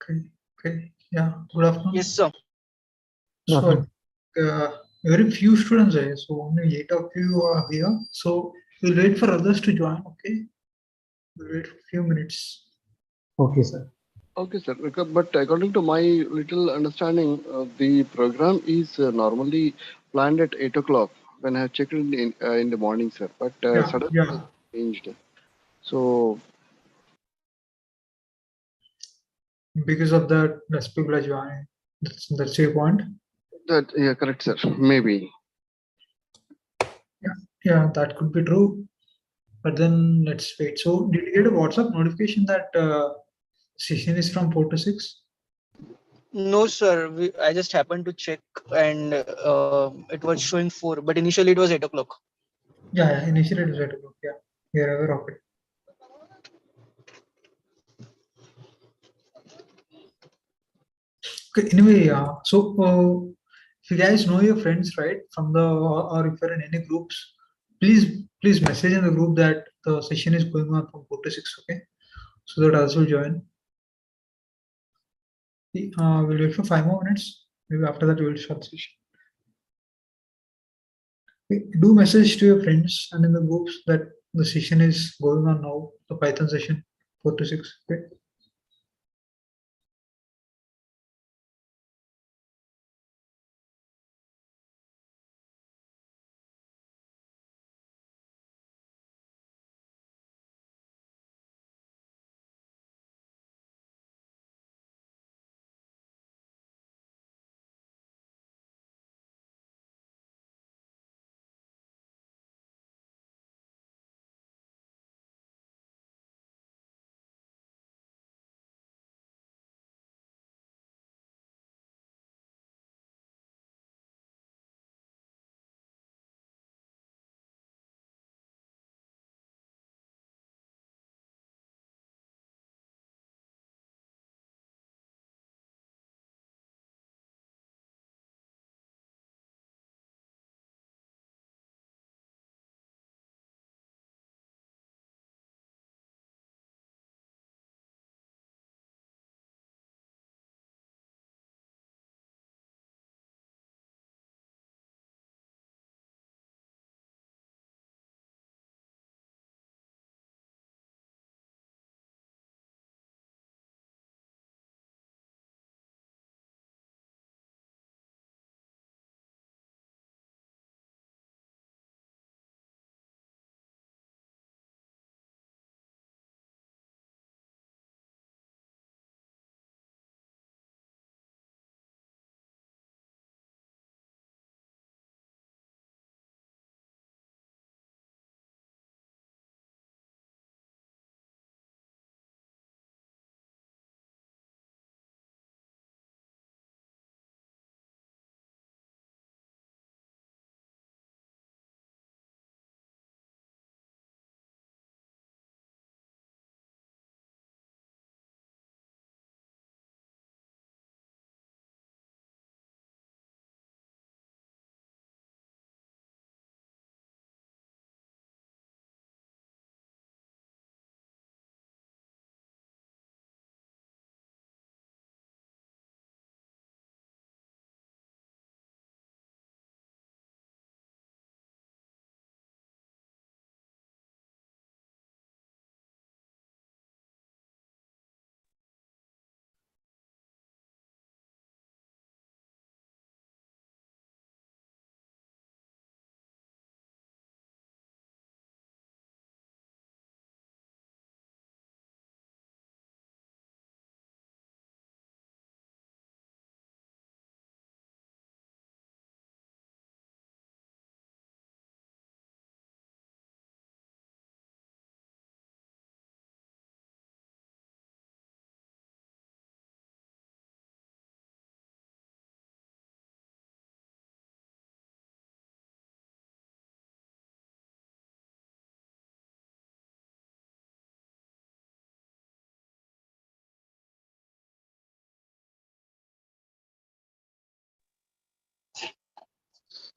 Okay. Okay. Yeah. Good afternoon. Yes, sir. So very few students are here, so only 8 of you are here. So we'll wait for others to join. Okay. We'll wait for a few minutes. Okay, sir. Okay, sir. But according to my little understanding, the program is normally planned at 8 o'clock when I have checked in the morning, sir. But suddenly it changed. So Because of that, less people are joining. That's your point. that, yeah, correct, sir. Maybe. Yeah, that could be true. But then let's wait. So did you get a WhatsApp notification that session is from 4 to 6? No, sir. I just happened to check and it was showing 4, but initially it was 8 o'clock. Yeah, initially it was 8 o'clock. Yeah, we are aware of it. Okay, anyway, if you guys know your friends, right, from the or if you're in any groups, please message in the group that the session is going on from 4 to 6. Okay, so that others will join. We'll wait for 5 more minutes. Maybe after that we will start the session. Okay, do message to your friends and in the groups that the session is going on now. The Python session 4 to 6. Okay.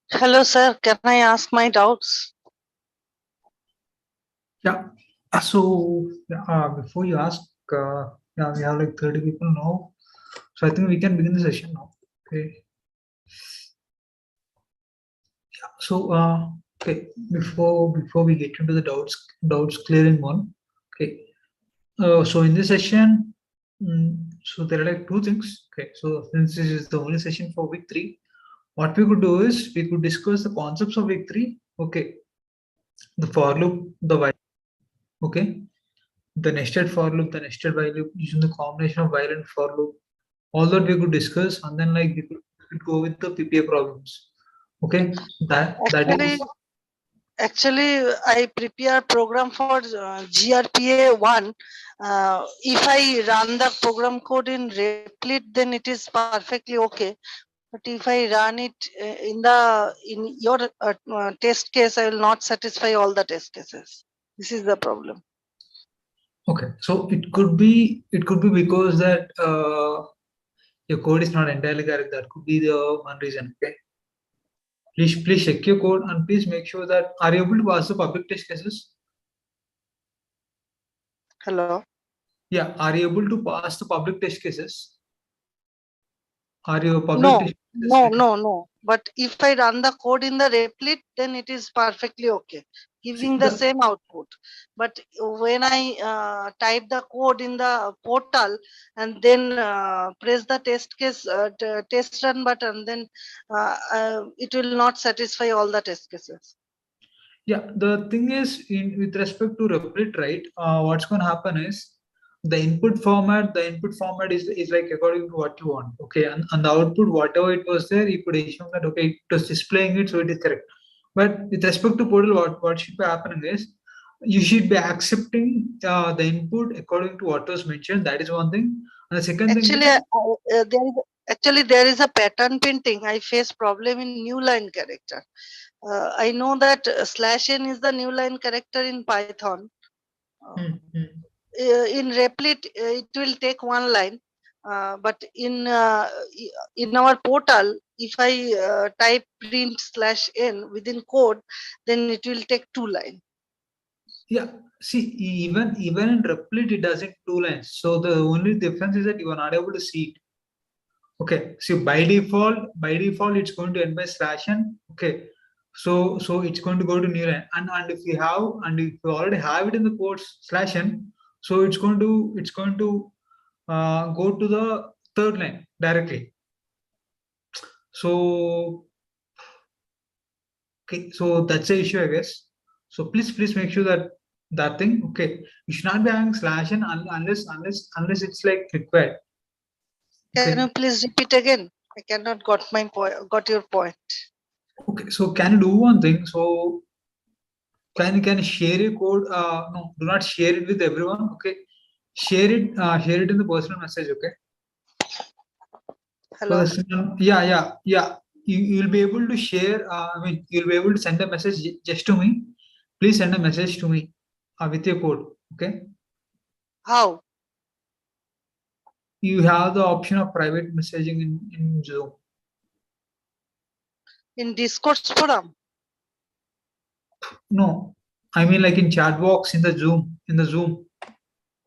Hello, sir. Can I ask my doubts? Yeah. So before you ask, yeah, we have like 30 people now. So I think we can begin the session now. Okay. Yeah. So okay, before we get into the doubts clearing one. Okay. So in this session, so there are like two things. Okay. So since this is the only session for week 3, what we could do is we could discuss the concepts of week 3. Okay. The for loop, the while. Okay. The nested for loop, the nested while loop, using the combination of while and for loop. All that we could discuss, and then like we could go with the PPA problems. Okay. That is. Actually, I prepare program for GRPA 1. If I run the program code in Replit, then it is perfectly okay. But if I run it in your test case, I will not satisfy all the test cases. This is the problem. Okay, so it could be because that your code is not entirely correct. That could be the one reason. Okay, please check your code and please make sure that are you able to pass the public test cases. Hello. Yeah, are you able to pass the public test cases? Are you public No, test cases? no. But if I run the code in the Replit, then it is perfectly okay, giving the same output. But when I type the code in the portal and then press the test case test run button, then it will not satisfy all the test cases. Yeah, the thing is, with respect to Replit, right? What's going to happen is the input format. The input format is like according to what you want. Okay, and the output, whatever it was there, you could assume that okay, it was displaying it, so it is correct. But with respect to portal, what should be happening is you should be accepting the input according to what was mentioned. That is one thing. And the second thing Actually, there is a pattern printing. I face problem in new line character. I know that /n is the new line character in Python. In Replit, it will take one line, but in our portal, if I type print /n within code, then it will take 2 lines. Yeah, see, even in Replit, it doesn't 2 lines. So the only difference is that you are not able to see it. Okay, so by default, it's going to end by /n. Okay, so it's going to go to new line, and if you already have it in the quotes /n, so it's going to go to the third line directly. So okay, so that's the issue, I guess. So please make sure that thing. Okay, you should not be having /n unless it's like required. Can you please repeat again? I cannot got your point. Okay, so can you do one thing? So can you share your code? No, do not share it with everyone. Okay, share it in the personal message. Okay. Hello. So yeah. You'll be able to share. I mean, you'll be able to send a message just to me. Please send a message to me with your code. Okay. How? You have the option of private messaging in Zoom. In Discord forum? No, I mean like in chat box in the Zoom.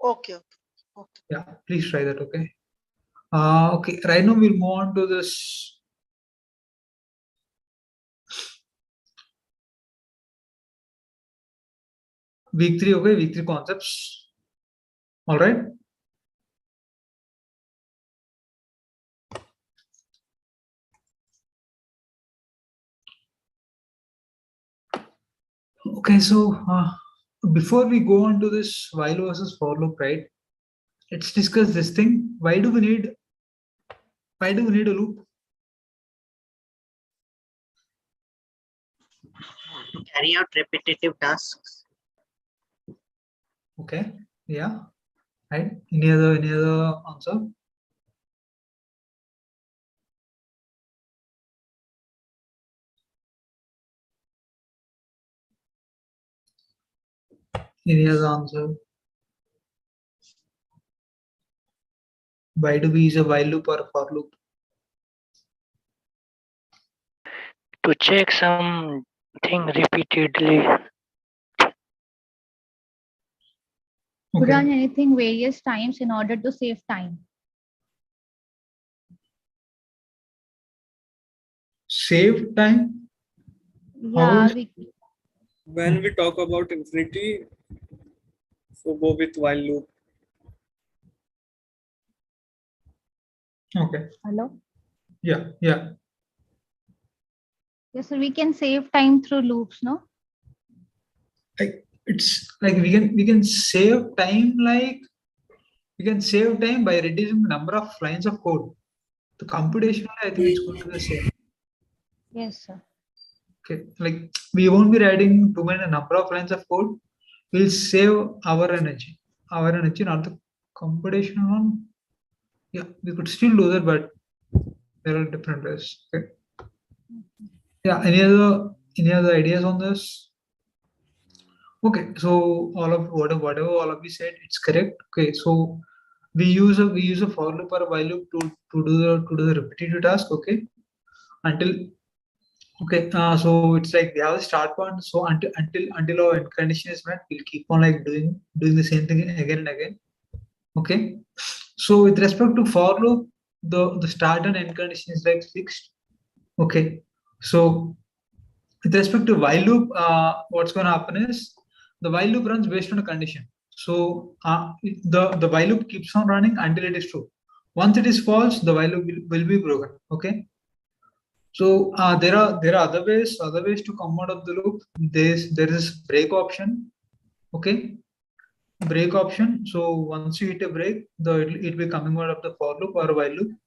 Okay. Yeah, please try that. Okay. Okay. Right now we'll move on to this. Week 3. Okay. Week 3 concepts. All right. Okay, so before we go on to this while versus for loop, right? Let's discuss this thing. Why do we need a loop? To carry out repetitive tasks. Okay, yeah, right. Any other answer? Any other answer? Why do we use a while loop or a for loop? To check something repeatedly. To run anything various times in order to save time. save time? Yeah, when we talk about infinity, so go with while loop. Okay. hello. Yeah. Yes, so we can save time through loops, no? Like it's like we can save time, like we can save time by reducing the number of lines of code. The computation, I think it's going to be the same. Yes, sir. Okay, like we won't be writing too many number of lines of code. We'll save our energy, not the computation one. Yeah, we could still do that, but there are different ways. Okay. Yeah. Any other ideas on this? Okay. So whatever all of you said, it's correct. Okay. So we use a for loop or a while loop to do the repetitive task. Okay. Until Okay, so it's like we have a start point. So until our end condition is met, we'll keep on like doing the same thing again and again. Okay. So with respect to for loop, the start and end condition is like fixed. Okay. So with respect to while loop, what's going to happen is the while loop runs based on a condition. So the while loop keeps on running until it is true. Once it is false, the while loop will be broken. Okay. So there are other ways to come out of the loop. There is break option. Okay, break option. So once you hit a break, it will be coming out of the for loop or while loop.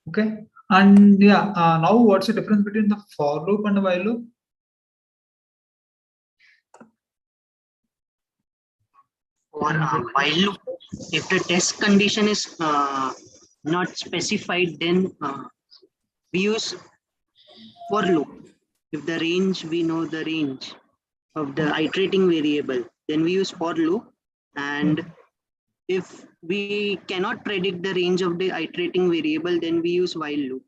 Okay, and yeah, now what's the difference between the for loop and the while loop? For while loop, if the test condition is not specified, then we use for loop. If the range, we know the range of the iterating variable, then we use for loop. And if we cannot predict the range of the iterating variable, then we use while loop.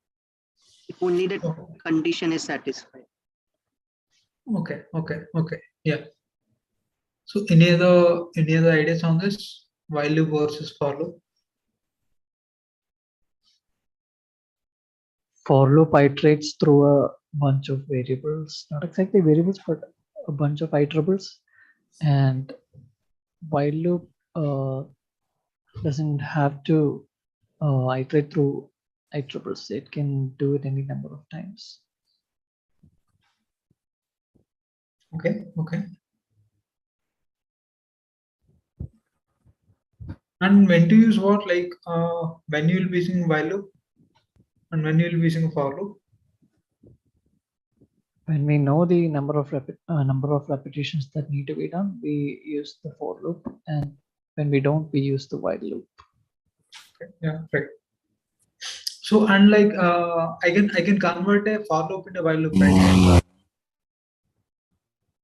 If only the condition is satisfied. Okay. Yeah. So any other ideas on this while loop versus for loop? For loop iterates through a bunch of variables, not exactly variables, but a bunch of iterables. And while loop doesn't have to iterate through iterables. It can do it any number of times. Okay. And when to use what? Like when you will be using while loop and when you will be using for loop? When we know the number of repetitions that need to be done, we use the for loop, and when we don't, we use the while loop. Okay. Yeah, right. So unlike I can convert a for loop into while loop, right?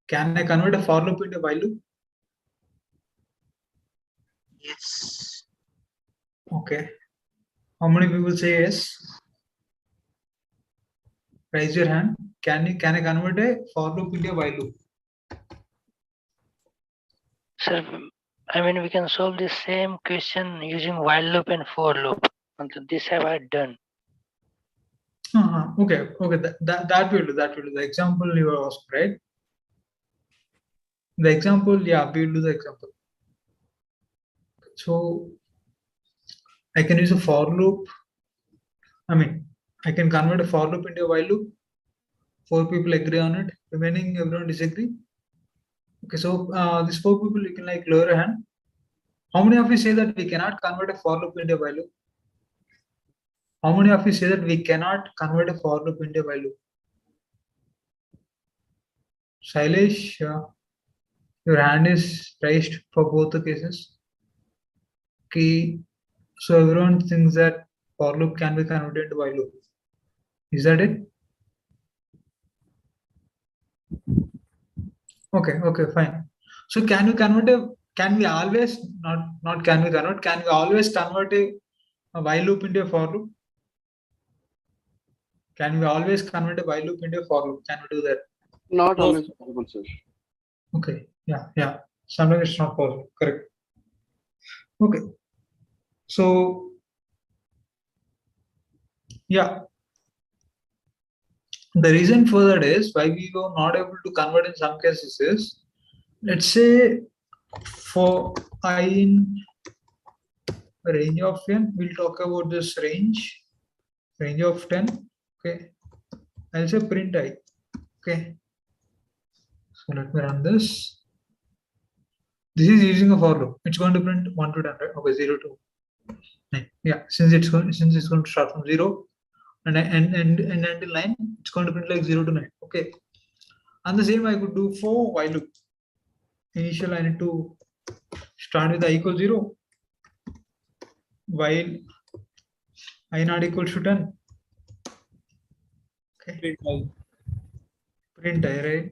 Can I convert a for loop into while loop? Yes. Okay. How many people say yes? Raise your hand. Can I convert a for loop into a while loop? Sir, I mean, we can solve the same question using while loop and for loop. And this have I done. Okay. That will do. The example you asked, right? The example, yeah, we'll do the example. So I can use a for loop. I mean, I can convert a for loop into a while loop. 4 people agree on it. Remaining everyone disagree. Okay, so these 4 people, you can like lower a hand. How many of you say that we cannot convert a for loop into a while loop? How many of you say that we cannot convert a for loop into a while loop? Shailesh, your hand is raised for both the cases. Okay, so everyone thinks that for loop can be converted into while loop. Is that it? Okay, fine. So can we convert a? Can we always not? Can we convert? Can we always convert a while loop into a for loop? Can we always convert a while loop into a for loop? Can we do that? Not always possible, sir. Okay. Yeah. Sometimes it's not possible. Correct. Okay. So yeah. The reason for that is why we were not able to convert in some cases is, let's say for I in range of n, we'll talk about this range of 10. Okay, I'll say print I. Okay, so let me run this. This is using a for loop. It's going to print 1 to 10, right? Okay, 0 to 9. Yeah, since it's going to start from 0 and until 9, it's going to print like 0 to 9. Okay, and the same I could do for while loop. Initial I need to start with I equals 0 while I not equals to 10. Okay, print I, right?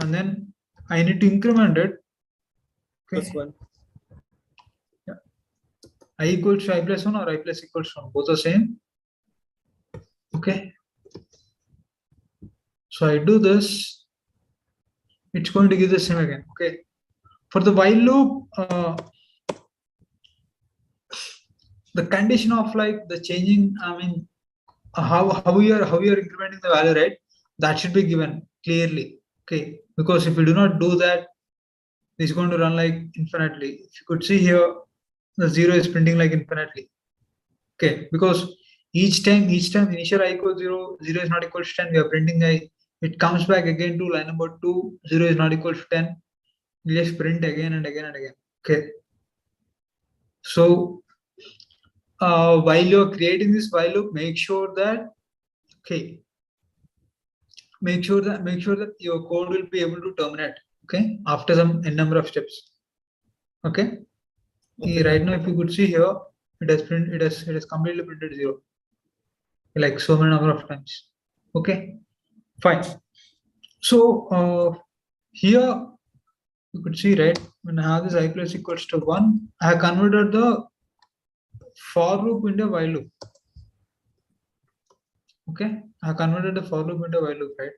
And then I need to increment it. Okay. +1. Yeah. I equals to I plus 1 or I plus equals to 1, both are same. Okay, so I do this, it's going to give the same again. Okay, for the while loop, the condition of like the changing, I mean, how you are incrementing the value, right? That should be given clearly. Okay, because if you do not do that, it's going to run like infinitely. If you could see here, the 0 is printing like infinitely. Okay, because each time initial I equals 0, 0 is not equal to 10, we are printing I. It comes back again to line number 2, 0 is not equal to 10. We just print again and again and again. Okay, so while you're creating this while loop, make sure that make sure that your code will be able to terminate. Okay, after some n number of steps. Okay. Right now, if you could see here, it has completely printed 0, like so many number of times. Okay, fine. So here you could see, right, when I have this I plus equals to 1, I have converted the for loop into a while loop. Okay, I have converted the for loop into a while loop, right?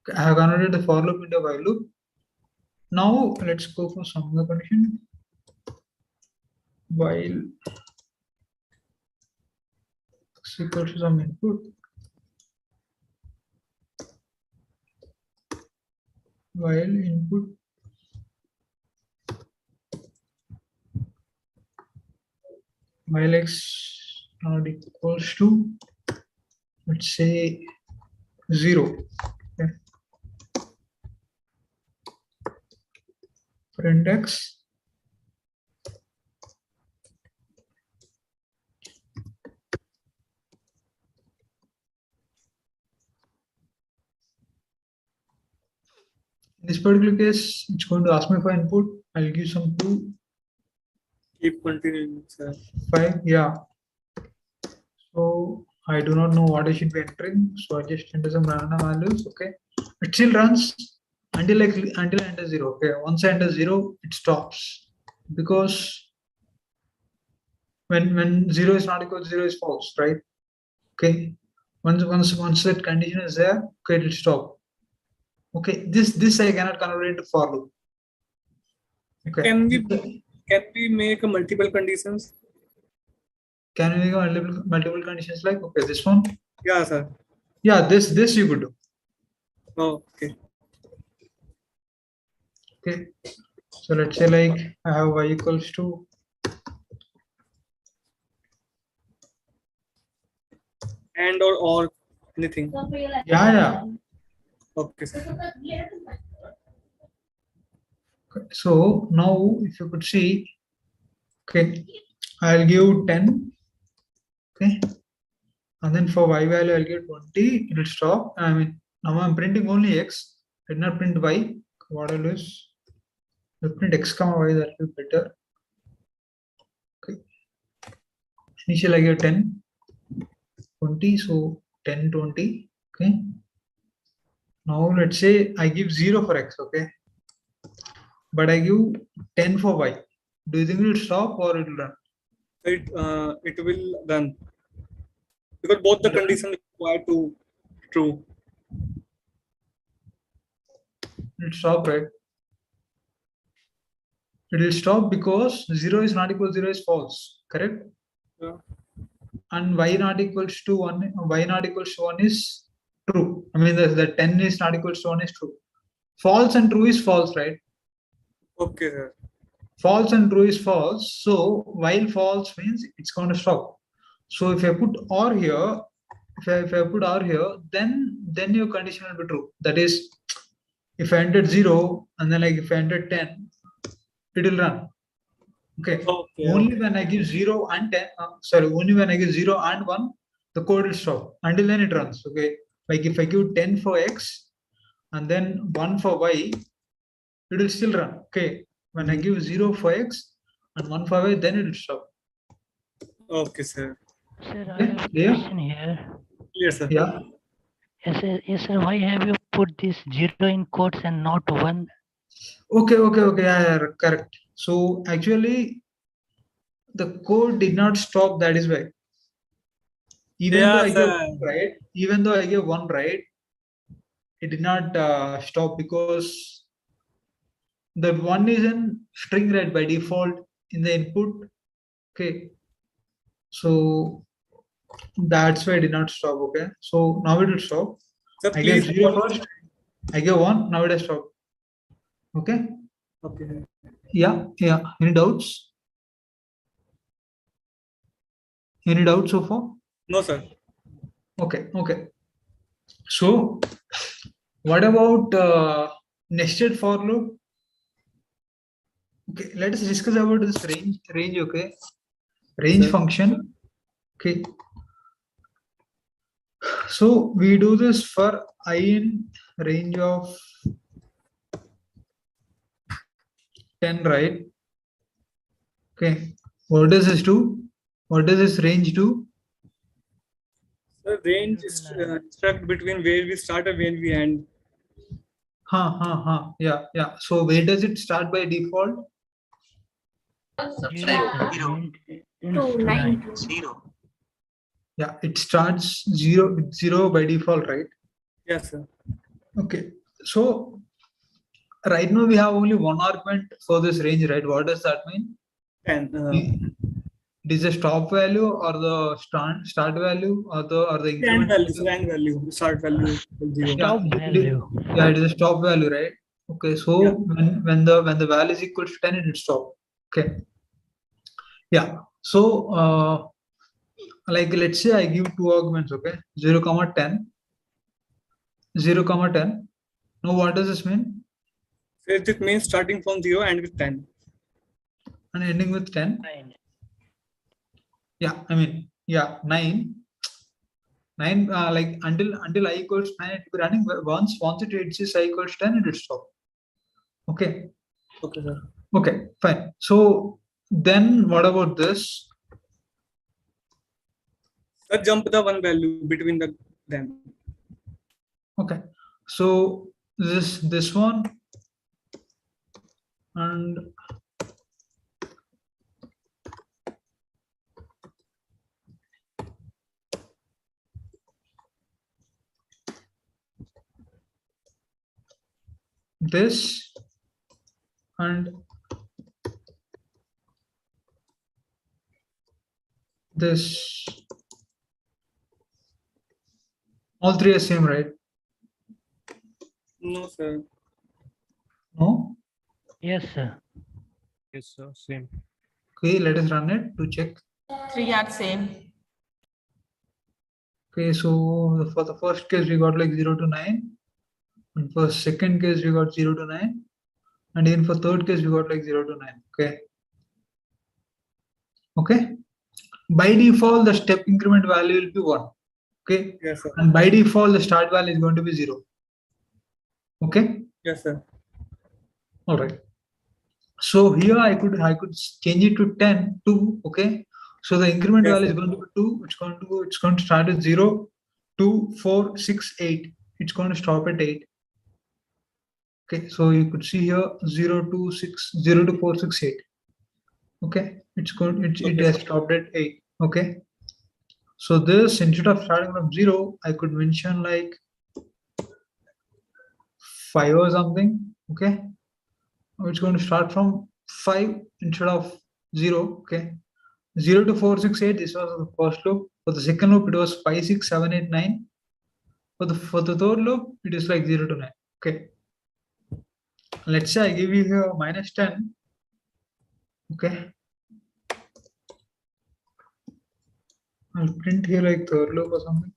Okay, I have converted the for loop into a while loop. Now let's go for some other condition. While x equals to some input, while input while x not equals to, let's say, 0. Okay. Print x in this particular case, it's going to ask me for input. I'll give some 2. Keep continuing, sir. 5. Yeah. So I do not know what I should be entering. So I just enter some random values. Okay. It still runs until I enter 0. Okay. Once I enter 0, it stops, because when 0 is not equal to 0 is false, right? Okay. Once that condition is there, okay, it will stop. Okay. This I cannot convert into for loop. Okay. Can we make multiple conditions? Can we make multiple conditions like, okay, this one? Yeah, sir. Yeah, this you could do. Oh, okay. Okay. So let's say like I have y equals to And or anything. yeah. Okay, sir. Okay. So now if you could see, okay, I'll give 10. Okay. And then for y value, I'll give 20. It will stop. I mean, now I'm printing only x. I did not print y. What I'll do is I'll print x comma y. That will be better. Okay. Initial I give 10, 20. So 10, 20. Okay. Now let's say I give 0 for x. Okay. But I give 10 for y. Do you think it will stop or it will run? It will run, because both the conditions require to true. It will stop, right? It will stop because 0 is not equal to 0 is false, correct? Yeah. And y not equals to 1, y not equals to 1 is true. I mean, the 10 is not equals to 1 is true. False and true is false, right? Okay, sir. False and true is false. So while false means it's going to stop. So if I put or here, if I put or here, then your condition will be true. That is, if I entered 0 and then like if I entered 10, it will run. Okay. Only when I give 0 and 10, only when I give 0 and 1, the code will stop. Until then it runs. Okay. Like if I give 10 for x and then 1 for y, it will still run. Okay. When I give 0 for x and 1 for y, then it will stop. Okay, sir. Sir, I have a question here. Yes, sir. Yeah. Yes, sir. Why have you put this 0 in quotes and not 1? Okay. Yeah, correct. So actually, the code did not stop. That is why. Even though I gave one right, it did not stop because the one is in string right by default in the input. Okay. So that's why I did not stop. Okay. So now it will stop. Sir, I gave please 0 first. I gave 1. Now it has stopped. Okay. Okay. Yeah. Any doubts? Any doubts so far? No, sir. Okay. So what about nested for loop? Okay, let us discuss about this range. Okay, range function. Okay, so we do this for I in range of 10, right? Okay, what does this do? What does this range do? The range is struck between where we start and where we end. Yeah. So where does it start by default? 0. Yeah, it starts 0 by default, right? Yes, sir. Okay, so right now we have only one argument for this range, right? What does that mean? 10. It is a stop value or the start value or the increment value, start value. 0. Stop value. Yeah, it is a stop value, right? Okay, so when the value is equal to 10, it will stop. Okay. Yeah. So like let's say I give two arguments, okay? 0, 10. 0, 10. Now what does this mean? So it means starting from 0 and with 10. And ending with 10. 9. Yeah, I mean, yeah, 9. Like until I equals 9, it will be running. Once it reaches I equals 10, it will stop. Okay. Okay, sir. Okay, fine. So then what about this? Jump the one value between them. Okay. So this one and this and this, all three are same, right? No, sir. No? Yes, sir. Yes, sir. Same. Okay, let us run it to check. 3 are same. Okay, so for the first case we got like 0 to 9, and for second case we got 0 to 9, and even for third case we got like 0 to 9. Okay. By default the step increment value will be 1. Okay. Yes, sir. And by default the start value is going to be 0. Okay. Yes, sir. All right. So here I could change it to 10 2. Okay. So the increment value is going to be 2. It's going to start at 0, 2, 4, 6, 8. It's going to stop at 8. Okay. So you could see here 0 to 4, 6, 8. Okay. It has stopped at 8. Okay. So this, instead of starting from 0, I could mention like 5 or something. Okay. It's going to start from 5 instead of 0. Okay, 0 to 4, 6, 8. This was the first loop. For the second loop, it was 5, 6, 7, 8, 9. For the third loop, it is like 0 to 9. Okay, let's say I give you here minus 10. Okay, I'll print here like third loop or something.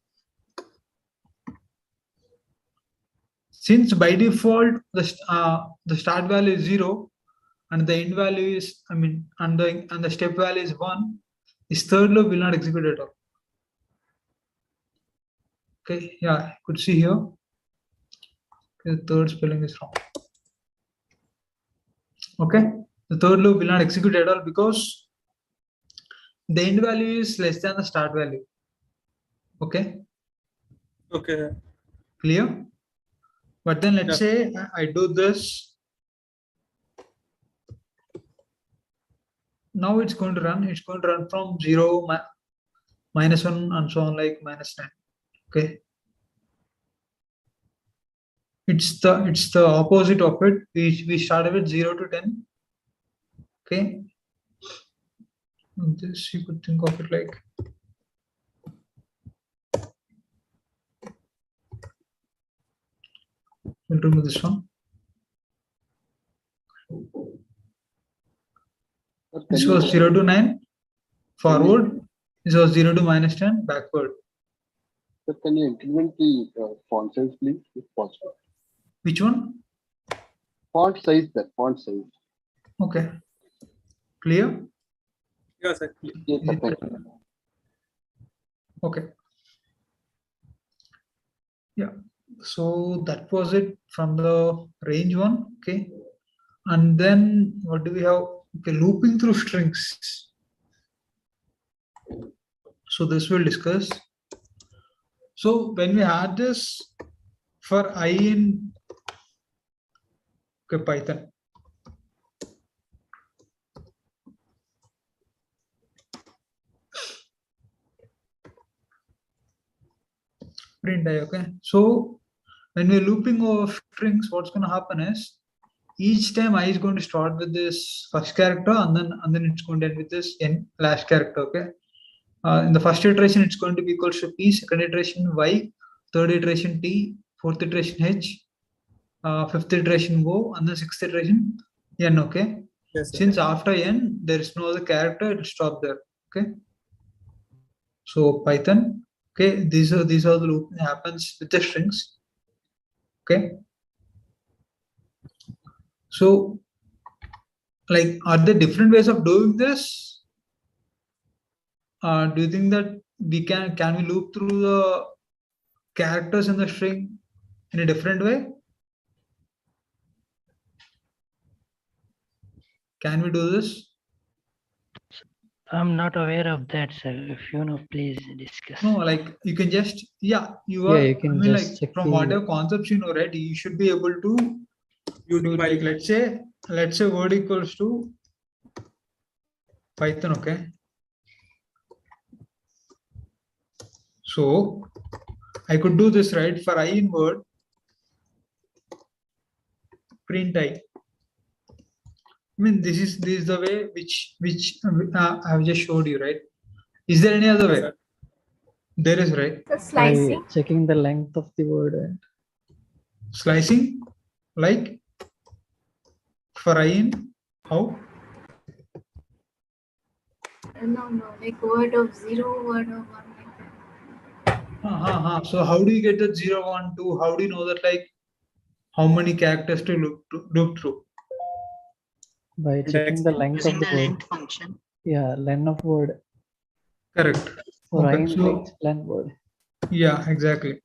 Since by default the start value is 0 and the end value is, and the step value is 1, this third loop will not execute at all. Okay, yeah, you could see here. Okay, the third spelling is wrong. Okay, the third loop will not execute at all because the end value is less than the start value. Okay. Okay. Clear? But then let's say I do this. Now it's going to run. It's going to run from 0, minus 1, and so on, like minus 9. Okay. It's the opposite of it. We started with 0 to 10. Okay. And this you could think of it like we'll remove this one. This was 0 to 9 forward. This was 0 to minus 10 backward. Sir, can you increment the font size, please, if possible? Which one? Font size, that font size. Okay. Clear? Yes, sir. Yes, sir, thank you. Okay. Yeah. So that was it from the range one. Okay. And then what do we have? Okay, looping through strings. So this we'll discuss. So when we had this for I in Python. Print I, okay. So when we're looping over strings, what's going to happen is each time I is going to start with this first character and then it's going to end with this last character. Okay. In the first iteration, it's going to be equals to P, second iteration Y, third iteration T, fourth iteration H, fifth iteration O, and the sixth iteration N. Okay. Yes, sir. Since after N, there is no other character, it will stop there. Okay. So Python, okay, these are the looping happens with the strings. Okay. So, like, are there different ways of doing this? Do you think that we can we loop through the characters in the string in a different way? Can we do this? I'm not aware of that, sir. If you know, please discuss. No, like you can just you can just like check from whatever concepts you know, right? You should be able to do like let's say word equals to Python, okay? So I could do this, right? For I in word, print I. I mean, this is the way which I have just showed you, right? Is there any other way? There is, right? The slicing. By checking the length of the word and Slicing, like for I in how? No, like word of 0, word of 1. Like that. So how do you get that 0, 1, 2? How do you know that like how many characters to loop through? by checking the length Using of the the word. length function. Yeah, len of word. Correct. For Okay, I so range len word. yeah, exactly.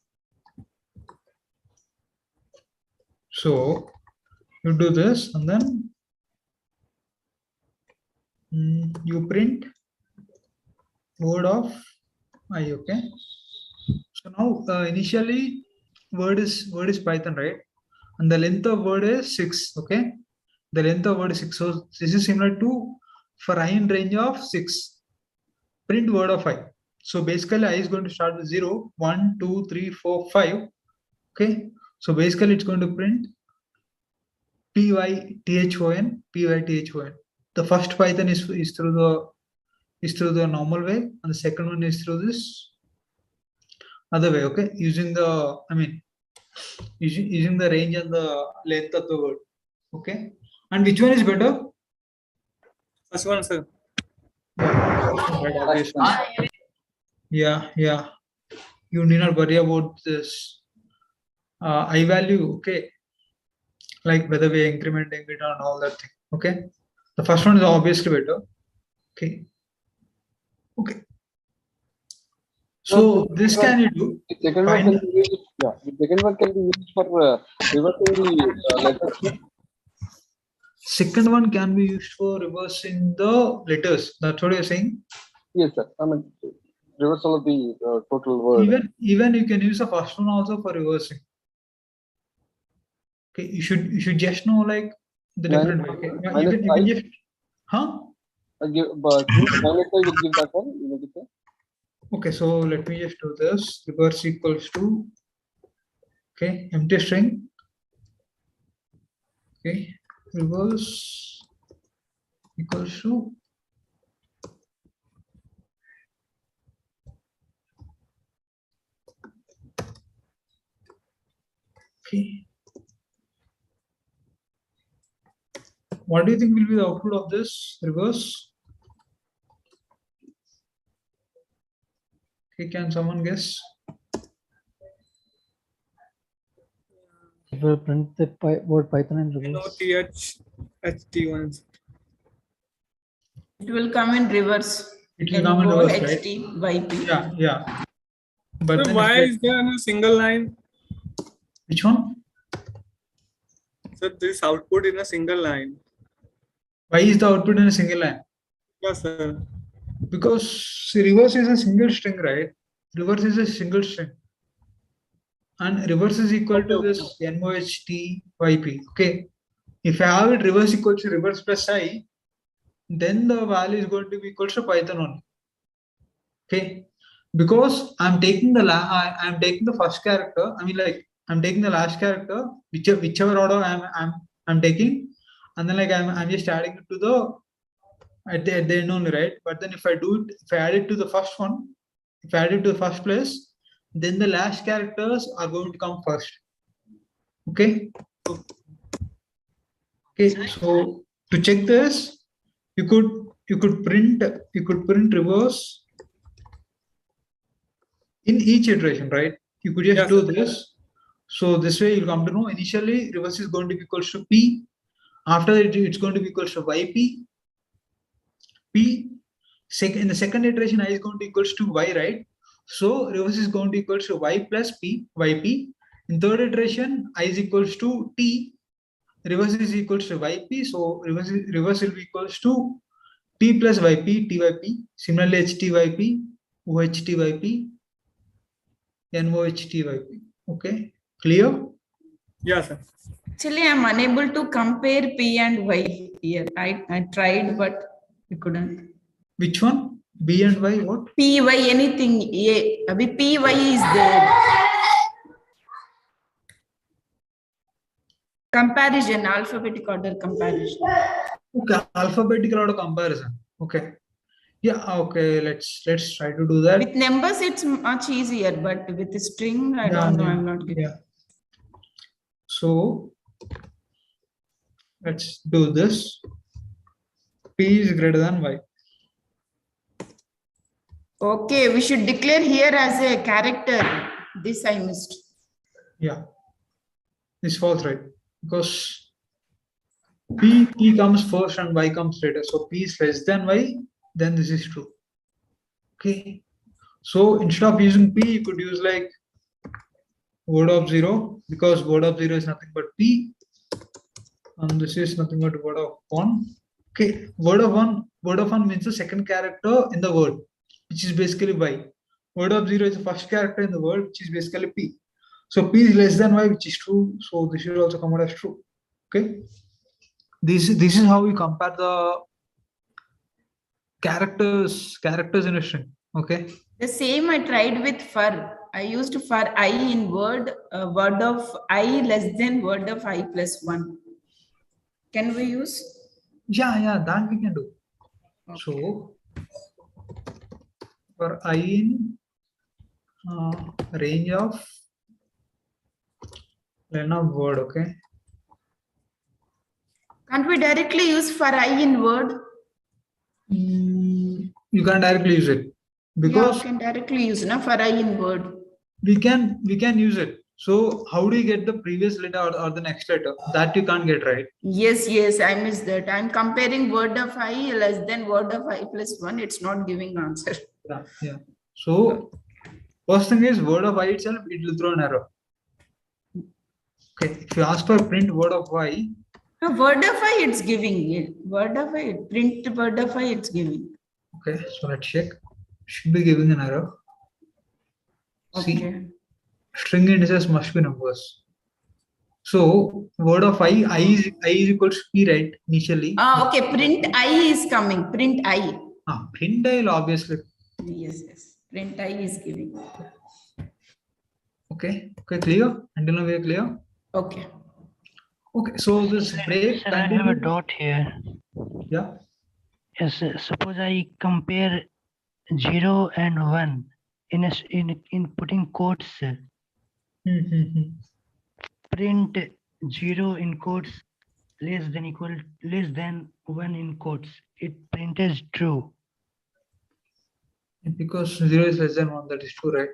So you do this and then you print word of I, okay? So now initially word is Python, right? And the length of word is 6, okay? The length of word is 6. So this is similar to for I in range of 6. Print word of I. So basically I is going to start with 0, 1, 2, 3, 4, 5. Okay. So basically it's going to print python, python. The first Python is through the normal way, and the second one is through this other way. Okay, using the using the range and the length of the word. Okay, and which one is better? First one, sir. Yeah, yeah. You need not worry about this I value. Okay, like whether we are incrementing it and all that thing. Okay, the first one is obviously better. Okay. Okay. So this can you do? The second one can be used, yeah, the second one can be used for reversing the letters. Second one can be used for reversing the letters. That's what you're saying? Yes, sir. I mean, reversal of the total word. Even you can use the first one also for reversing. Okay, you should just know like the different way. Okay? You can just, huh? But minus I will give that one. You know, say. Okay, so let me just do this. Reverse equals to, okay, empty string. Okay, reverse equals to okay. What do you think will be the output of this reverse? Okay, can someone guess? It will print the word Python in reverse. THT1. It will come in reverse. It will come in reverse, right? HT, Yeah, yeah. But so why is there a single line? Which one? So this output in a single line. Why is the output in a single line? Yes, sir. Because reverse is a single string, right? Reverse is a single string. And reverse is equal to this NOHTYP. Okay. If I have it reverse equal to reverse plus I, then the value is going to be equal to Python only. Okay. Because I'm taking I'm taking the first character. I mean, like I'm taking the last character, whichever order I'm taking, and then like I'm just adding it to the at the end only, right? But then if I add it to the first one, if I add it to the first place, then the last characters are going to come first. Okay. Okay. So to check this, you could print reverse in each iteration, right? You could just do this. So this way you'll come to know initially reverse is going to be equal to P. After that, it's going to be equal to YP. P. In the second iteration, I is going to equal to Y, right? So reverse is going to equal to Y plus P, YP. In third iteration, I is equals to T. Reverse is equals to YP. So reverse will be equals to P plus YP, TYP. Similarly, HTYP, OHTYP, NOHTYP. Okay, clear? Yes, sir. Actually, I'm unable to compare P and Y here. I tried, but I couldn't. Which one? B and Y, what? P, Y, anything. A, P, Y is there. Comparison, alphabetic order comparison. Okay, alphabetical order comparison. Okay. Yeah, okay, let's try to do that. With numbers, it's much easier, but with a string, I don't know. I'm not getting. Yeah. So let's do this. P is greater than Y. Okay, we should declare here as a character. This I missed. Yeah. This false, right? Because P comes first and Y comes later. So P is less than Y, then this is true. Okay. So instead of using P, you could use like word of 0, because word of 0 is nothing but P. And this is nothing but word of 1. Okay. Word of 1 means the second character in the word, which is basically Y. Word of 0 is the first character in the word, which is basically P. So P is less than Y, which is true. So this should also come out as true. Okay. This is how we compare the characters in a string. Okay. The same I tried with for. I used for I in word of I less than word of I plus 1. Can we use? Yeah, that we can do. Okay. So for I in range of len of word, okay. Can't we directly use for I in word? You can't directly use it because we can directly use for I in word. we can use it. So how do you get the previous letter or the next letter? That you can't get, right? Yes, I missed that. I'm comparing word of I less than word of I plus 1. It's not giving answer. Yeah. So first thing is word of I itself, it will throw an error. Okay, if you ask for print word of I. Word of I, it's giving. Word of I, print word of I, it's giving. Okay, so let's check. Should be giving an error. Okay. See, string indices must be numbers. So word of I is equals to P, right? Initially. Okay, print I is coming. Print I. Print I obviously. Yes. Print I is giving. Okay, clear? Until now we are clear? Okay. Okay, so this break. Sir, I have a dot here. Yeah. Yes, suppose I compare 0 and 1 in putting quotes. Print 0 in quotes less than 1 in quotes. It prints true. Because 0 is less than 1, that is true, right?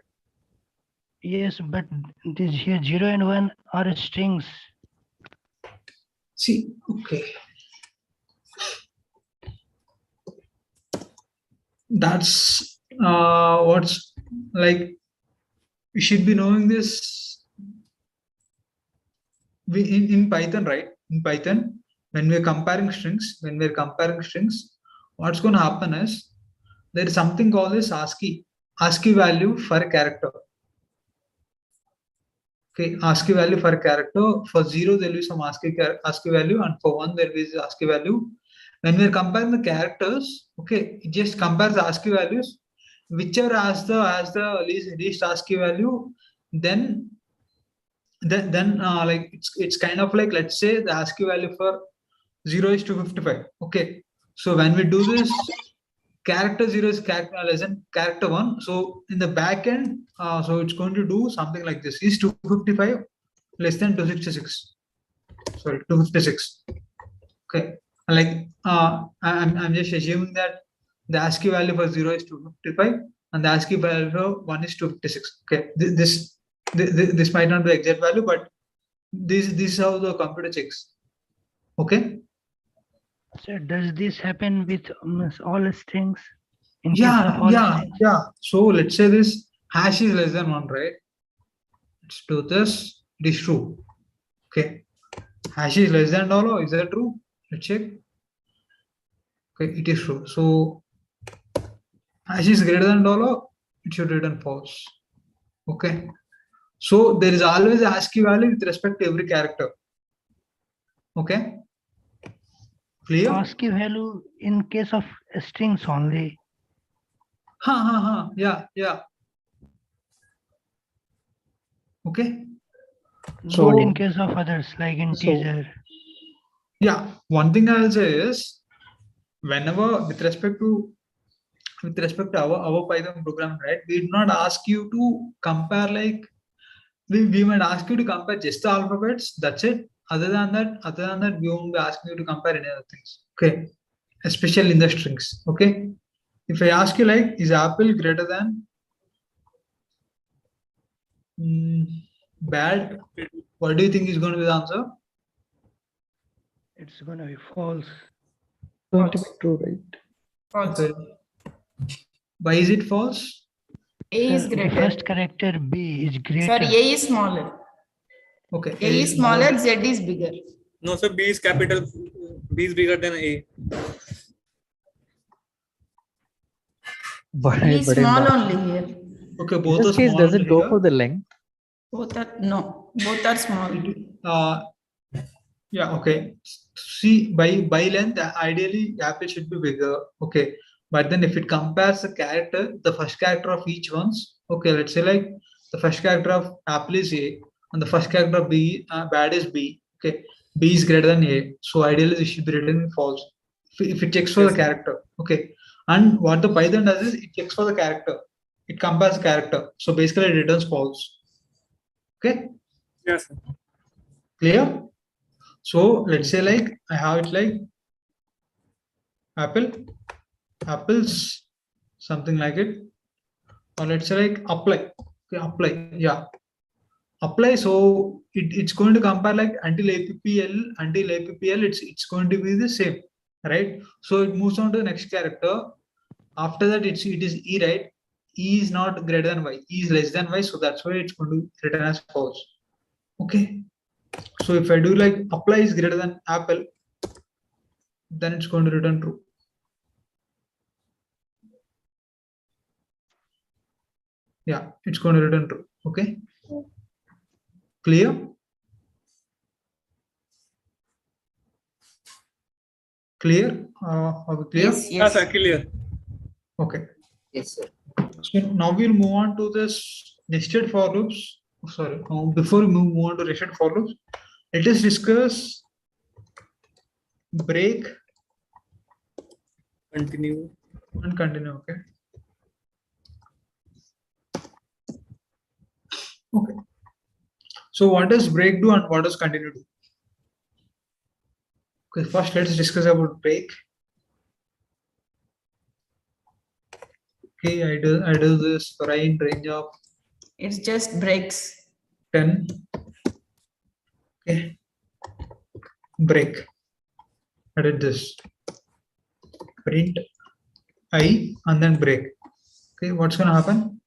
Yes, but this here 0 and 1 are strings. See, okay. That's what's like, you should be knowing this in Python, right? In Python, when we're comparing strings, what's going to happen is there is something called this ASCII value for a character. Okay, ASCII value for a character. For 0, there will be some ASCII value, and for 1, there is ASCII value. When we're comparing the characters, okay, it just compares the ASCII values. Whichever has the least ASCII value, then like it's kind of like, let's say the ASCII value for 0 is 255. Okay, so when we do this, character 0 is less than character 1. So in the back end, so it's going to do something like this: is 255 less than 266? Sorry, 256. Okay, like I'm just assuming that the ASCII value for 0 is 255 and the ASCII value for 1 is 256. Okay, this might not be the exact value, but this is how the computer checks. Okay. So does this happen with all strings? Yeah. So let's say this hash is less than 1, right? Let's do this. It is true. Okay. Hash is less than $. Is that true? Let's check. Okay, it is true. So hash is greater than $, it should return false. Okay. So there is always a ASCII value with respect to every character. Okay. Clear? ASCII value in case of strings only. Yeah. Okay. So, not in case of others like integer. Yeah, one thing I will say is, whenever with respect to our Python program, right, we did not ask you to compare, like we might ask you to compare just the alphabets. That's it. Other than that, we won't be asking you to compare any other things. Okay, especially in the strings. Okay, if I ask you like, is apple greater than bad? What do you think is going to be the answer? It's going to be false. Going to be true, right? False. Okay. Why is it false? A is greater. The first character B is greater. Sorry, A is smaller. Okay. A is smaller, Z is bigger. No, sir, B is capital. B is bigger than A. But is small only here. Okay, both in this are case, small. does it go for the length? Both are small. Yeah, okay. See, by length, ideally apple should be bigger. Okay, but then if it compares the character, the first character of each one's, okay, let's say like the first character of apple is A and the first character of B bad is B. Okay, B is greater than A. So ideally this should be written false. If it checks for the character, okay. And what the Python does is it checks for the character. It compares character. So basically it returns false. Okay. Yes. Clear? So let's say like I have it like apples, something like it. Or let's say like apply. Okay, apply. Yeah. Apply. So it's going to compare like until APPL, it's going to be the same, right? So it moves on to the next character. After that, it is E, right? E is not greater than Y. E is less than Y, so that's why it's going to return as false. Okay. So if I do like apply is greater than apple, then it's going to return true. Yeah, it's going to return true. Okay. Clear? Clear? Are we clear? Yes, yes. Yes, clear. Okay. Yes, sir. So now we'll move on to this nested for loops. Sorry, before we move on to nested for loops, let us discuss break, Continue, and continue. Okay. Okay. So what does break do and what does continue do? Okay, first let's discuss about break. Okay, I do this for I in range of It just breaks. 10. Okay. Break. I did this. Print I and then break. Okay, what's gonna happen?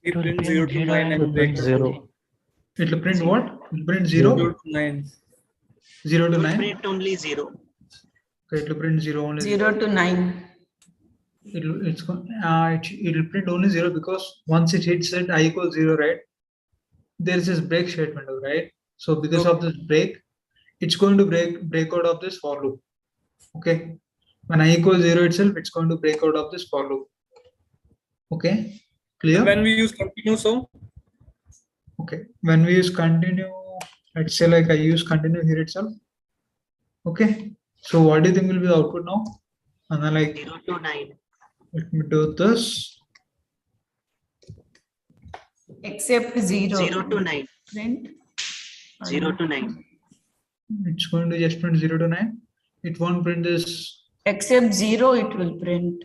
It will print print 0 to 0 9 and and break 0. It will print what? It will print 0 0, to 9. 0 to It will 9. print only 0. Okay, it will print 0 only. 0 to 9. It'll print only 0 because once it hits it I equals 0, right? There is this break statement, right? So because of this break, it's going to break out of this for loop. Okay. When I equals 0 itself, it's going to break out of this for loop. Okay. Clear? When we use continue, so Okay. When we use continue, let's say like I use continue here itself. Okay. So what do you think will be the output now? And then like 0 to 9. let me do this. Except 0. 0 to 9. Print. 0 to 9. It's going to just print 0 to 9. It won't print this. Except 0, it will print.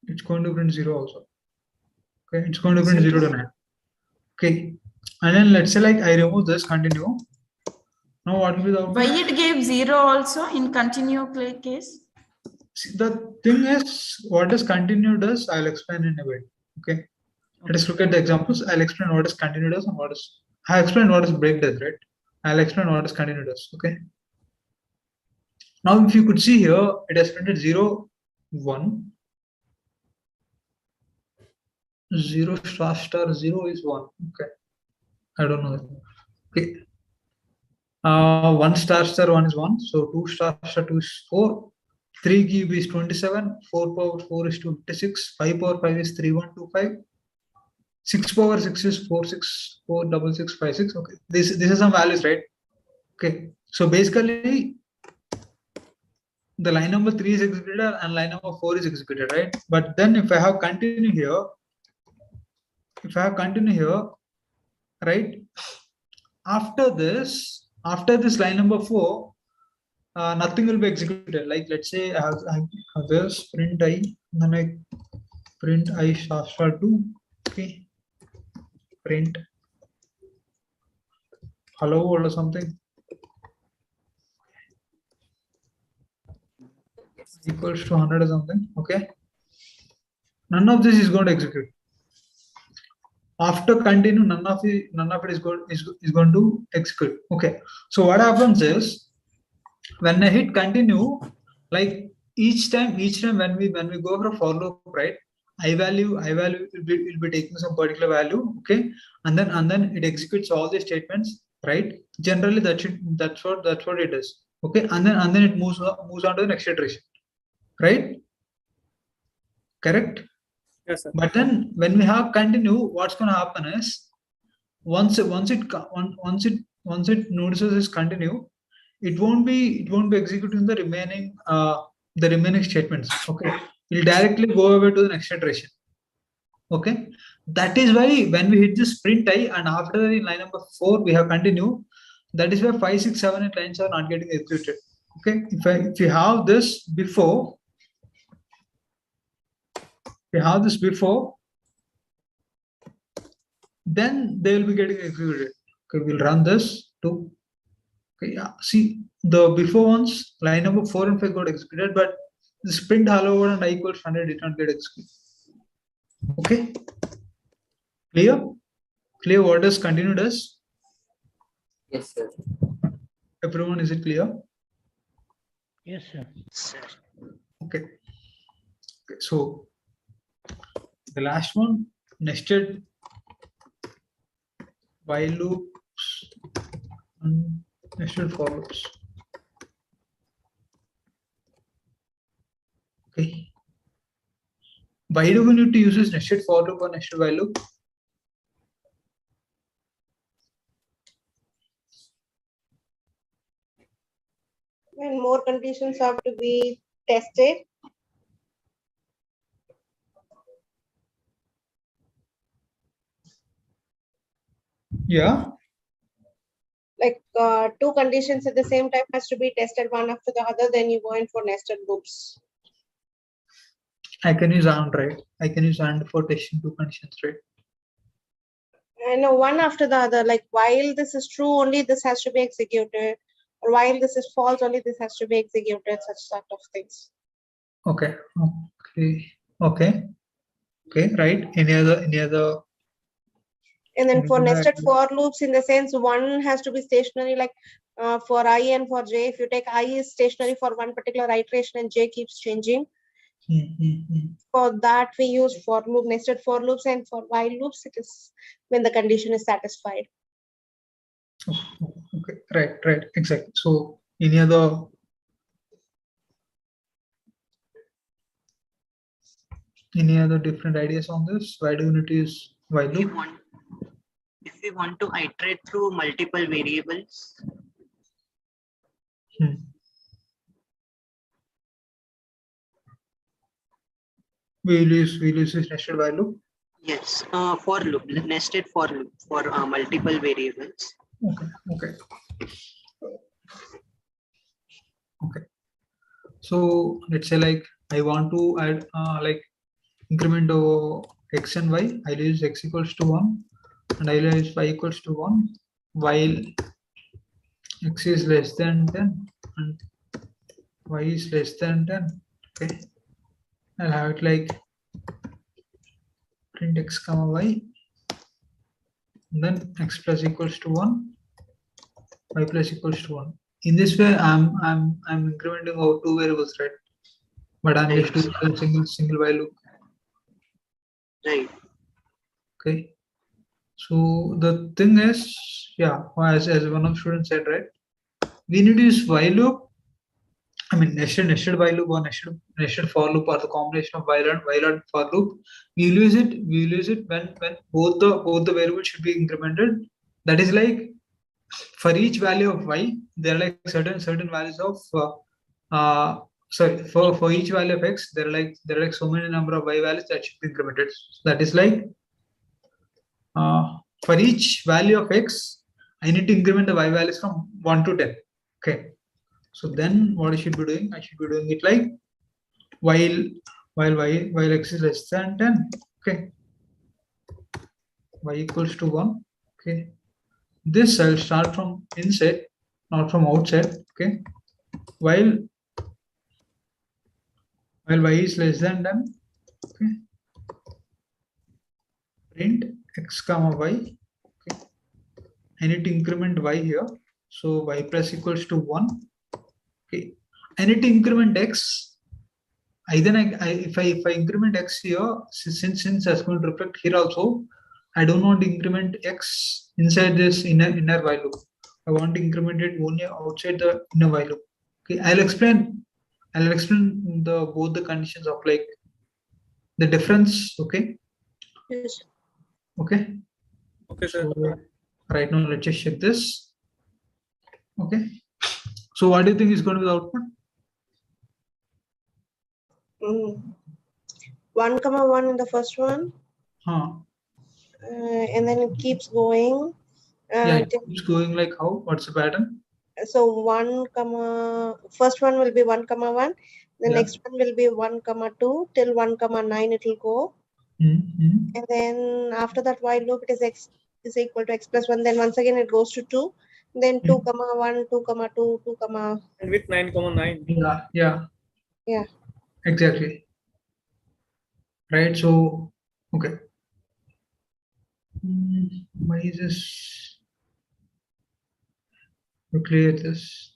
It's going to print 0 also. Okay. It's going to print 0 to 9. Okay. And then let's say like I remove this continue. Now what will be the output? Why it gave 0 also in continue case? See, the thing is, what does continue does, I'll explain in a bit. Okay. Let us look at the examples. I'll explain what is continue does and what is. I explained what is break does, right? I'll explain what is continue does. Okay. Now, if you could see here, it has printed 0, 1. 0 star star 0 is 1. Okay. I don't know. Okay. 1 star star 1 is 1. So 2 star star 2 is 4. 3 cube is 27. 4 power 4 is 26. 5 power 5 is 3125. 6 power 6 is 4664656. Okay. This is some values, right? Okay. So basically, the line number 3 is executed and line number 4 is executed, right? But then if I have continue here, right? After this line number 4, nothing will be executed. Like let's say I have this print I, and then I print I star 2. Okay. Print hello or something equals to 100 or something. Okay. None of this is going to execute. After continue, none of it is going to execute. Okay. So what happens is when I hit continue, like each time when we go for a for loop, right? I value will be taking some particular value. Okay. And then it executes all the statements, right? Generally that's what it is. Okay. And then it moves on to the next iteration, right? Correct? yes, sir. But then when we have continue, what's going to happen is once it notices is continue, it won't be executing the remaining statements. Okay, it'll directly go over to the next iteration. Okay, that is why when we hit this print I and after in line number 4 we have continue, that is why 5, 6, 7 and lines are not getting executed. Okay, if you have this before, then they will be getting executed. Okay, we'll run this too. Okay, yeah. See, the before ones, line number 4 and 5 got executed, but the sprint hello world and I equals 100 did not get executed. Okay, clear? Clear what does continue does? Yes, sir. Everyone, is it clear? Yes, sir. Okay. Okay, so the last one, nested while loops and nested for loops. Okay. Why do we need to use this nested for loop or nested while loop? When more conditions have to be tested. Yeah. Like 2 conditions at the same time has to be tested one after the other, then you go in for nested loops. I can use AND, right? I can use AND for testing 2 conditions, right? And one after the other, like while this is true, only this has to be executed. Or while this is false, only this has to be executed, such sort of things. Okay. Okay, right. Any other? And then for nested for loops, in the sense one has to be stationary, like for I and for j, if you take I is stationary for one particular iteration and j keeps changing. For that we use for loop, nested for loops, and for while loops it is when the condition is satisfied. Okay, right, exactly. So any other different ideas on this? Why do you need to use while loop? If we want to iterate through multiple variables, we'll use this nested while loop. yes, for loop, nested for loop for multiple variables. Okay. So let's say like I want to add like increment of x and y. I'll use x equals to 1 and I'll use y equals to 1 while x is less than 10 and y is less than 10. Okay, I'll have it like print x comma y, and then x plus equals to 1, y plus equals to 1. In this way, I'm incrementing over 2 variables, right? But I'm just doing a single while loop. Right. Okay. So the thing is, yeah, as one of the students said, right? We need to use while loop. I mean, nested while loop or nested for loop or the combination of while and for loop. We'll use it when both the variables should be incremented. That is like for each value of y, there are like certain values of for each value of x, there are like so many number of y values that should be incremented. So that is like for each value of x, I need to increment the y values from 1 to 10. Okay. So then what I should be doing? I should be doing it like while x is less than 10. Okay. Y equals to 1. Okay. This I'll start from inside, not from outside. Okay. While y is less than 10. Okay. Print x comma y. Okay. I need to increment y here. So y plus equals to 1. Okay. I need to increment x. If I increment x here, since that's going to reflect here also, I don't want to increment x inside this inner while loop. I want to increment it only outside the inner while loop. Okay, I'll explain both the conditions of like the difference. Okay. Yes. Okay. Okay, sir. So right now let's just check this. Okay. So what do you think is going to be the output? 1, 1 in the first one. And then it keeps going. Yeah, it keeps going like how? What's the pattern? So 1, first one will be 1, 1. The next one will be 1, 2 till 1, 9 it will go. And then after that while loop it is x is equal to x plus 1. Then once again it goes to 2. Then 2, 1, 2, 2, 2, and with 9, 9. Yeah. Exactly. Right. So okay. Why is this? To clear this.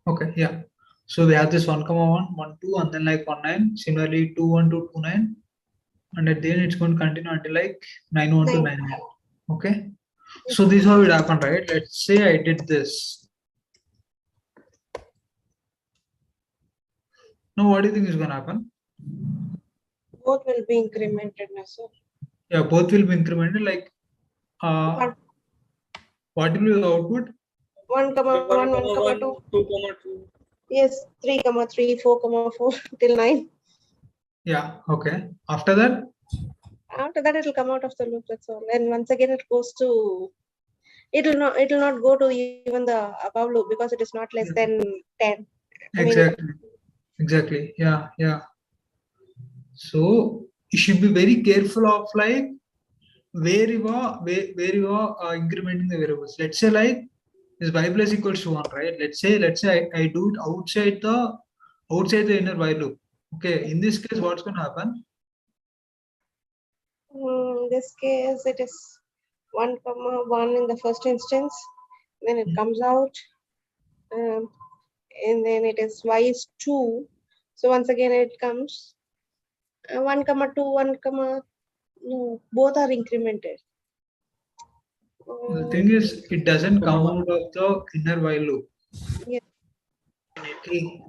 Okay. Yeah. So we have this 1, 1, 1, 2, and then like 1, 9. Similarly, 2, 1, 2, 2, 9. And at the end, it's going to continue until like 9, 1, 2, 9. Okay. So this is how it happened, right? Let's say I did this. Now, what do you think is going to happen? Both will be incremented now, sir. Yeah, both will be incremented. Like, what will be the output? 1, 1, 1, 2. 2, 2. Yes, 3, 3, 4, 4 till 9. Yeah. Okay. After that? After that, it will come out of the loop. That's all. And once again, it goes to. It will not go to even the above loop because it is not less than 10. Exactly. Exactly. Yeah. Yeah. So you should be very careful of like where you are incrementing the variables. Let's say like this y plus equals to 1, right? Let's say I do it outside the inner while loop. Okay. In this case, what's going to happen? In this case, it is 1, 1 in the first instance. Then it comes out. And then it is y is 2. So once again it comes 1, 2, 1, no, both are incremented. The thing is, it doesn't come out of the inner while loop. Yeah. Okay.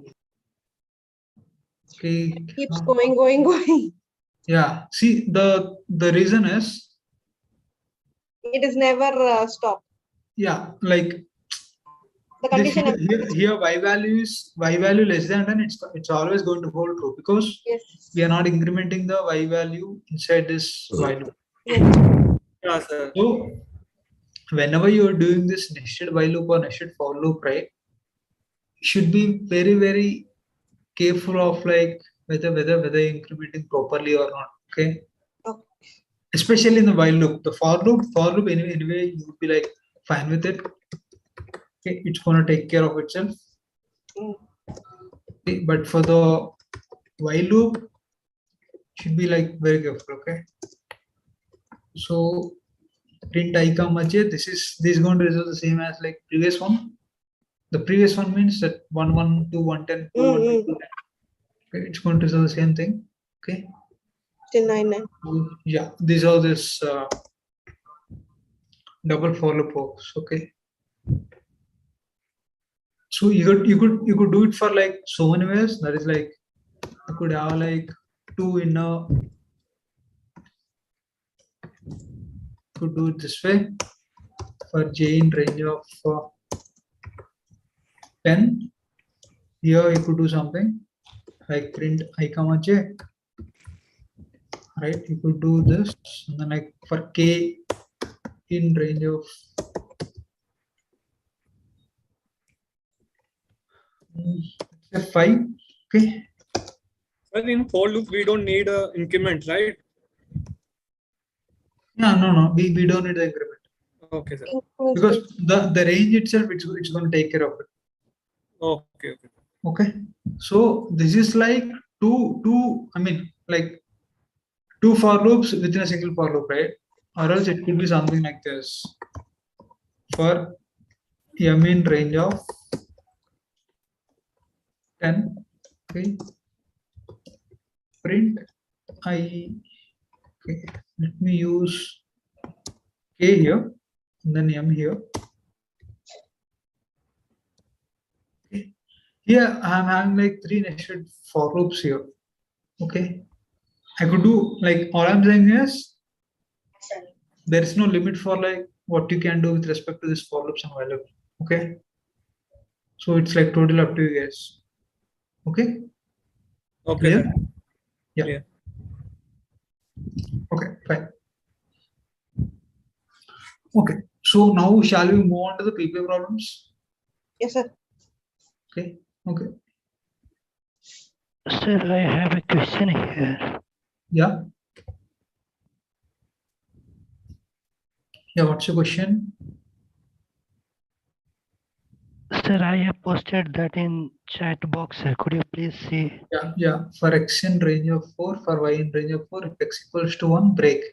Keeps going. Yeah. See, the reason is it is never stopped. Yeah, like the condition here y value less than 10. It's always going to hold true because we are not incrementing the y value inside this while loop. Yeah, sir. So whenever you are doing this nested while loop or nested for loop, right, you should be very, very careful of like whether you're incrementing properly or not. Okay. Especially in the while loop. The for loop anyway you would be like fine with it. Okay, it's gonna take care of itself. Okay, but for the while loop, should be like very careful. Okay. So print I comma j. This is going to result the same as like previous one. The previous one means that 1, 1, 2, 1, 10, 2, 1, 2, 10. Okay, it's going to result the same thing. Okay. Till 9, 9. Yeah, these are this double for loop works. Okay. So you could do it for like so many ways. That is like you could have like 2 in a. Could do it this way for j in range of 10. Here you could do something like print I comma j. Right, you could do this, and then like for k in range of 5. Okay. But in for loop, we don't need a increment, right? Yeah, no, we don't need the increment. Okay, sir. Because the range itself, it's going to take care of it. Okay. Okay. So this is like two. I mean, like 2 for loops within a single for loop, right? Or else it could be something like this. For m in range of 10. Okay. Print I. Okay. Let me use k here and then m here. Okay. Here I'm having like 3 nested for loops here. Okay. I could do like all I'm saying is there is no limit for like what you can do with respect to this for loops and while loop. Okay. So it's like totally up to you guys. Okay. Okay, Clear? sir. Yeah. Clear. Okay, fine. Okay. So now shall we move on to the PPA problems? Yes, sir. Okay. Okay. Sir, I have a question here. Yeah. Yeah, what's your question? Sir, I have posted that in chat box, sir. Could you please see? Yeah. For x in range of 4, for y in range of 4, if x equals to 1, break.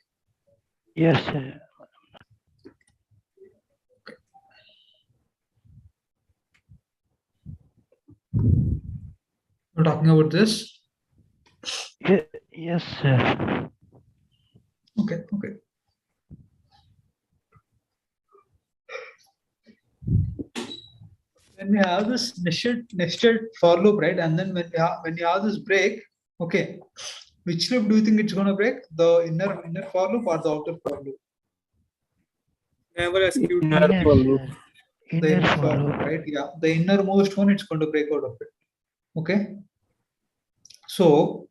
Yes, sir. We're talking about this. Yes, sir. Okay. When we have this nested for loop, right? And then when you have this break, okay, which loop do you think it's gonna break? The inner for loop or the outer for loop? Never execute. Inner for loop. The inner for loop, right? Yeah, the innermost one, it's going to break out of it. Okay. So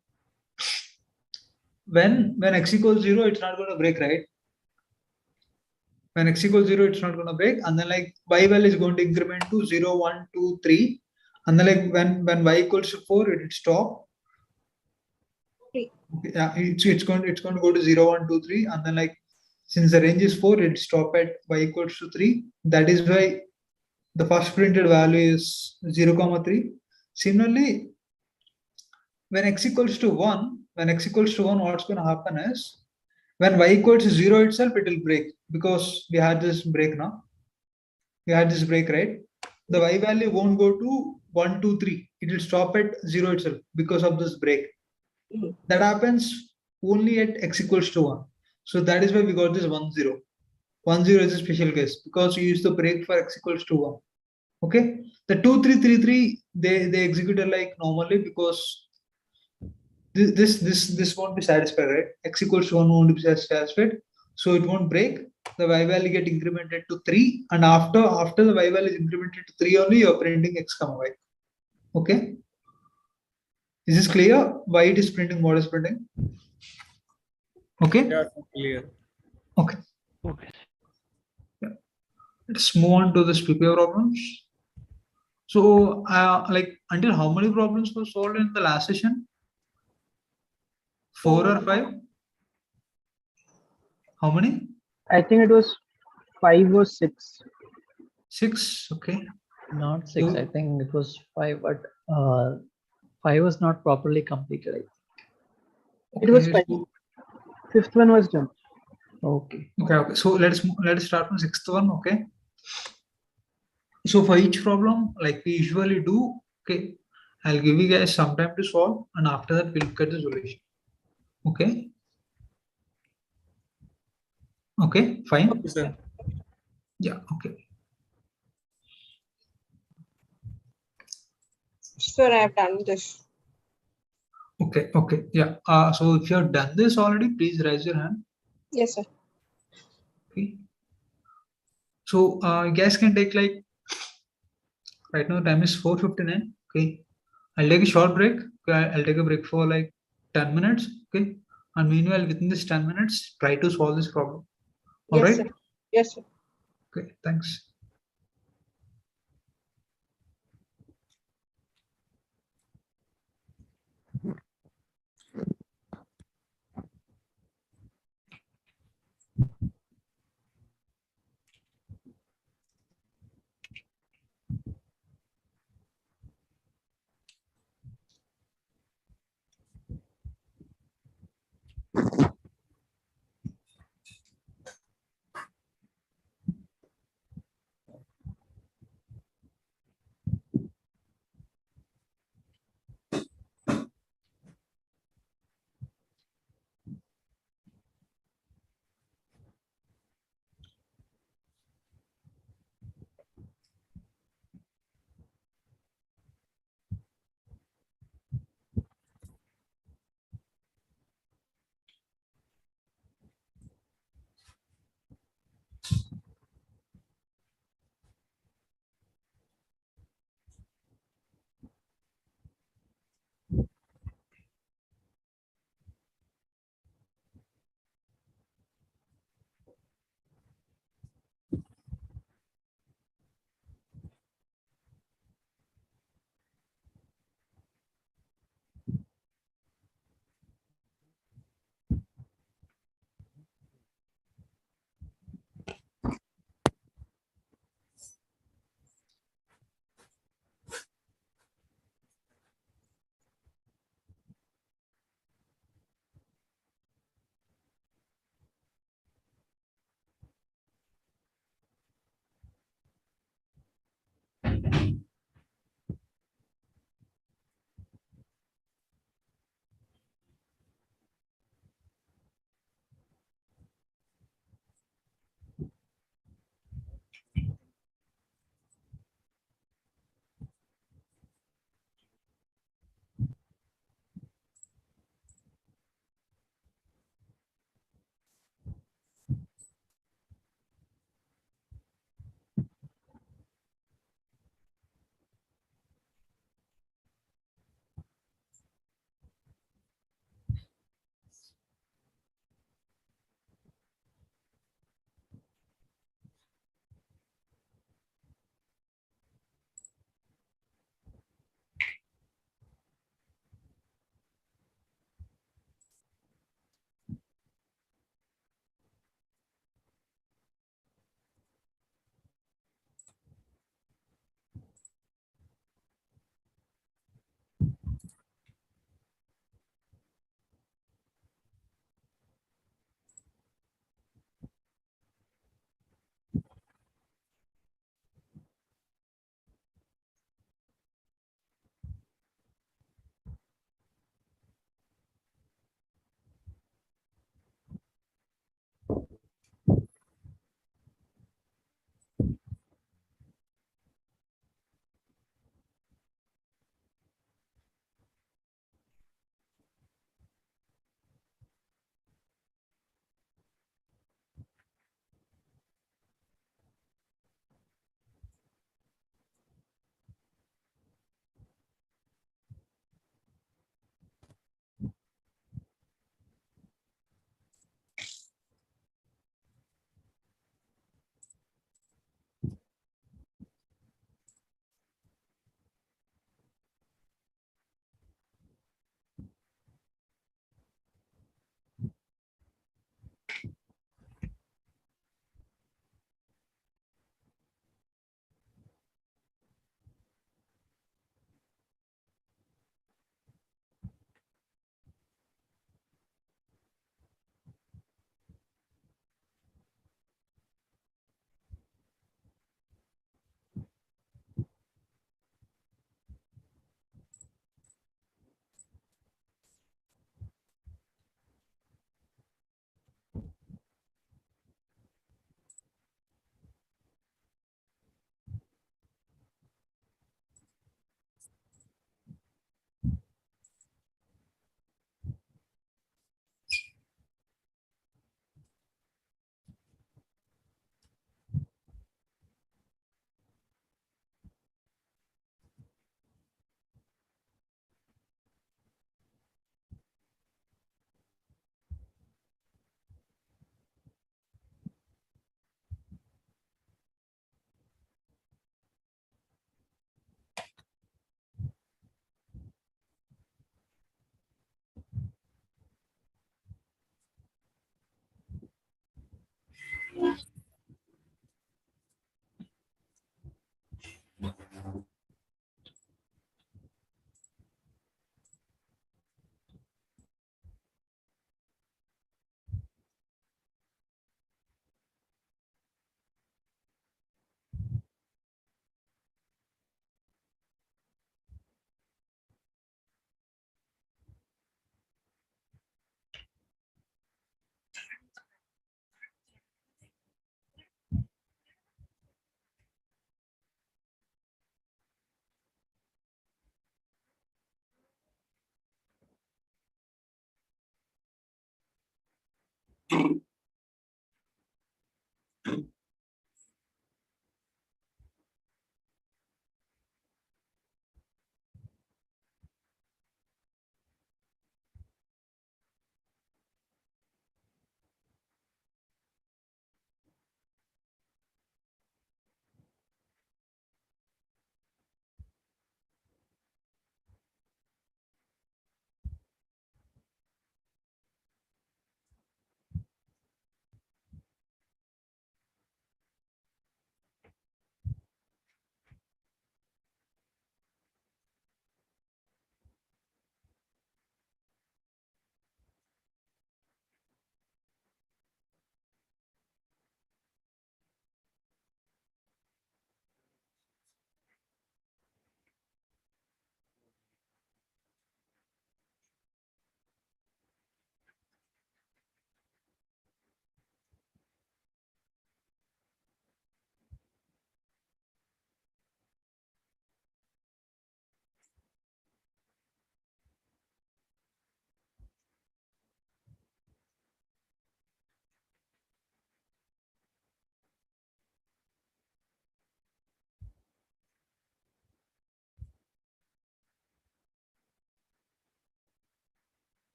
when x equals 0, it's not going to break, right? When x equals 0, it's not going to break, and then like y value is going to increment to 0, 1, 2, 3, and then like when y equals to 4, it will stop. Okay, yeah, it's going to go to 0, 1, 2, 3, and then like since the range is 4, it stop at y equals to 3. That is why the first printed value is 0, 3. Similarly, when x equals to 1, what's going to happen is when y equals to 0 itself, it will break because we had this break now. We had this break, right? The y value won't go to 1, 2, 3. It will stop at 0 itself because of this break. That happens only at x equals to 1. So that is why we got this 1, 0. 1, 0 is a special case because you use the break for x equals to 1. Okay. The 2, 3, 3, 3, they executed like normally because this won't be satisfied, right? X equals to 1 won't be satisfied, so it won't break. The y value get incremented to 3, and after the y value is incremented to 3 only, you're printing x comma y. Okay, is this clear why it is printing what is printing? Okay. Yeah, clear. Okay. Yeah. Let's move on to this PPA problems. So like until how many problems were solved in the last session? 4 or 5? How many? I think it was 5 or 6. 6. Okay. Not 6. I think it was 5, but 5 was not properly completed. It was 5. 5th one was done. Okay. Okay. So let's start from 6th one. Okay. So for each problem, like we usually do, okay, I'll give you guys some time to solve, and after that we'll look at the solution. Okay. Okay. Fine. Okay, sir. Yeah. Okay. Sir, I have done this. Okay. Okay. Yeah. So if you have done this already, please raise your hand. Yes, sir. Okay. So you guys can take like right now time is 4:59. Okay. I'll take a short break. Okay. I'll take a break for like 10 minutes. Okay. And meanwhile, within this 10 minutes, try to solve this problem. All Yes, right. sir. Yes, sir. Okay. Thanks.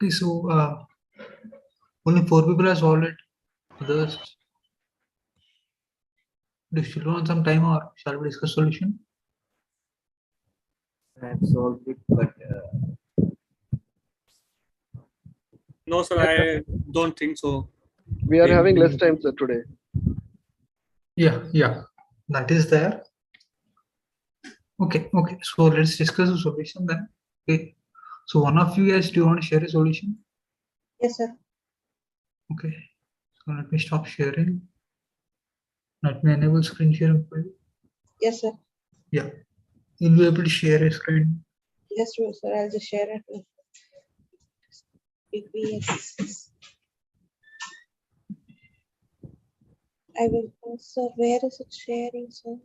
Okay, so only 4 people have solved it. Others, do you still want some time, or shall we discuss solution? I have solved it, but no, sir, I don't think so. We are having less time, sir, today. Yeah, that is there. Okay. So let's discuss the solution then. Okay. So one of you guys, do you want to share a solution? Yes, sir. Okay. So let me stop sharing. Let me enable screen sharing for you. Yes, sir. Yeah. You'll be able to share a screen. Yes, sir. I'll just share it with PPS. I will also. Where is it sharing, sir?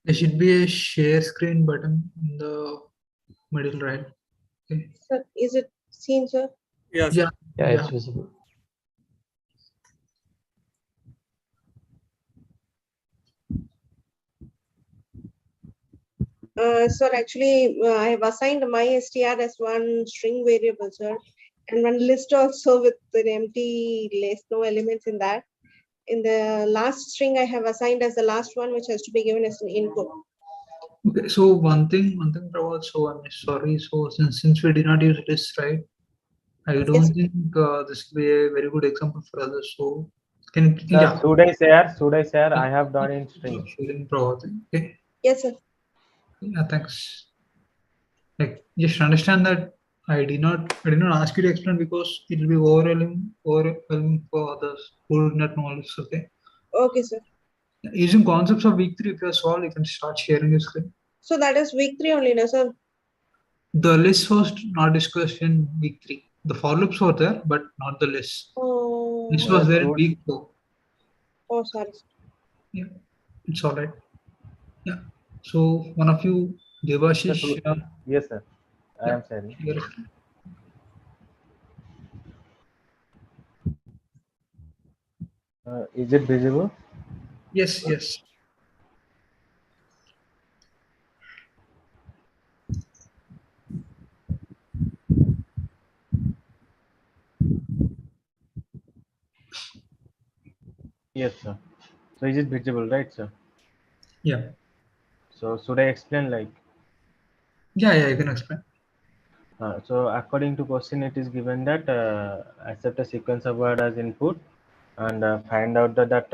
There should be a share screen button in the middle right. Okay. Sir, is it seen, sir? Yes. Yeah. It's visible. Sir, actually, I have assigned my str as one string variable, sir, and one list also with an empty list, no elements in that. In the last string, I have assigned as the last one, which has to be given as an input. Okay. So one thing, Prabhat. So I'm sorry. So since we did not use this, right? I don't think this will be a very good example for others. So can yeah. Should I share? I have done in string. Sharing Prabhat. Okay. Yes, sir. Yeah. Thanks. Like, just understand that I did not ask you to explain because it will be overwhelming for others who do not know this. Okay. Okay, sir. Using concepts of week 3, if you are solved, you can start sharing your screen. So that is week 3 only, no, sir? The list was not discussed in week 3. The for loops were there, but not the list. Oh. List was there in week 4. Oh, sorry. Yeah, it's all right. Yeah. So one of you, Devashish. Yes, sir. I am sharing. Is it visible? Yes. Yes, sir. So is it visible, right, sir? Yeah. So should I explain like? Yeah, you can explain. So according to question, it is given that accept a sequence of word as input and find out that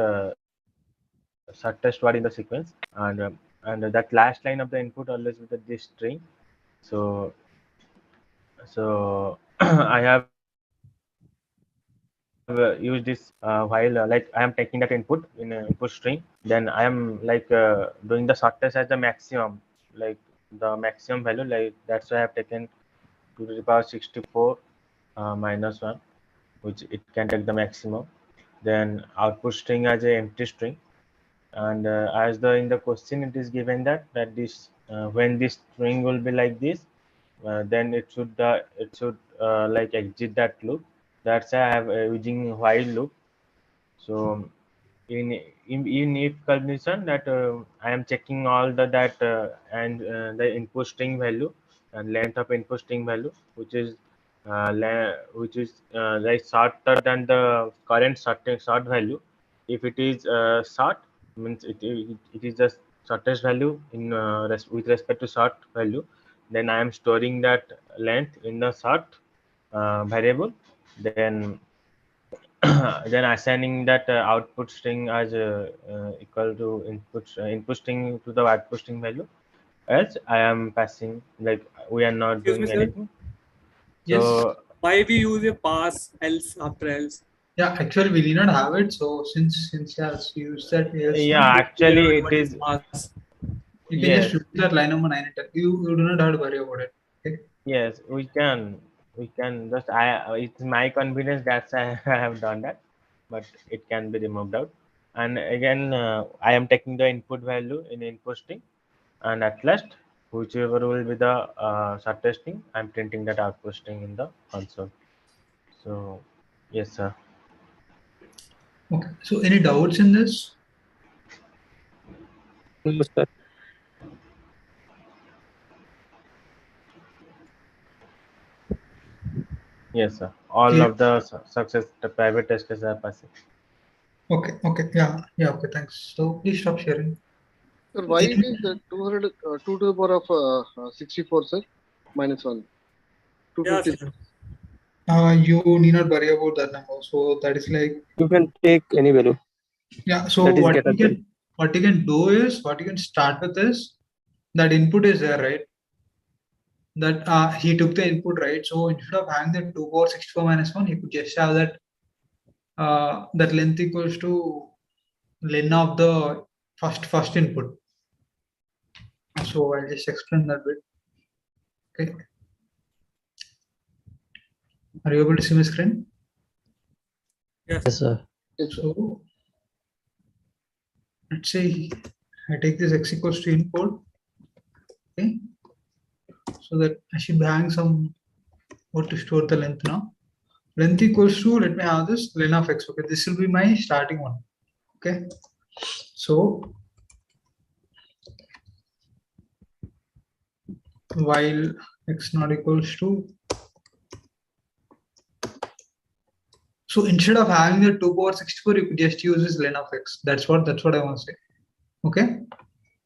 subtext word in the sequence, and that last line of the input always with this string. So I have used this while like I am taking that input in input string, then I am like doing the shortest as the maximum, like the maximum value, like that's why I have taken 2 to the power 64 minus 1, which it can take the maximum. Then output string as a empty string, and as the in the question it is given that this when this string will be like this, then it should like exit that loop. That's why I have using while loop. So in if condition that I am checking all that and the input string value and length of input string value, which is like shorter than the current short value. If it is short, means it is the shortest value in with respect to short value, then I am storing that length in the short variable, then then assigning that output string as equal to input string to the output string value, else I am passing, like we are not Excuse me, doing sir. anything. Yes. So why we use a pass else after else? Yeah, actually we did not have it. So since yes, you used that else, yeah, actually it is. Pass. You can just Yes. use that line number 9 and 10. You do not have to worry about it. Okay. Yes, we can just it's my convenience, that's I have done that, but it can be removed out. And again I am taking the input value in input string, and at last whichever will be the shortest string, I'm printing that output string in the console. So yes, sir. Okay. So any doubts in this? No, sir. Yes, sir. All Clear? of the success, the private test cases are passing. Okay, okay, yeah, yeah, okay, thanks. So please stop sharing. Sir, why it is 200, 2 to the power of 64, sir? Minus 1. Yeah, 256. You need not worry about that number. So that is like, You can take any value. yeah. So That is what you can do is, what you can start with is that input is there, right? That he took the input, right? So instead of having the 2 power 64 minus 1, he could just have that that length equals to len of the first input. So I'll just explain that bit. Okay. Are you able to see my screen? Yes, sir. So let's say I take this x equals to input. Okay. So that I should be having some what to store the length now. Length equals to, let me have this len of x. Okay. This will be my starting one. Okay. So while x not equals to, so instead of having the 2 power 64, you could just use this len of x. That's what I want to say. Okay.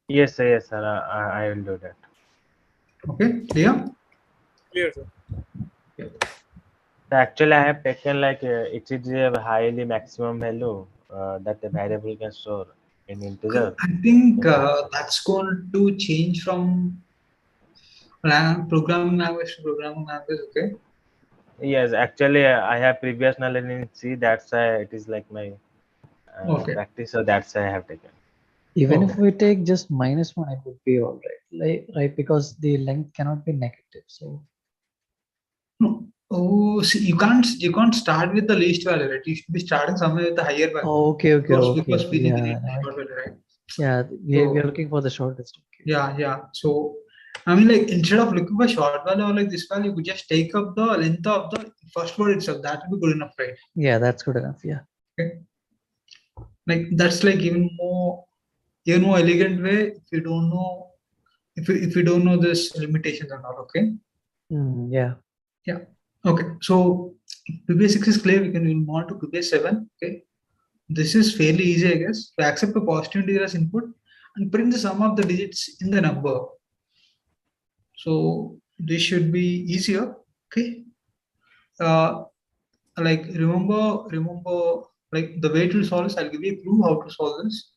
Yes, sir. Yes, sir. I will do that. Okay. Clear? Clear, sir. Yeah. So actually, I have taken like it is a highly maximum value that the variable can store in integer. I think that's going to change from programming language to programming language. Okay. Yes, actually, I have previous knowledge in C. That's why it is like my Okay. practice. So that's why I have taken. Even if we take just -1, it would be all right, right? Because the length cannot be negative. So. No. Oh, see, you can't start with the least value, right? You should be starting somewhere with the higher value. Oh, okay. Because we need Yeah, the short value, right? Yeah, we are looking for the shortest. Okay. Yeah, yeah. So, I mean, like instead of looking for short value or like this value, you could just take up the length of the first word itself. That would be good enough, right? Yeah, that's good enough. Yeah. Okay. Like that's like even more elegant way if you don't know if you don't know this limitations and all. Okay. Yeah. Yeah. Okay. So PBA6 is clear. We can move on to PBA7. Okay. This is fairly easy, I guess. We accept a positive integer as input and print the sum of the digits in the number. So this should be easier. Okay. Like remember, like the way to solve this, I'll give you a clue how to solve this.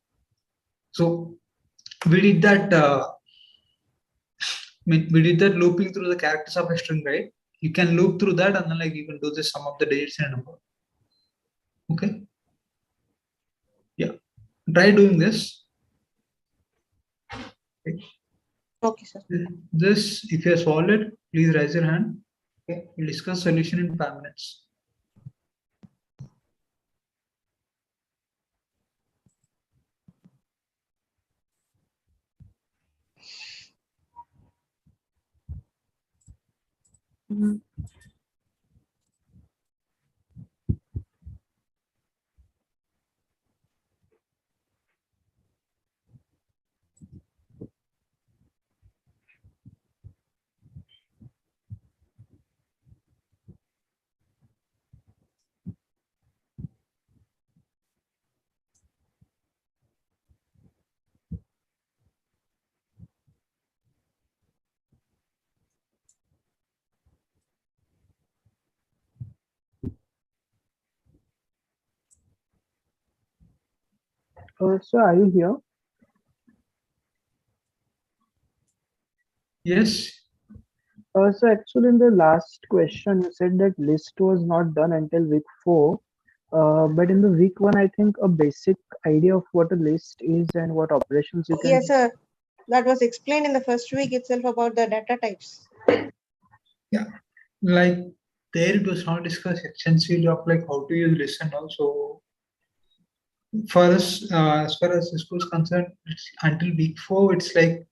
So we did that. We did that looping through the characters of a string, right? You can loop through that, and then like you can do the sum of the digits in a number. Okay. Yeah. Try doing this. Okay, sir. This, if you have solved it, please raise your hand. Okay. We'll discuss solution in 5 minutes. Sir, are you here? Yes. So actually, in the last question, you said that list was not done until week 4. But in the week 1, I think a basic idea of what a list is and what operations you can. Yes, sir. That was explained in the first week itself about the data types. Yeah. Like there it was not discussed extensively of like how to use list and also for us, as far as this was concerned, it's until week 4, it's like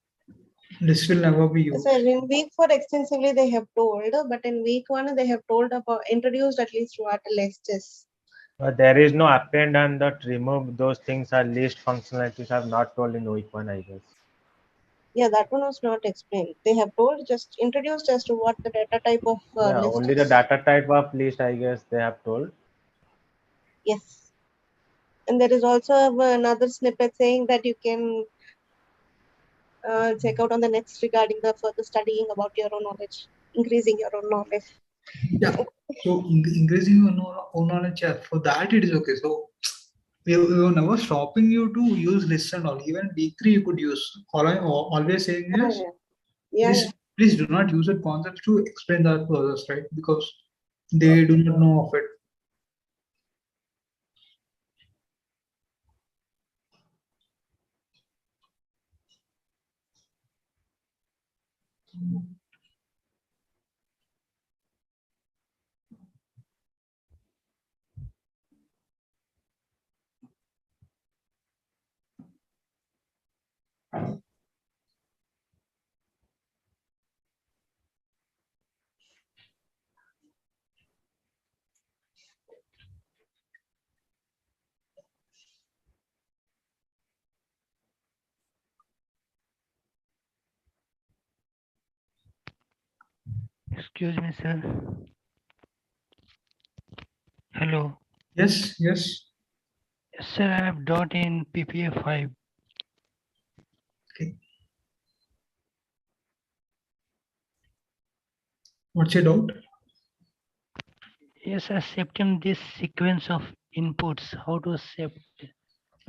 this will never be used. So in week 4 extensively they have told, but in week 1 they have told about introduced at least what a list is. There is no append and that remove those things are list functionalities are not told in week 1, I guess. Yeah, that one was not explained. They have told, just introduced as to what the data type of Yeah, list only the is. data type of list, I guess they have told. Yes. And there is also another snippet saying that you can check out on the next regarding the further studying about your own knowledge, increasing your own knowledge. Yeah. So increasing your own knowledge, yeah, for that it is okay. So we were never stopping you to use lists and all. Even D3 you could use. All I always saying Oh, is, yeah. Yeah. please do not use that concept to explain that to others, right? Because they do not know of it. Excuse me, sir. Hello. Yes, yes. Sir, I have dot in PPA 5. Okay. What's your doubt? Yes, accepting this sequence of inputs. How to accept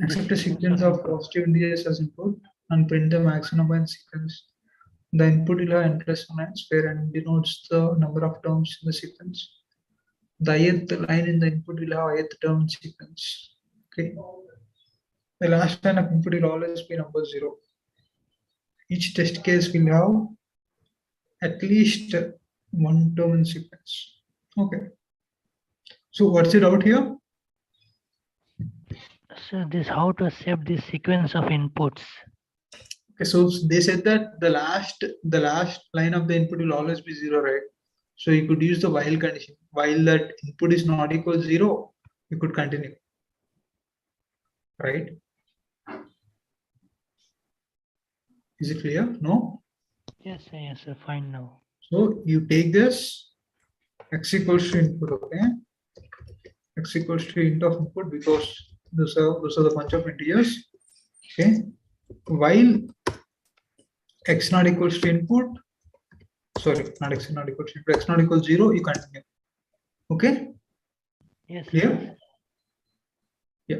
Accept a this sequence of of input? positive integers as input and print the maximum number in sequence. The input will have n plus 1 square and denotes the number of terms in the sequence. The ith line in the input will have ith term in sequence. Okay. The last line of input will always be number 0. Each test case will have at least one term in sequence. Okay. So what's it out here? So this how to accept this sequence of inputs. Okay, so they said that the last line of the input will always be 0, right? So you could use the while condition. While that input is not equal to 0, you could continue, right? Is it clear? No? Yes, sir, fine now. So you take this x equals to input, okay? X equals to int of input because those are the bunch of integers, okay? While x not equals to input, sorry, not x not equals to input, x not equals 0, you continue, okay? Yes, Clear? yes. Yeah.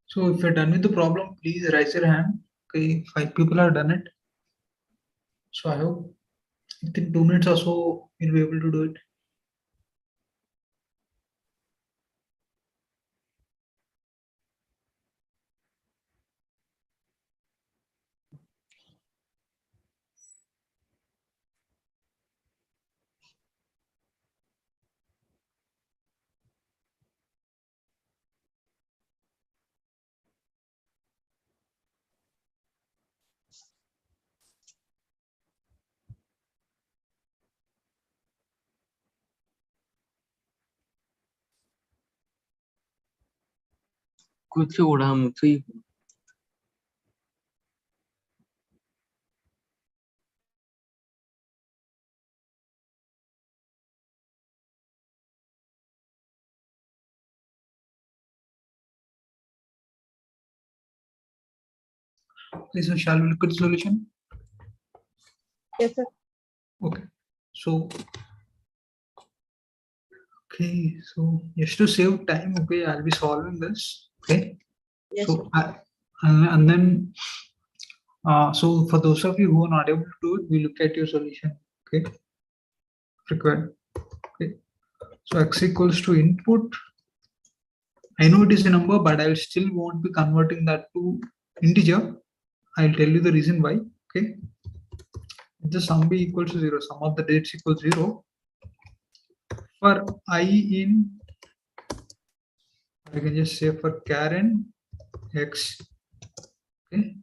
So if you're done with the problem, please raise your hand. Okay, 5 people have done it. So I hope within 2 minutes or so you'll be able to do it. कुछ उड़ा मुझे Okay, so shall we look at the solution? Yes, sir. Okay. So just to save time, okay, I'll be solving this. Okay. Yes, so and then so for those of you who are not able to do it, we look at your solution. Okay. Required. Okay. So x equals to input. I know it is a number, but I still won't be converting that to integer. I'll tell you the reason why. Okay. If the sum be equals to 0, sum of the dates equals 0. For I in, I can just say for Karen X. Okay.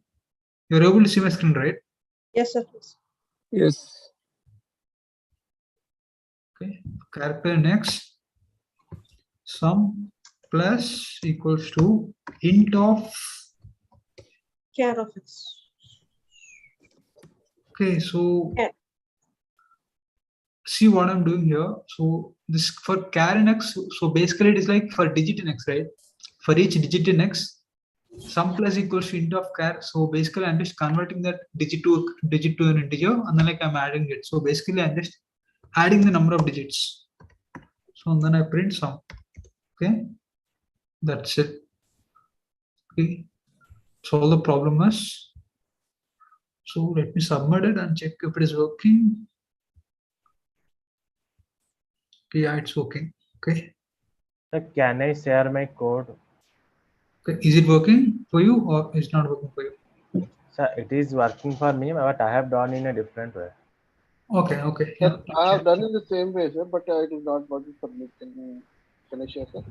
You're able to see my screen, right? Yes, sir. yes Okay. Character X sum plus equals to int of. Care of X. Okay, so Yeah. see what I'm doing here. So this for char in X, so basically it is like for digit in X, right? For each digit in X, sum plus equals to int of char. So basically I'm just converting that digit to an integer, and then like I'm adding it. So basically I'm just adding the number of digits. So then I print sum. Okay, that's it. Okay, solve the problem is. So let me submit it and check if it is working. Okay, yeah, it's working. Okay. So can I share my code? Okay. Is it working for you or is it not working for you? So it is working for me, but I have done in a different way. Okay, okay. Sir, Yeah. I have done it the same way, sir, but it is not working for me. Can I share, sir?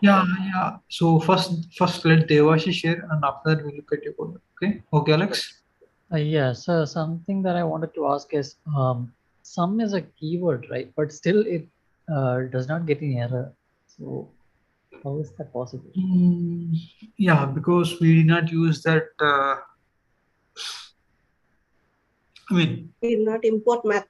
Yeah, yeah. So first let Devashi share, and after that we look at your code. Okay. Okay, Alex. Yes, so something that I wanted to ask is, sum is a keyword, right? But still it does not get an error. So how is that possible? Yeah, because we did not use that. We did not import math.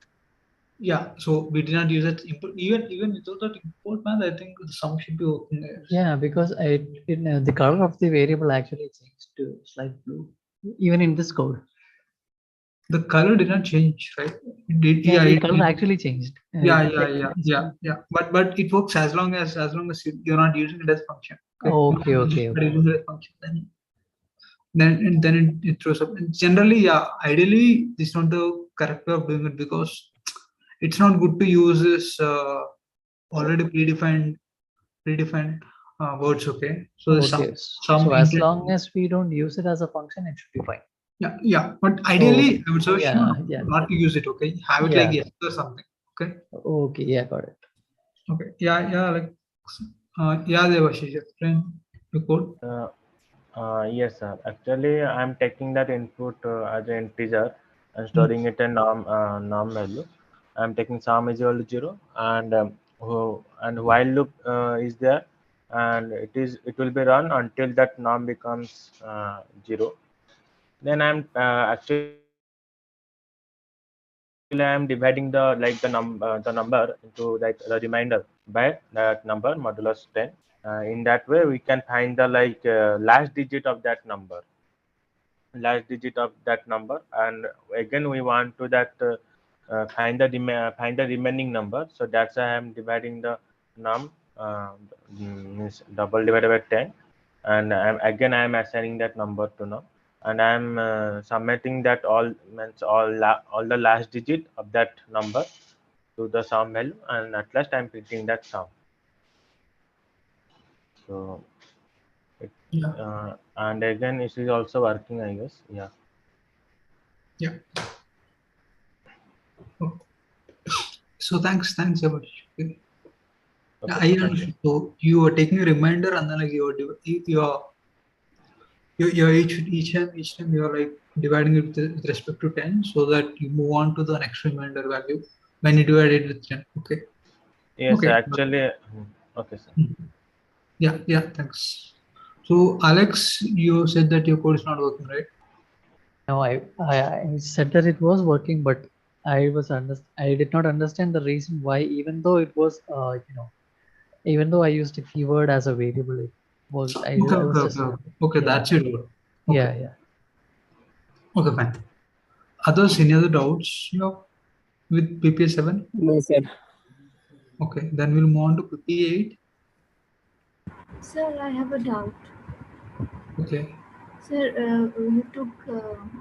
Yeah, so we did not use that input. Even without that import math, I think the sum should be working there. Yeah, because the color of the variable actually changed to slight blue, even in this code. The color did not change, right? It did, yeah, the color actually changed. Yeah. But it works as long as you're not using it as function. Okay. But using it as function, then it throws up. Generally, yeah, ideally this is not the correct way of doing it, because it's not good to use this already predefined words. Okay, so there's some as long as we don't use it as a function, it should be fine. Yeah, but ideally I would suggest not to use it. Okay, have it like yes or something. Okay. Okay, yeah, got it. Okay, yeah, like Devashi, explain the code. Yes, sir. Actually, I'm taking that input as an integer and storing it in norm value. I'm taking sum is equal to 0, and while loop is there, and it will be run until that norm becomes 0. Then I'm actually I'm dividing the number into like the remainder by that number modulus 10. In that way, we can find the last digit of that number. last digit of that number, and again we want to that find the remaining number. So that's why I'm dividing the num means double divided by 10, and I'm assigning that number to num, and I'm submitting that all means all the last digit of that number to the sum value, and at last I'm printing that sum. So and again it is also working, I guess. Yeah. So thanks about it. Okay, I understood. So you are taking a reminder and then like you're each time you're like dividing it with respect to 10, so that you move on to the next reminder value when you divide it with 10. Okay. Yes, okay. actually. Okay, sir. Yeah, thanks. So Alex, you said that your code is not working, right? No, I said that it was working, but I did not understand the reason why, even though it was even though I used a keyword as a variable, it worked. I was just Okay, yeah. that's it. Okay. Yeah. Okay, fine. Others, any other doubts you have with PPA7? No, sir. Okay, then we'll move on to PPA8. Sir, I have a doubt. Okay. Sir, you took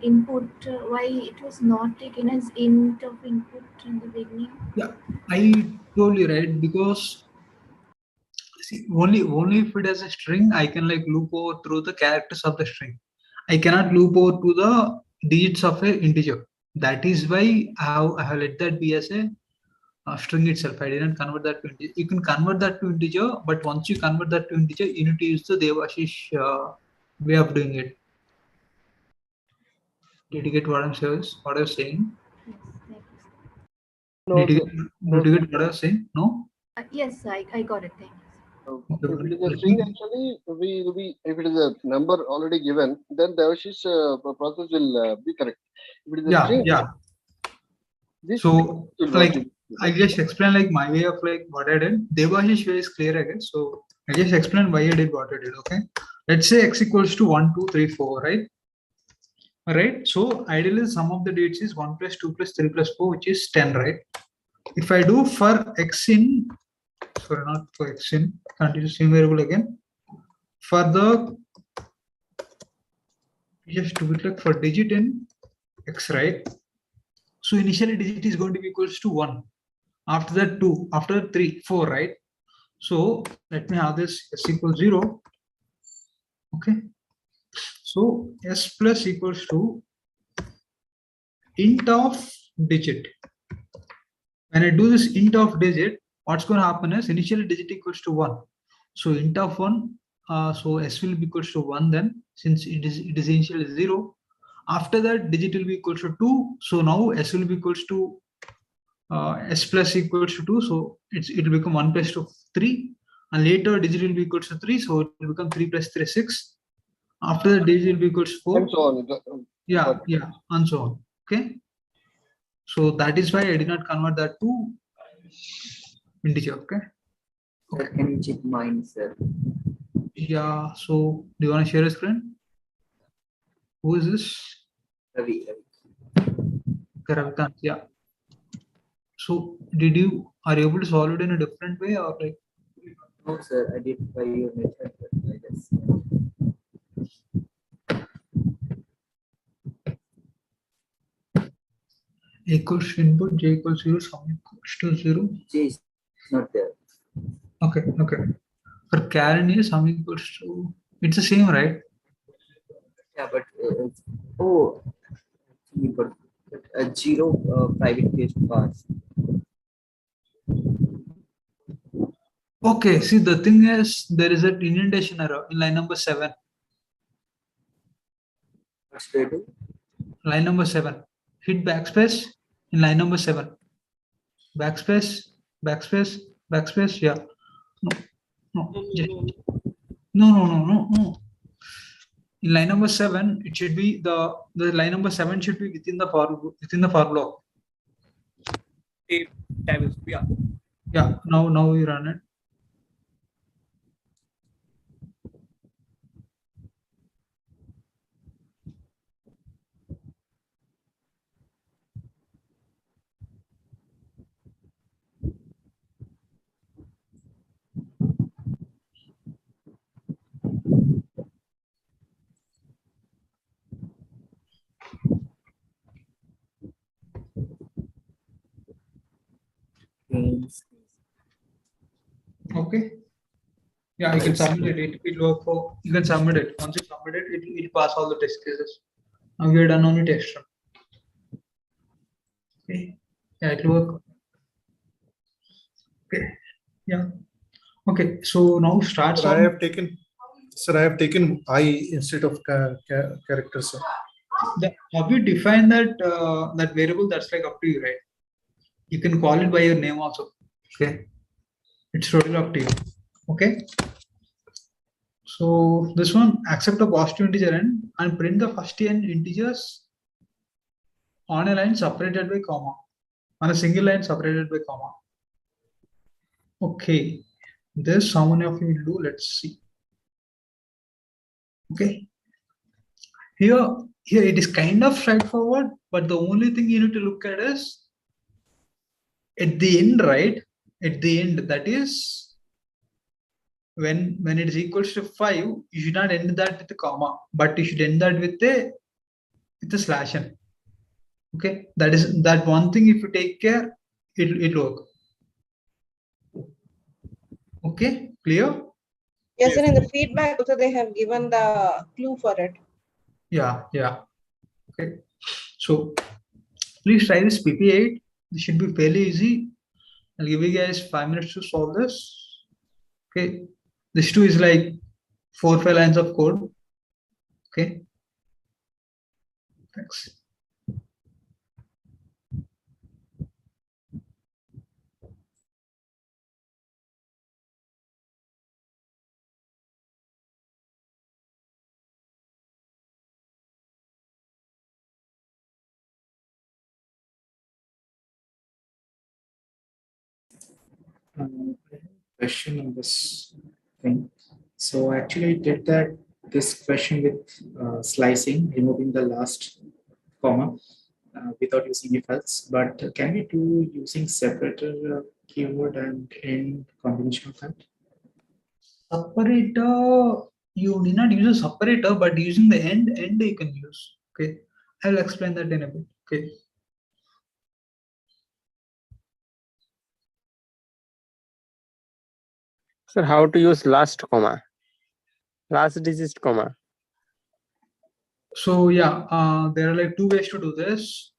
input. Why it was not taken as int of input in the beginning? Yeah, I told you, right, because see, only if it has a string, I can like loop over through the characters of the string. I cannot loop over to the digits of a integer. That is why I have let that be as a string itself. I didn't convert that to integer. You can convert that to integer, but once you convert that to integer, you need to use the Devashish way of doing it. Did you get what I'm saying? No, Did you no, get what I was saying? No? Yes, I got it. Thanks. If it is a string, actually, if it is a number already given, then the Devashish's process will be correct. If it is a string, this so will like work. I just explain like my way of like what I did. Devashish way is clear, I guess. So I just explain why I did what I did. Okay. Let's say x equals to 1, 2, 3, 4, right? Right. So ideally the sum of the dates is 1 plus 2 plus 3 plus 4, which is 10, right? If I do for x in, sorry, not for x in, continuous string variable again. For the just do it like for digit in x, right? So initially digit is going to be equals to 1. After that 2, after 3, 4, right? So let me have this s equals 0. Okay. So s plus equals to int of digit. When I do this int of digit, what's going to happen is initially digit equals to 1. So int of 1, so s will be equals to 1 then, since it is initially 0. After that digit will be equals to 2. So now s will be equals to s plus equals to 2. So it will become 1 plus 2, 3. And later digit will be equals to 3. So it will become 3 plus 3, 6. After that digit will be equals to 4. And so on. Yeah, and so on. Okay. So that is why I did not convert that to integer. Okay. Sir, can you check mine, sir? Yeah. So do you want to share a screen? Who is this? Ravi. Ravikant. Yeah. So are you able to solve it in a different way or like? No, sir. I did by your method. I guess. Equals to input, j equals 0, sum equals to 0. J is not there. Okay. For Karen is sum equals to, it's the same, right? Yeah, but but a 0 private case pass. Okay, see the thing is there is an indentation error in line number 7. What's they do? Line number 7. Hit backspace in line number 7. Backspace. Yeah. No. In line number 7, it should be the line number 7 should be within the for block. Yeah. Now we run it. Okay. Yeah, you can submit it. It will work for. You can submit it. Once you submit it, it will pass all the test cases. Now we are done only test run. Okay. Yeah, it will work. Okay. Yeah. Okay. So now starts Sir, on. I have taken I instead of character, sir. Have you defined that that variable? That's like up to you, right? You can call it by your name also. Okay. It's totally up to you. Okay. So this one, accept a positive integer n and print the first n integers on a line separated by comma. On a single line separated by comma. Okay. This how many of you will do? Let's see. Okay. Here it is kind of straightforward, but the only thing you need to look at is at the end, right? At the end, that is when it is equals to 5, you should not end that with a comma, but you should end that with a slash n. Okay, that is that one thing. If you take care, it'll work. Okay, clear? Yes, and in the feedback also they have given the clue for it. Yeah. Okay, so please try this PP8. This should be fairly easy. I'll give you guys 5 minutes to solve this. Okay, this too is like 4 or 5 lines of code. Okay, thanks. Question on this thing. So actually I did this question with slicing, removing the last comma without using if else. But can we do using separator keyword and end combination of that? Separator, you need not use a separator, but using the end you can use. Okay, I will explain that in a bit. Okay. Sir, how to use last comma? Last digit comma. So yeah, there are like 2 ways to do this.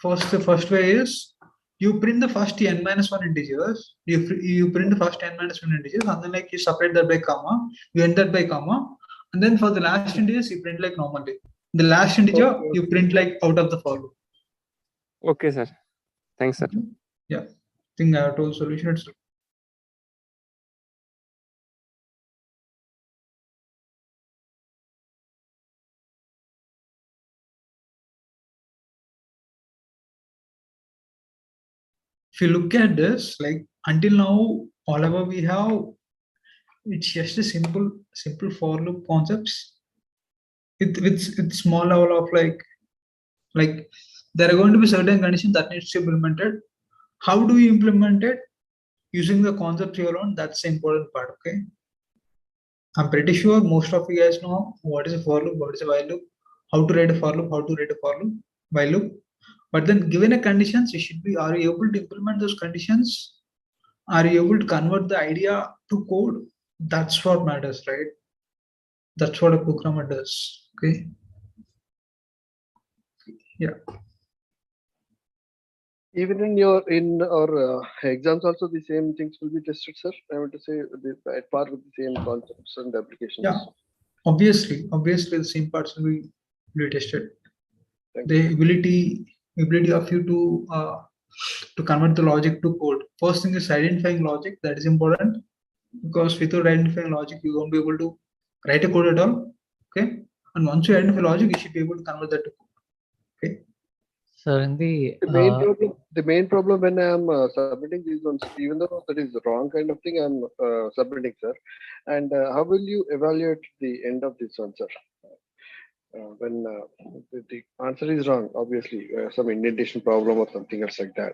The first way is you print the first n-1 integers. You print the first n-1 integers, and then like you separate that by comma. You end that by comma, and then for the last integers you print like normally. The last integer you print like out of the for loop. Okay, sir. Thanks, sir. Yeah, I think I have told solution itself. If you look at this, like until now, whatever we have, it's just a simple for loop concepts with small level of like there are going to be certain conditions that needs to be implemented. How do you implement it? Using the concept here alone, that's the important part. Okay, I'm pretty sure most of you guys know what is a for loop, what is a while loop, how to write a for loop, how to write a for loop, while loop. But then given a conditions, you should be, are you able to implement those conditions? Are you able to convert the idea to code? That's what matters, right? That's what a programmer does. Okay. Yeah. Even in our exams also the same things will be tested, sir. I want to say at par with the same concepts and applications. Yeah. Obviously the same parts will be tested. The ability of you to convert the logic to code. First thing is identifying logic. That is important, because without identifying logic, you won't be able to write a code at all. Okay. And once you identify logic, you should be able to convert that to code. Okay. So in the main problem when I am submitting these ones, even though that is the wrong kind of thing, I'm submitting, sir. And how will you evaluate the end of this one, sir? When the answer is wrong, obviously some indentation problem or something else like that.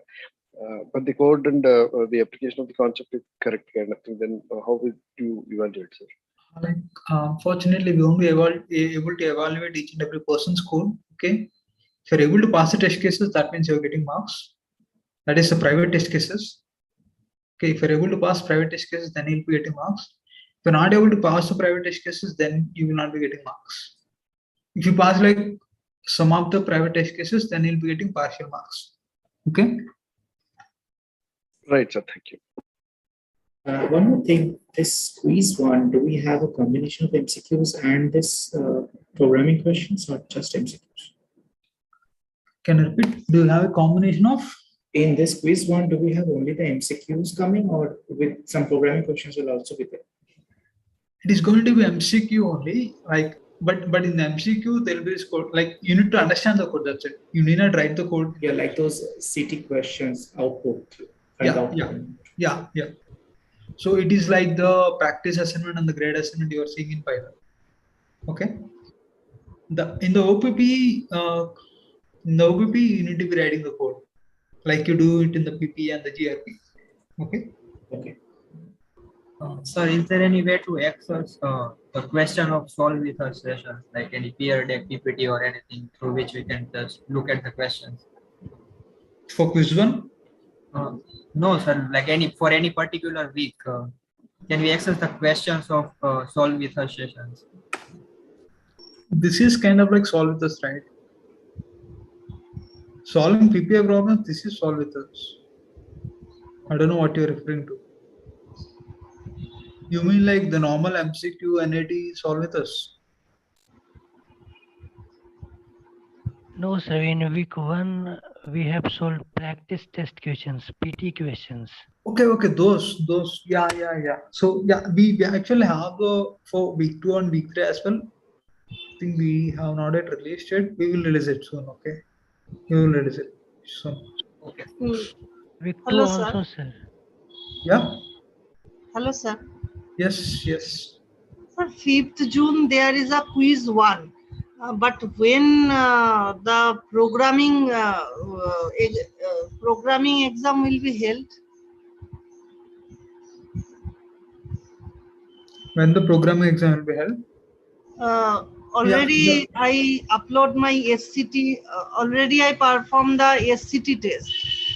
But the code and the application of the concept is correct kind of thing. Then how will you evaluate, sir? Like, unfortunately, we won't be able to evaluate each and every person's code. Okay. If you're able to pass the test cases, that means you're getting marks. That is the private test cases. Okay, if you're able to pass private test cases, then you'll be getting marks. If you're not able to pass the private test cases, then you will not be getting marks. If you pass like some of the private test cases, then you'll be getting partial marks. Okay. Right, sir. Thank you. One more thing, this quiz one, do we have a combination of MCQs and this programming questions or just MCQs? Can you repeat? Do you have a combination of? In this quiz one, do we have only the MCQs coming or with some programming questions will also be there? It is going to be MCQ only, like, but in the MCQ there will be code. Like you need to understand the code. That's it. You need not write the code. Yeah, like those CT questions output. Yeah. So it is like the practice assignment and the grade assignment you are seeing in Python. Okay. In the OPP, you need to be writing the code like you do it in the PP and the GRP. Okay. Okay. Sir, is there any way to access the question of solve with us sessions, like any peer deck, PPT or anything through which we can just look at the questions? For quiz one? No, sir, like for any particular week, can we access the questions of solve with us sessions? This is kind of like solve with us, right? Solving PPA problems, this is solve with us. I don't know what you're referring to. You mean like the normal MCQ NAT solve with us? No, sir. In week 1, we have solved practice test questions, PT questions. Okay, those, yeah. So yeah, we actually have for week 2 and week 3 as well. I think we have not yet released it. We will release it soon. Okay, we will release it soon. Okay. Week 2 Hello, also, sir. Yeah. Hello, sir. Yes. For 5th June, there is a quiz one. But when the programming exam will be held? When the programming exam will be held? Already I upload my SCT. Already I performed the SCT test,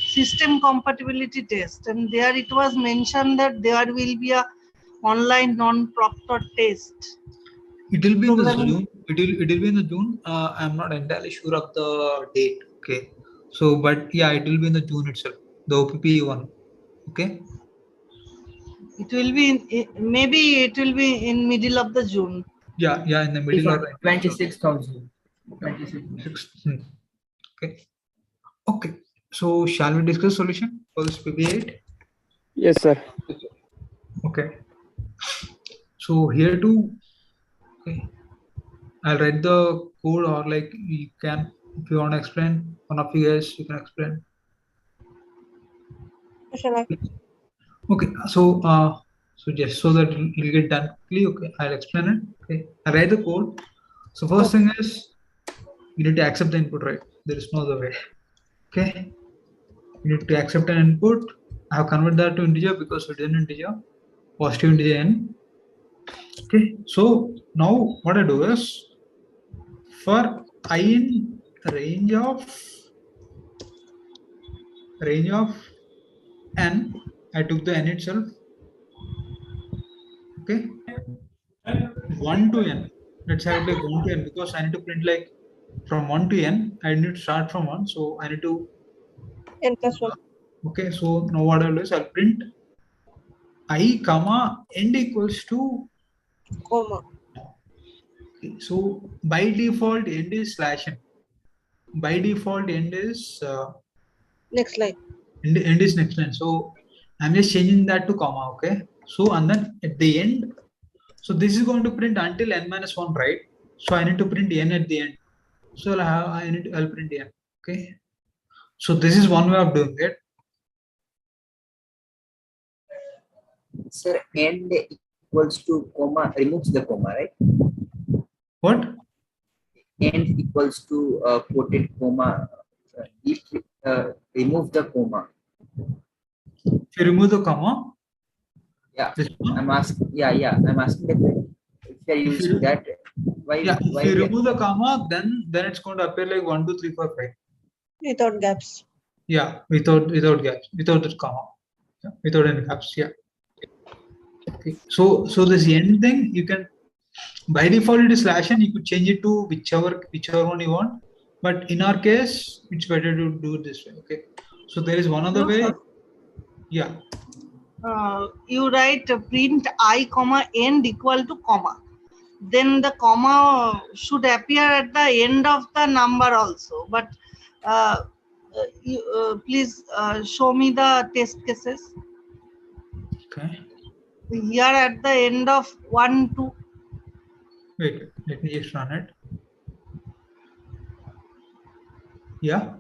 system compatibility test, and there it was mentioned that there will be a online non-proctored test. It will be in the June. It will be in the June. I'm not entirely sure of the date. Okay. So, but yeah, it will be in the June itself. The OPP one. Okay. It will be maybe it will be in middle of the June. Yeah, in the middle of 26th of June. 26th. Okay. So, shall we discuss solution for this PP8? Yes, sir. Okay. So here too. Okay. I'll write the code, or like you can, if you want to explain, one of you guys, you can explain. Okay, so just so that you'll get done quickly, okay, I'll explain it. Okay, I'll write the code. So first thing is you need to accept the input, right? There is no other way. Okay, you need to accept an input. I have converted that to integer because it is an integer, positive integer n. Okay, so now what I do is, for I in range of n, I took the n itself. Okay, 1 to n. Let's have it like 1 to n, because I need to print like from 1 to n. I need to start from 1, so I need to n plus 1. Okay, so now what I'll do is I'll print I comma end equals to comma. Okay, so by default end is /n. By default end is next line. End is next line. So I'm just changing that to comma. Okay. So and then at the end, so this is going to print until n-1, right? So I need to print n at the end. So I'll print n. Okay. So this is one way of doing it. Sir, end equals to comma removes the comma, right? What? End equals to quoted comma. If remove the comma. If you remove the comma. Yeah, I'm asking. Yeah, I'm asking that if you're using that. If you remove the comma, then it's going to appear like 1, 2, 3, 4, 5. Without gaps. Yeah, without gaps, without the comma. without any caps. Yeah. Okay. So this end thing, you can, by default it is /n. You could change it to whichever one you want. But in our case, it's better to do it this way. Okay. So there is one other way. Sir. Yeah. You write print I comma end equal to comma. Then the comma should appear at the end of the number also. But please show me the test cases. Okay. Here at the end of 1, 2. Wait, let me just run it. Yeah.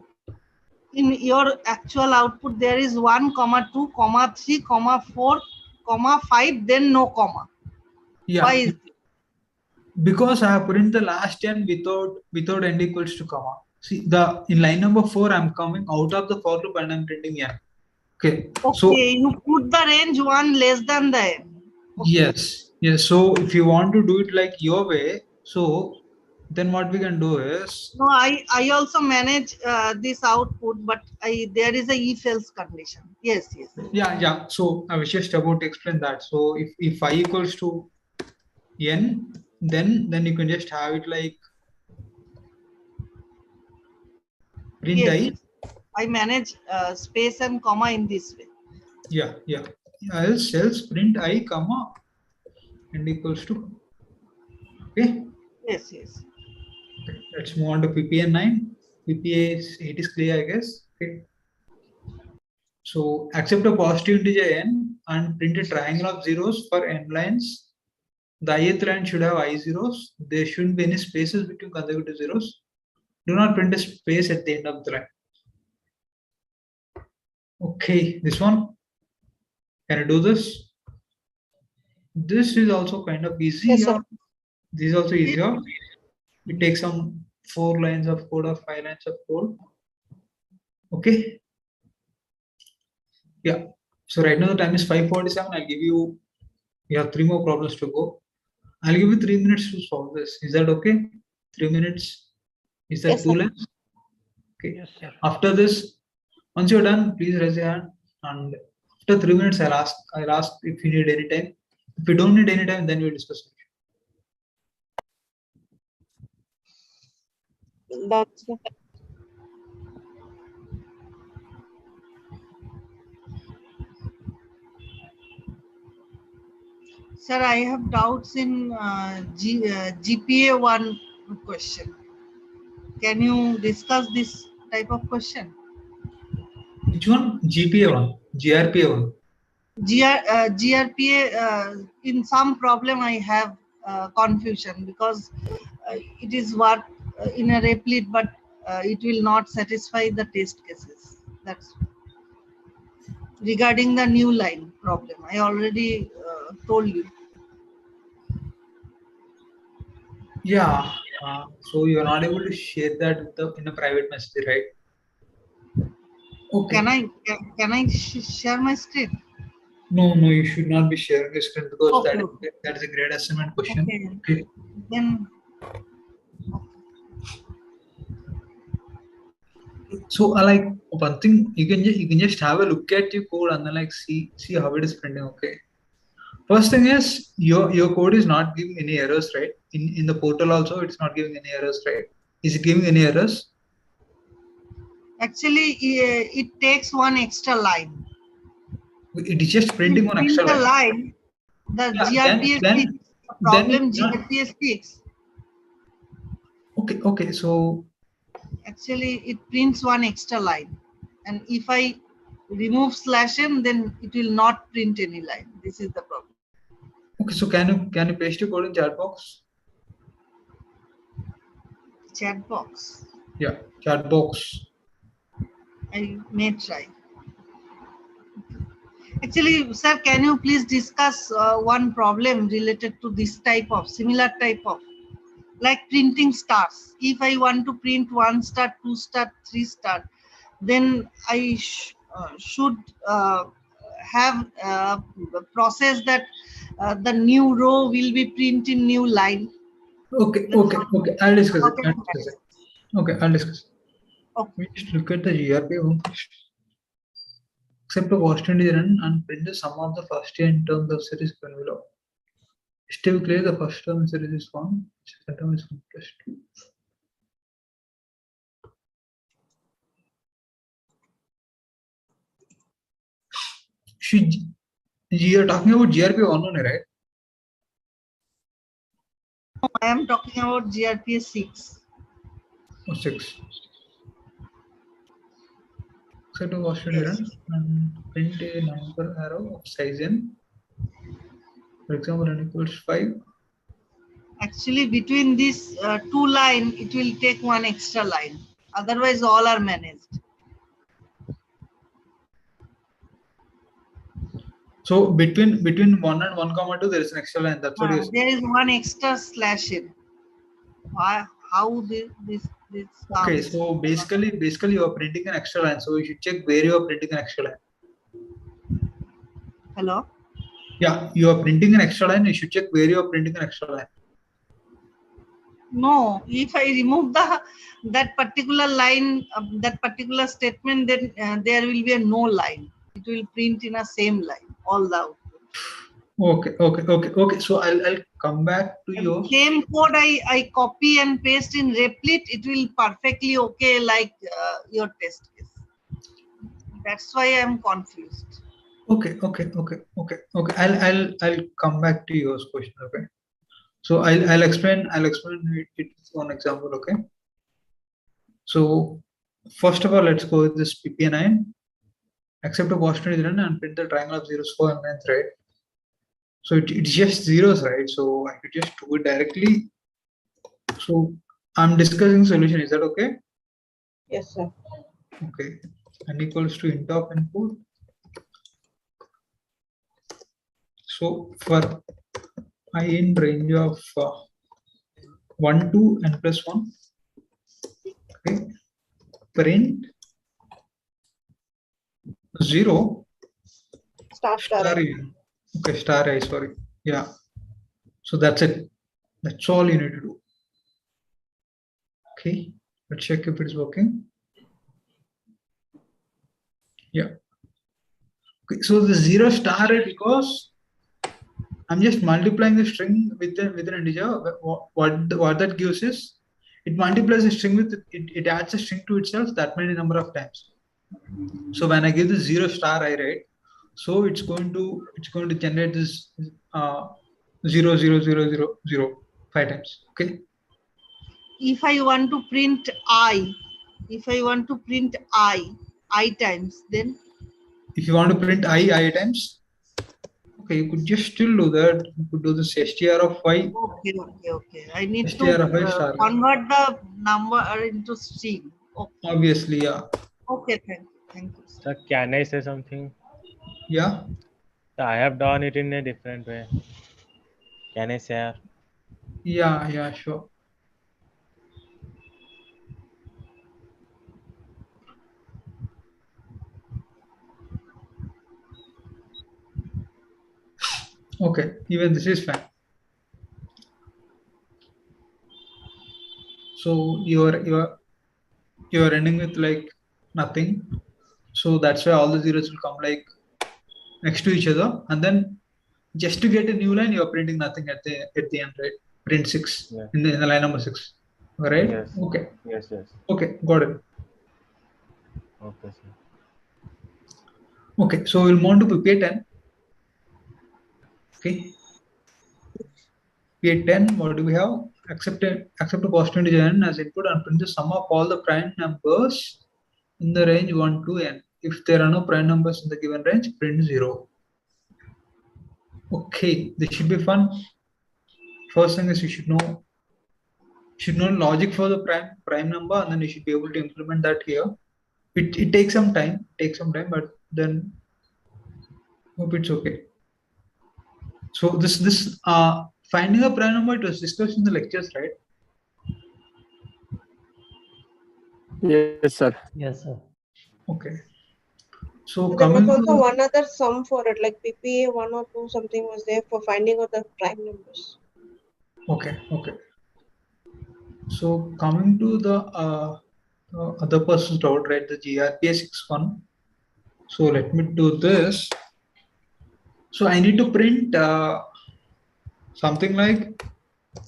In your actual output, there is 1, 2, 3, 4, 5, then no comma. Yeah. Why is it? Because I have put in the last n without end equals to comma. See, in line number 4, I'm coming out of the for loop and I'm printing n. Okay. So You put the range 1 less than the n. Okay. Yes. So if you want to do it like your way, so then what we can do is, No, I also manage this output, but there is a if else condition. Yes. yeah. So I was just about to explain that. So if I equals to n, then you can just have it like print Yes, I. yes. I manage space and comma in this way. Yeah. Else print I comma and equals to. Okay. Yes. Okay. Let's move on to PPA 9. PPA 8 is clear, I guess. Okay. So accept a positive integer n and print a triangle of zeros for n lines. The ith line should have I zeros. There shouldn't be any spaces between consecutive zeros. Do not print a space at the end of the line. Okay, this one. Can I do this? This is also kind of easy. Yes, sir. This is also easier. It takes some 4 lines of code or 5 lines of code. Okay. Yeah. So right now the time is 5:47. I'll give you. We have 3 more problems to go. I'll give you 3 minutes to solve this. Is that okay? 3 minutes. Is that Yes, too sir. less? Okay. Yes, sir. After this, once you're done, please raise your hand. And after 3 minutes, I'll ask if you need any time. If you don't need any time, then we'll discuss it. That's Sir, I have doubts in GPA 1 question. Can you discuss this type of question? Which one? GPA 1, GRPA 1. GRPA, in some problem I have confusion because it is what in a replit, but it will not satisfy the test cases. That's regarding the new line problem. I already told you. Yeah. So you're not able to share that in a private message, right? Okay. Can I share my screen? No, you should not be sharing your screen because that is a grade assignment question. Okay. Then. So like one thing, you can just have a look at your code and then like see how it is printing. Okay. First thing is your code is not giving any errors, right? In the portal also, it's not giving any errors, right? Is it giving any errors? Actually, it takes one extra line. It is just printing one extra line. The GRPA 6, the problem GRPA 6. Okay. So actually, it prints one extra line, and if I remove /n, then it will not print any line. This is the problem. Okay, so can you paste your code in chat box? Chat box. Yeah, chat box. I may try. Actually, sir, can you please discuss one problem related to this similar type of, like printing stars. If I want to print 1 star, 2 star, 3 star, then I should have a process that the new row will be printed in new line. Okay. I'll discuss it. Okay, I'll discuss. Okay. We just look at the GRPA one. Except a constant is run and print the sum of the first n terms of series given below. Still clear the first term series is 1, second term is 1 plus 2. You are talking about GRP1 only, right? I am talking about GRPA 6. Oh, 6. Set of constant run and print a number arrow of size n. For example, n equals 5. Actually, between these two lines, it will take one extra line. Otherwise, all are managed. So between 1 and 1 comma 2, there is an extra line. That's what you're saying. There is one extra slash in. Why? How this Okay, comes? so basically you are printing an extra line. So you should check where you are printing an extra line. Hello? Yeah, you are printing an extra line. You should check where you are printing an extra line. No, if I remove that particular line, that particular statement, then there will be a no line. It will print in a same line all the output. Okay. So I'll come back to your same code. I copy and paste in Replit. It will perfectly okay like your test case. That's why I'm confused. Okay. I'll come back to your question. Okay. So I'll explain it with one example. Okay. So first of all, let's go with this PPA9. Accept a constant is run and print the triangle of zeros for and nth, right? So it's just zeros, right? So I could just do it directly. So I'm discussing solution. Is that okay? Yes, sir. Okay. N equals to int of input. So for I in range of 1 to n plus 1. Okay. Print 0 Star I. Okay, star I, sorry. Yeah. So that's it. That's all you need to do. Okay. Let's check if it is working. Yeah. Okay. So the 0 star I, because I'm just multiplying the string with an integer. What that gives is it multiplies the string with it adds a string to itself that many number of times. So when I give the 0 star I, right? So it's going to generate this 0 0 0 0 0 5 times. Okay. If I want to print I times, then if you want to print I times, okay, you could just still do that. You could do this str of y. Okay. I need str to of y star. convert the number into string. Okay. Obviously, yeah. Okay, thank you. Sir, can I say something? Yeah. I have done it in a different way. Can I share? Yeah, sure. Okay, even this is fine. So you're ending with like nothing. So that's why all the zeros will come like next to each other, and then just to get a new line, you're printing nothing at the end, right? Print 6 in the line number 6. All right? Yes. Okay. Yes. Okay, got it. Okay, sir. Okay, so we'll move on to PPA10. Okay. PPA10, what do we have? Accept a constant integer n as input and print the sum of all the prime numbers in the range 1 to n. If there are no prime numbers in the given range, print 0. Okay, this should be fun. First thing is you should know logic for the prime number, and then you should be able to implement that here. It takes some time, but then hope it's okay. So this finding a prime number, it was discussed in the lectures, right? Yes, sir. Yes, sir. Okay. So There was coming also to one other sum for it, like PPA 1 or 2 something was there for finding out the prime numbers. okay. So coming to the other person's doubt, right? The GRPA 6.1. So let me do this. So I need to print something like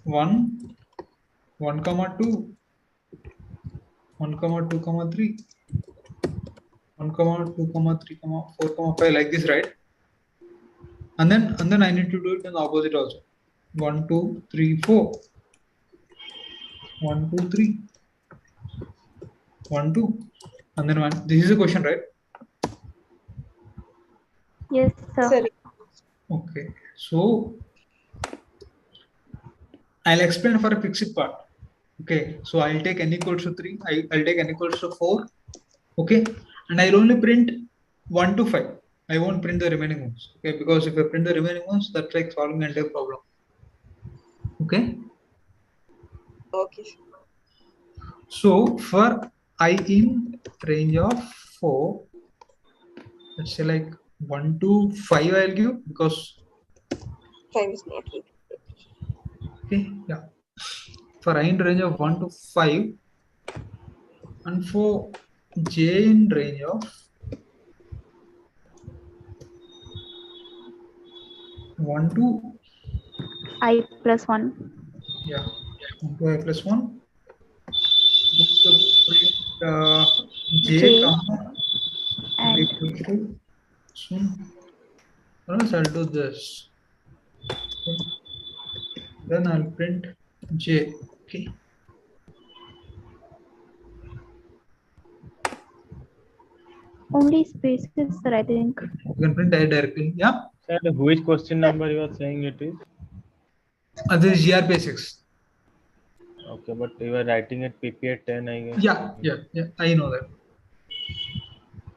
1, 1 comma 2, 1 comma 2 comma 3, 1 comma 2 comma 3 comma 4 comma 5, like this, right? And then I need to do it in the opposite also. 1 2 3 4, 1 2 3, 1 2, and then 1. This is a question, right? Yes, sir. Sorry. Okay, so I'll explain for a fixed part. Okay, so I'll take n equals to 3, I'll take n equals to 4. Okay, and I'll only print 1 to 5. I won't print the remaining ones. Okay, because if I print the remaining ones, that's like solving an entire problem. Okay. Okay. So for I in range of 4, let's say like 1 to 5 I'll give, because 5 is not good. okay, yeah. For I in range of 1 to 5, and for j in range of 1 to I plus 1. yeah, 1 to I plus 1. To print j J comma and equal to soon. Or else I'll do this. Okay. Then I'll print j. Okay. only spaces, sir, I think. You can print I directly. Yeah. Sir, which question number you are saying it is? This is GRP 6. Okay, but you are writing it PPA 10, I guess. Yeah. I know that.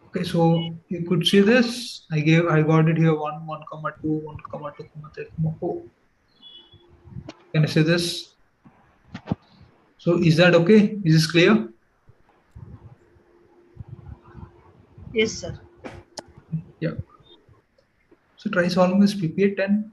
Okay, so you could see this. I got it here 1, 1 comma 2, 1 comma 2 comma 3 comma 4. Can you see this? So is that okay? Is this clear? Yes, sir. Yeah. So try solving this PPA 10.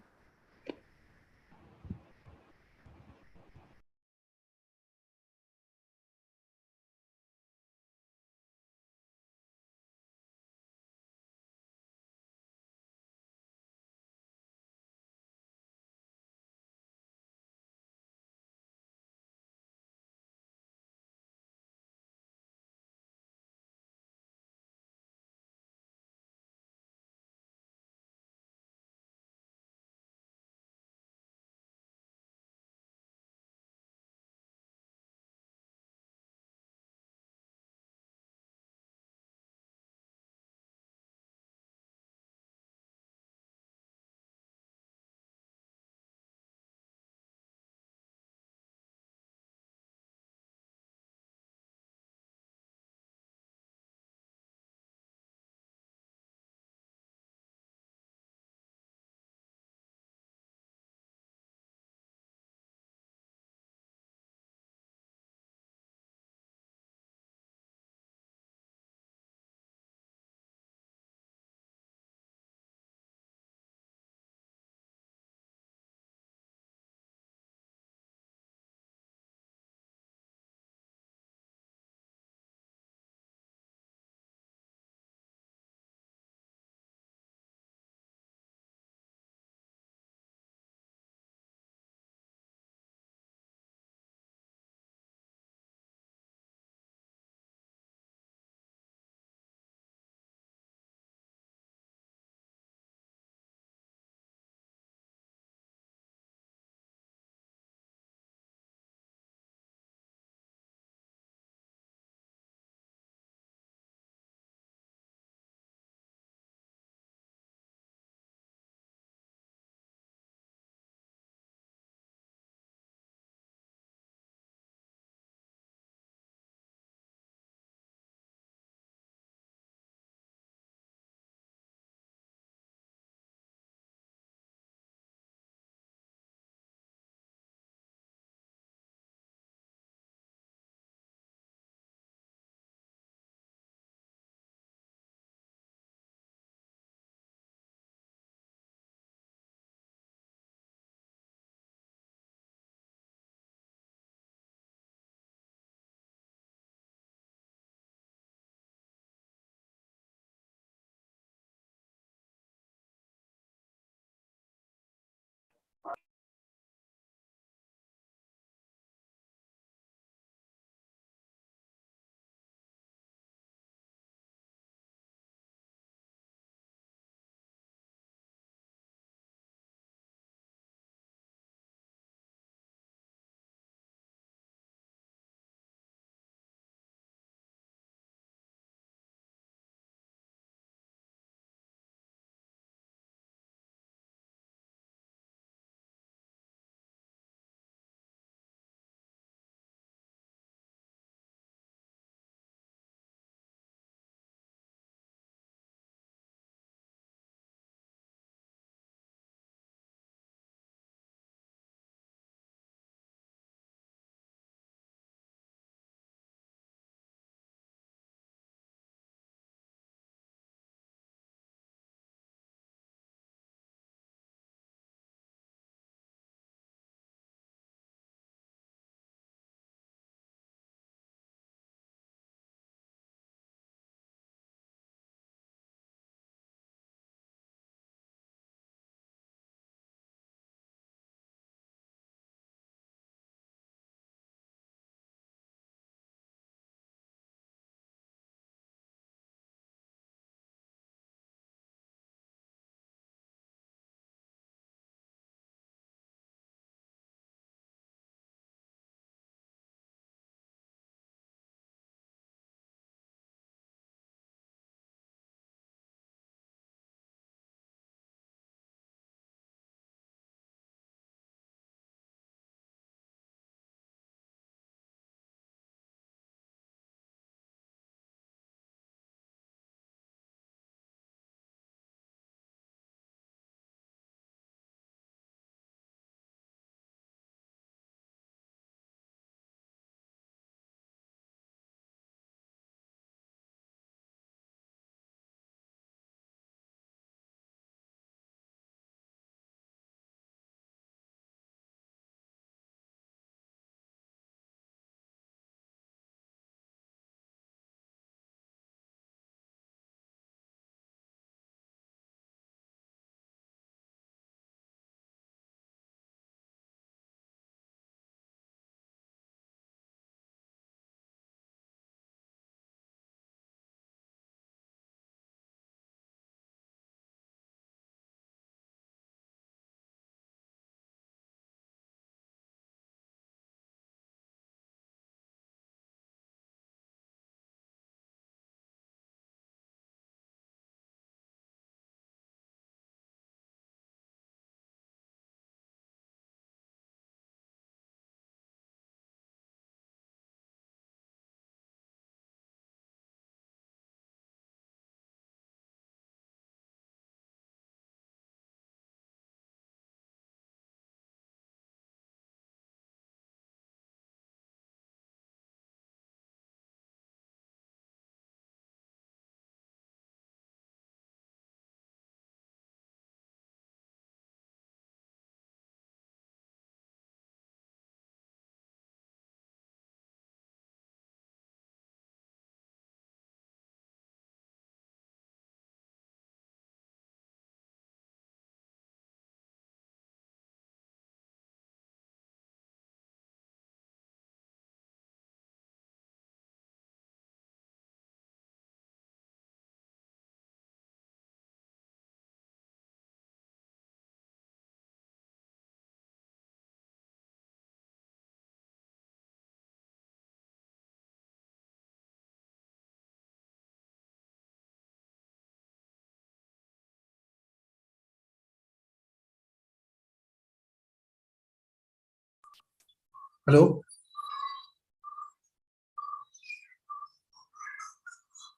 Hello?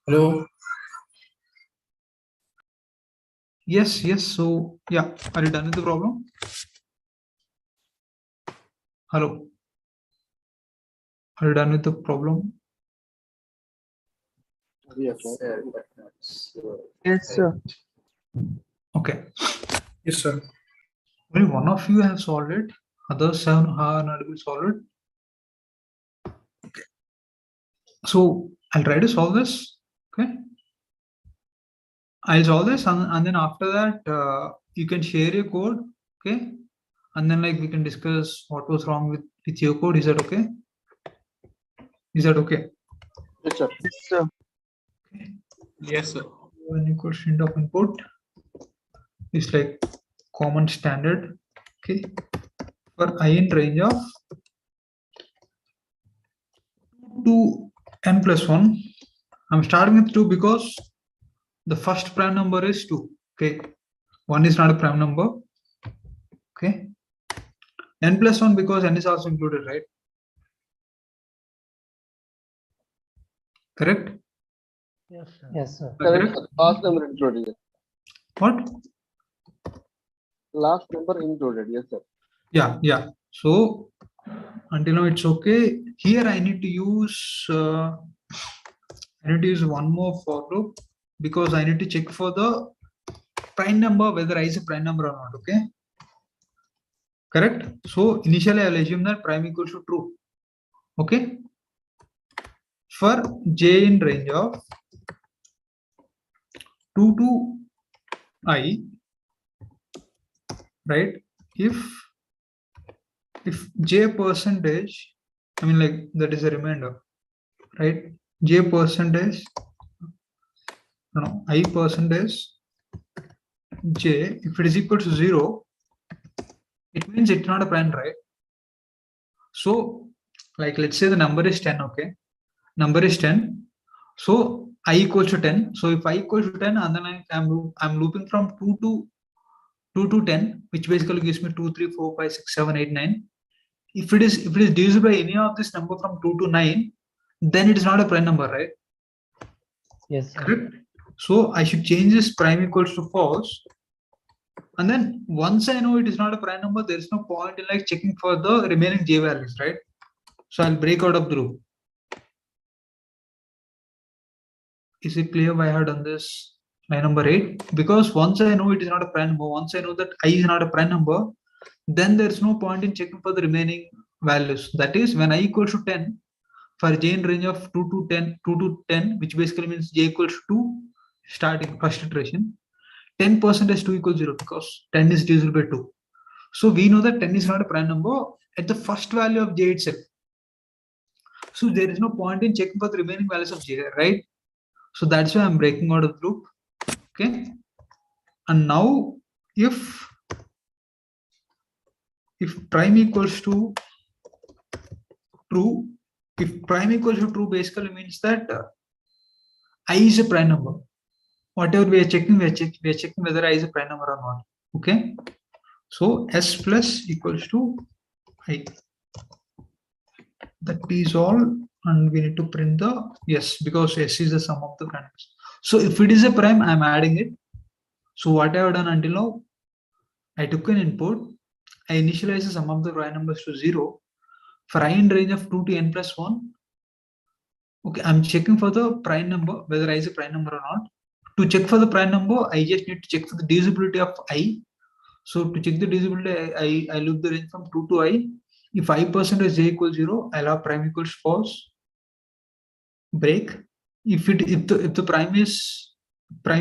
Hello? Yes, yes. So yeah, are you done with the problem? Hello? Are you done with the problem? Yes, Yes, sir. Okay. Yes, sir. Only one of you have solved it. Others have not able to solve it. Okay. So I'll try to solve this. Okay. I'll solve this, and then after that, you can share your code. Okay. And then like we can discuss what was wrong with your code. Is that okay? Is that okay? Yes, sir. Yes, sir. Yes, sir. When you could string of input is like common standard. Okay. For I in range of 2 to n plus 1. I'm starting with 2 because the first prime number is 2. Okay. 1 is not a prime number. Okay. N plus 1 because n is also included, right? Correct? Yes, sir. Yes, sir. Correct, sir. Last number included. What? Last number included. Yes, sir. Yeah, yeah. So until now it's okay. Here I need to use one more for loop because I need to check for the prime number whether I is a prime number or not. Okay. Correct. So initially I'll assume that prime equals to true. Okay. For j in range of 2 to I, right? If j percentage, I mean like that is a remainder, right? J percentage, no, I percentage j, if it is equal to 0, it means it's not a prime, right? So like let's say the number is 10, okay? Number is 10. So I equals to 10. So if I equals to 10, and then I'm looping from 2 to 10, which basically gives me 2, 3, 4, 5, 6, 7, 8, 9. If it is divisible by any of this number from 2 to 9, then it is not a prime number, right? Yes, sir. Correct. So I should change this prime equals to false. And then once I know it is not a prime number, there is no point in like checking for the remaining j values, right? So I'll break out of the loop. Is it clear why I have done this? Line number 8. Because once I know it is not a prime number, once I know that I is not a prime number, then there's no point in checking for the remaining values. That is, when I equals to 10, for j in range of 2 to 10, which basically means j equals to 2 starting first iteration, 10% is 2 equals 0 because 10 is divisible by 2. So we know that 10 is not a prime number at the first value of j itself. So there is no point in checking for the remaining values of j, right? So that's why I'm breaking out of the loop. Okay. And now if prime equals to true, if prime equals to true basically means that I is a prime number. Whatever we are checking, we are checking whether I is a prime number or not. Okay. So s plus equals to I. That is all, and we need to print the yes because s is the sum of the primes. So if it is a prime, I'm adding it. So what I have done until now, I took an input, I initialize the sum of the prime numbers to 0. For I in range of 2 to n plus 1, okay, I'm checking for the prime number, whether I is a prime number or not. To check for the prime number, I just need to check for the divisibility of I. So to check the divisibility, I loop the range from 2 to I. If I% is j equals 0, I'll have prime equals false. Break. If the prime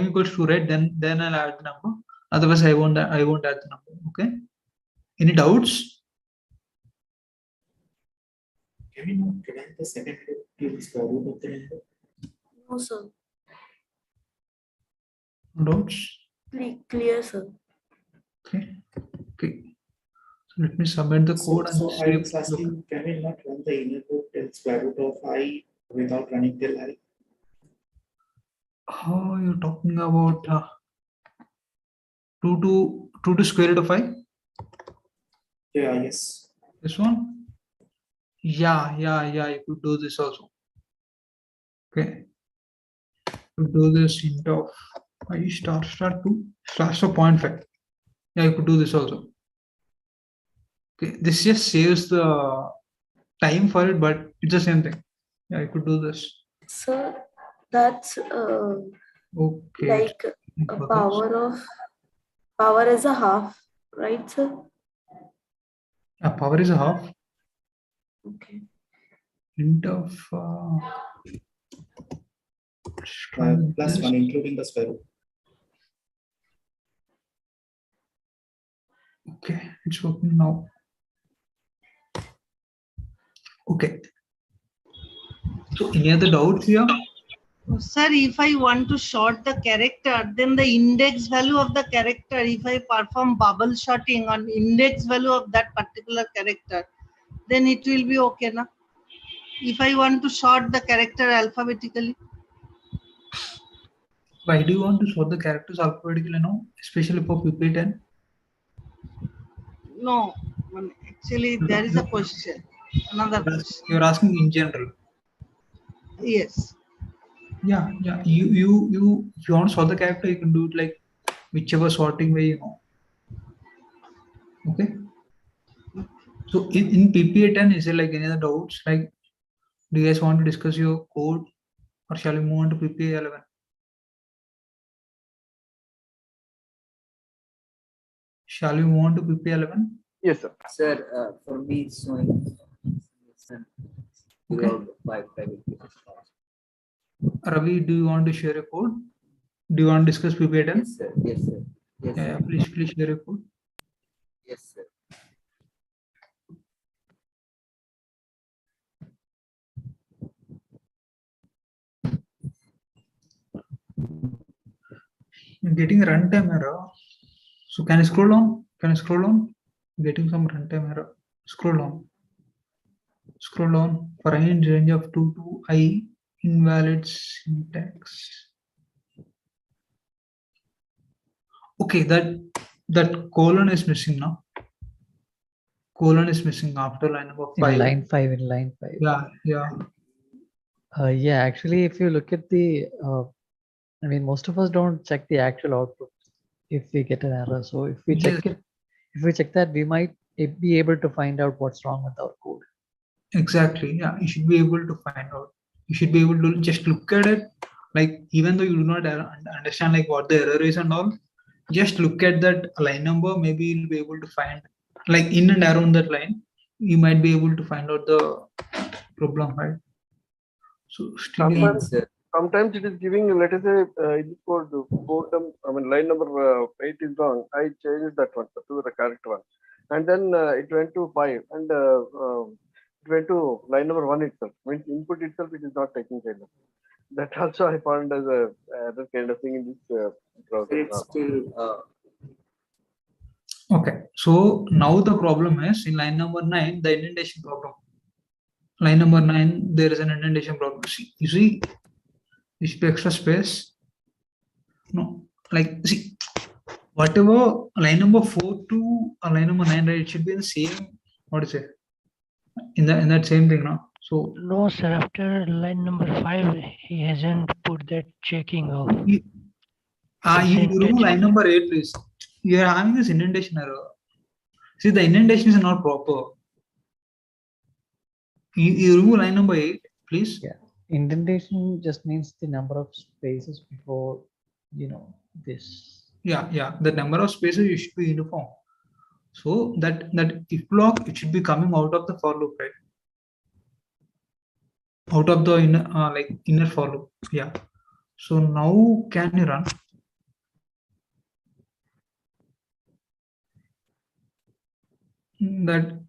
equals to red, then I'll add the number. Otherwise, I won't add the number. Okay. Any doubts? Can we not prevent the second loop to the square root of the number? No, sir. No doubts? Clear, sir. Okay. Okay. So let me submit the code and So see. I was asking, can we not run the inner loop till square root of I without running till I? Oh, you're talking about 2 to square root of I? Yeah, yes. This one? Yeah, you could do this also. Okay. You do this int of I star star 2 star star 0.5. Yeah, you could do this also. Okay, this just saves the time for it, but it's the same thing. Yeah, you could do this. So that's Okay. like a power is a half, right, sir? Power is a half. Okay. Int of +1 including the square root. Okay, it's working now. Okay. So any other doubts here? Sir, if I want to sort the character, then the index value of the character, if I perform bubble sorting on index value of that particular character, then it will be okay, na? If I want to sort the character alphabetically. Why do you want to sort the characters alphabetically now, especially for PP10? No, actually there is a question. Another question. You're asking in general. Yes. Yeah. You if you want to sort the character, you can do it like whichever sorting way you know. Okay. So in PPA10, is there like any other doubts? Like, do you guys want to discuss your code, or shall we move on to PPA11? Shall we move on to PPA11? Yes, sir. Sir, for me, it's showing Okay. private. Ravi, do you want to share a code? Do you want to discuss PPA10? Yes, sir. Yes, sir. Yes, Yeah, sir. please share a code. Yes, sir. I'm getting a runtime error. So can I scroll down? Can I scroll down? Getting some runtime error. Scroll down. Scroll down. For I in range of 2 to I, invalid syntax. Okay, that colon is missing now. Colon is missing after line number 5. In line 5. In line 5. Yeah. Yeah, actually, if you look at the, I mean, most of us don't check the actual output if we get an error. So if we check it, if we check that, we might be able to find out what's wrong with our code. Exactly. Yeah, you should be able to find out. You should be able to just look at it. Like, even though you do not understand like what the error is and all, just look at that line number. Maybe you'll be able to find, like, in and around that line, you might be able to find out the problem, right? So sometimes it is giving, let us say, it is called line number 8 is wrong. I changed that one to the correct one, and then it went to 5, and it went to line number 1 itself. Means input itself, it is not taking care of. That also I found as a other kind of thing in this browser. It's still. Okay, so now the problem is in line number 9, the indentation problem. Line number 9, there is an indentation problem. See, you see this extra space. No, like, see, whatever line number 4 to line number 9, right? It should be in the same. What is it? In that same thing, no? So no, sir. After line number 5, he hasn't put that checking of. You remove line number 8, please. You are having this indentation error. See, the indentation is not proper. You remove line number 8, please. Yeah, indentation just means the number of spaces before, this. Yeah. The number of spaces you should be uniform. So that if block, it should be coming out of the for loop, right? Out of the inner for loop. Yeah. So now can you run? That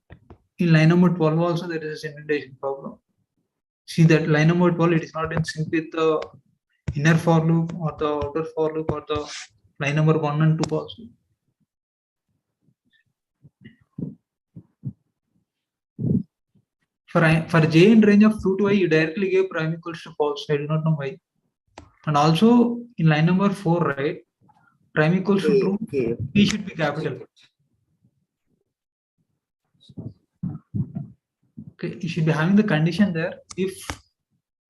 in line number 12 also there is a indentation problem. See that line number 12, it is not in sync with the inner for loop or the outer for loop or the line number 1 and 2 also. For j in range of 2 to I, you directly gave prime equals to false. I do not know why. And also in line number 4, right? Prime equals to true. P should be capital. Okay, you should be having the condition there.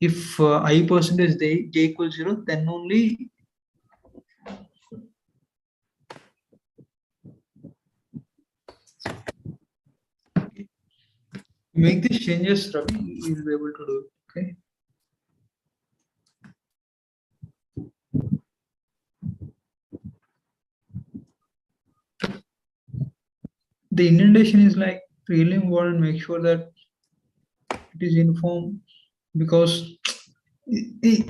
If I percentage j equals 0, then only make these changes, Ravi, you will be able to do it. Okay. The indentation is like really important. Make sure that it is uniform, because you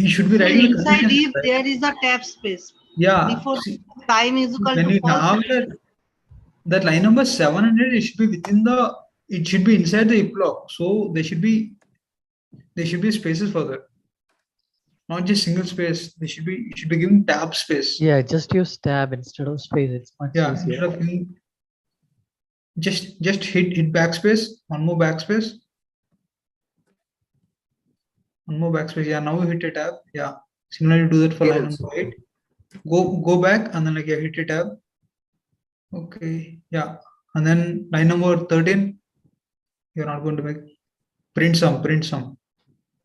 should be writing the Inside conditions, if right? there is a tab space. Yeah. Before See, time is equal when to you false. have that line number 700, it should be within the, it should be inside the if block. So there should be spaces for that. Not just single space. They should be, you should be giving tab space. Yeah, just use tab instead of space. It's much Yeah, easier. instead of giving, just hit backspace, one more backspace. One more backspace. Yeah, now you hit a tab. Yeah. Similarly, do that for line number 8. Go back and then like hit a tab. Okay. Yeah. And then line number 13, you're not going to make print sum.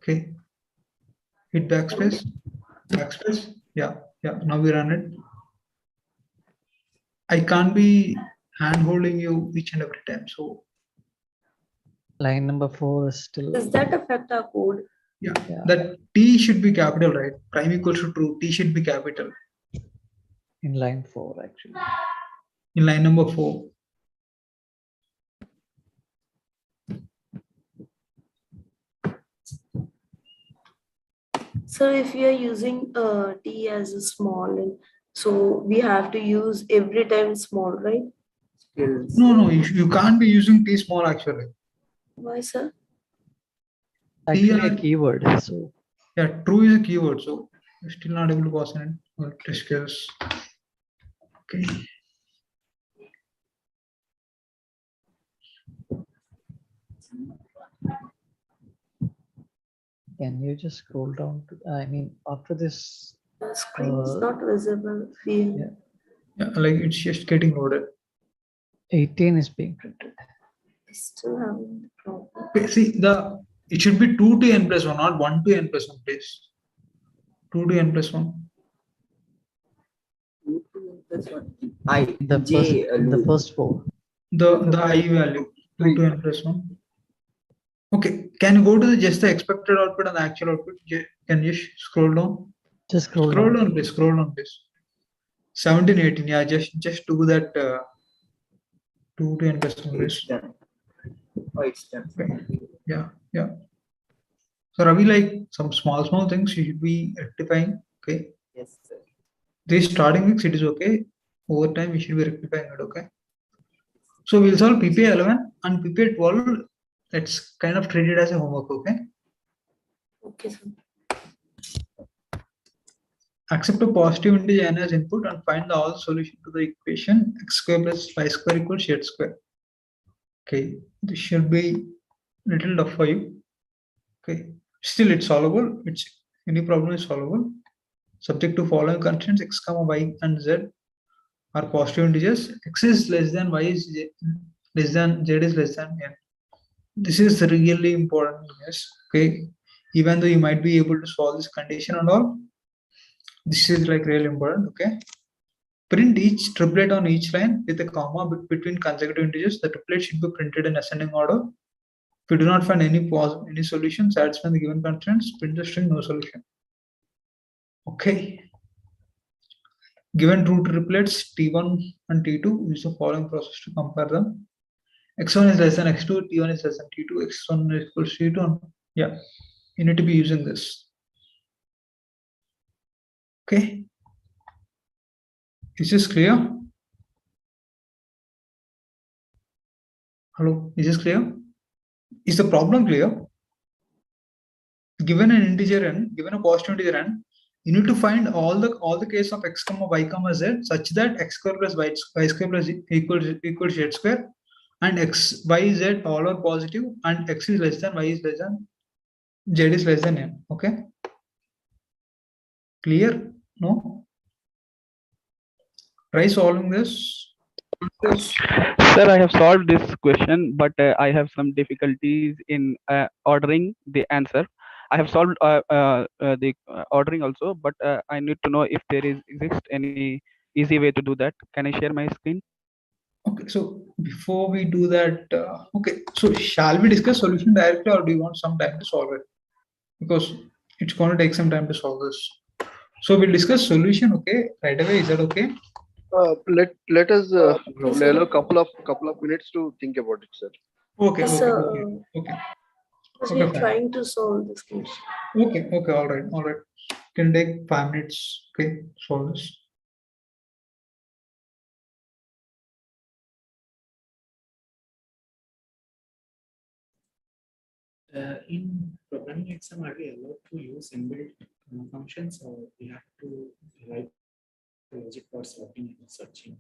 Okay. Hit backspace. Yeah. Now we run it. I can't be hand holding you each and every time. So line number 4 is still. Does that affect our code? Yeah. That T should be capital, right? Prime equals to true. T should be capital. In line 4, actually. In line number 4. So if we are using T as a small, so we have to use every time small, right? No, you can't be using T small actually. Why, sir? Actually, a keyword. So yeah, true is a keyword. So you're still not able to pass in test case. Okay. can you just scroll down to, I mean, after this. The screen is not visible. Yeah, like it's just getting loaded. 18 is being printed. Still having the problem. Okay, see, it should be 2 to n plus 1, not 1 to n plus 1, please. 2 to n plus 1. 2 to n plus 1. I, the J, first, the first 4. The I value, 2 to n plus 1. Okay, can you go to just the expected output and the actual output? Can you scroll down? Just scroll down, please. Scroll down, please. 17, 18. Yeah, just do that 2 to n plus 1. It's done. Oh, it's done. Okay. Yeah. So Ravi, like some small things you should be rectifying. Okay. Yes, sir. This starting mix, it is okay. Over time, we should be rectifying it. Okay. So we'll solve PPA 11 and PPA 12. Let's kind of treat it as a homework. Okay. Okay, sir. Accept a positive integer n as input and find the all solution to the equation x square plus y square equals z square. Okay, this should be little tough for you. Okay, still it's solvable. Any problem is solvable. Subject to following constraints: x, y, and z are positive integers. X is less than y is less than z is less than n. This is really important. Yes. Okay, even though you might be able to solve this condition and all, this is like really important. Okay. Print each triplet on each line with a comma between consecutive integers. The triplet should be printed in ascending order. If you do not find any solution satisfying the given constraints, print the string no solution. Okay. Given two triplets T1 and T2, use the following process to compare them. X1 is less than X2, T1 is less than T2, X1 is equal to T2. Yeah, you need to be using this. Okay. Is this clear? Hello, is this clear? Is the problem clear? Given an integer n, given a positive integer n, you need to find all the case of x comma y comma z such that x square plus y square plus equals z square, and x y z all are positive, and x is less than y is less than z is less than n. Okay. Clear? No? Try solving this. Yes. Sir, I have solved this question, but I have some difficulties in ordering the answer. I have solved the ordering also, but I need to know if there is exist any easy way to do that. Can I share my screen? Okay, so before we do that, okay, so shall we discuss solution directly, or do you want some time to solve it? Because it's going to take some time to solve this. So we'll discuss solution, okay, right away. Is that okay? Let us Yes, allow sir. couple of minutes to think about it, sir. Okay, Yes, okay, sir. okay, okay, Because okay, we're fine. trying to solve this question. Okay, okay, all right, all right. Can take 5 minutes. Okay, solve this. In programming exam, are we allowed to use inbuilt functions, or we have to write logic for sorting and searching?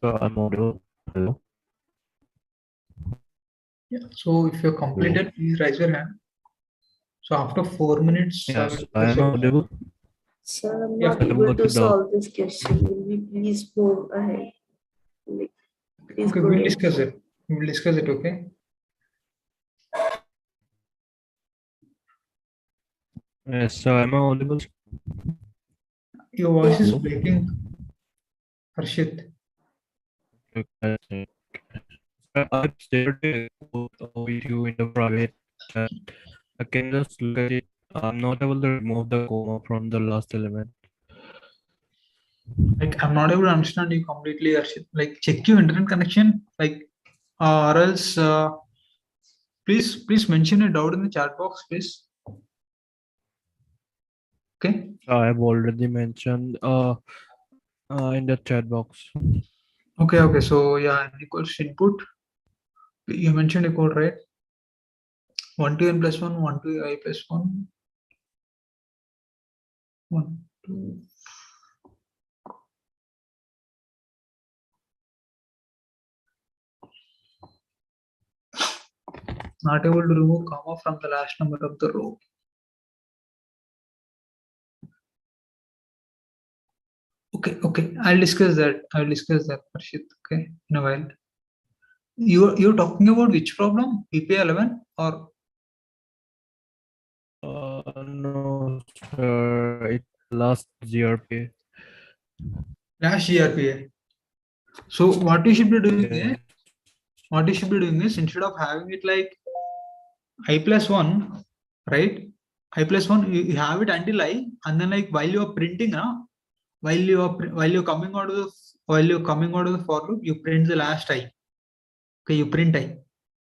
So I'm audible. Hello. Yeah. So if you're completed, please raise your hand. So after 4 minutes, I Yes, will I am audible. Sir, I'm Yeah, not I'm able to working down. solve this question. Will we please move ahead? Like, please okay, go we'll ahead. discuss it. We'll discuss it, okay? Yes, so am I audible? Your voice is Hello. breaking, Harshit. Okay. I've shared a code with you in the private chat. I can just look at it. I'm not able to remove the comma from the last element. Like, I'm not able to understand you completely, Harshit. Like, check your internet connection, like, or else, please mention a doubt in the chat box, please. Okay. I have already mentioned in the chat box. Okay, okay. So yeah, equals input. You mentioned a code, right? 1 to n plus 1, 1 to I plus 1, 1 to not able to remove comma from the last number of the row. Okay, I'll discuss that, Harshit, okay, in a while. You're talking about which problem? PP11 or? No, sir. It's last GRPA. Last GRPA. So what you should be doing is, instead of having it like I+1, right? I+1, you have it until I, and then like while you are printing, while you're coming out of the for loop, you print the last I. Okay, you print I.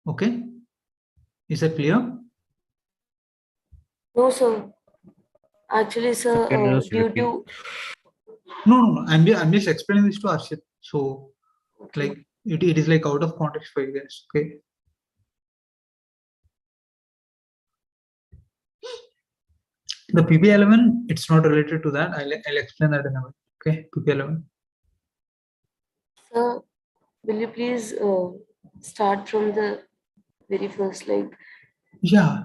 Okay, is that clear? No, sir. Actually, sir, Can you just due repeat? to No. I'm just explaining this to Arshit. So, okay. like, it is like out of context for you guys. Okay. The PP11, it's not related to that. I'll explain that in a minute. Okay, PP11. Sir, will you please start from the very first, like? Yeah.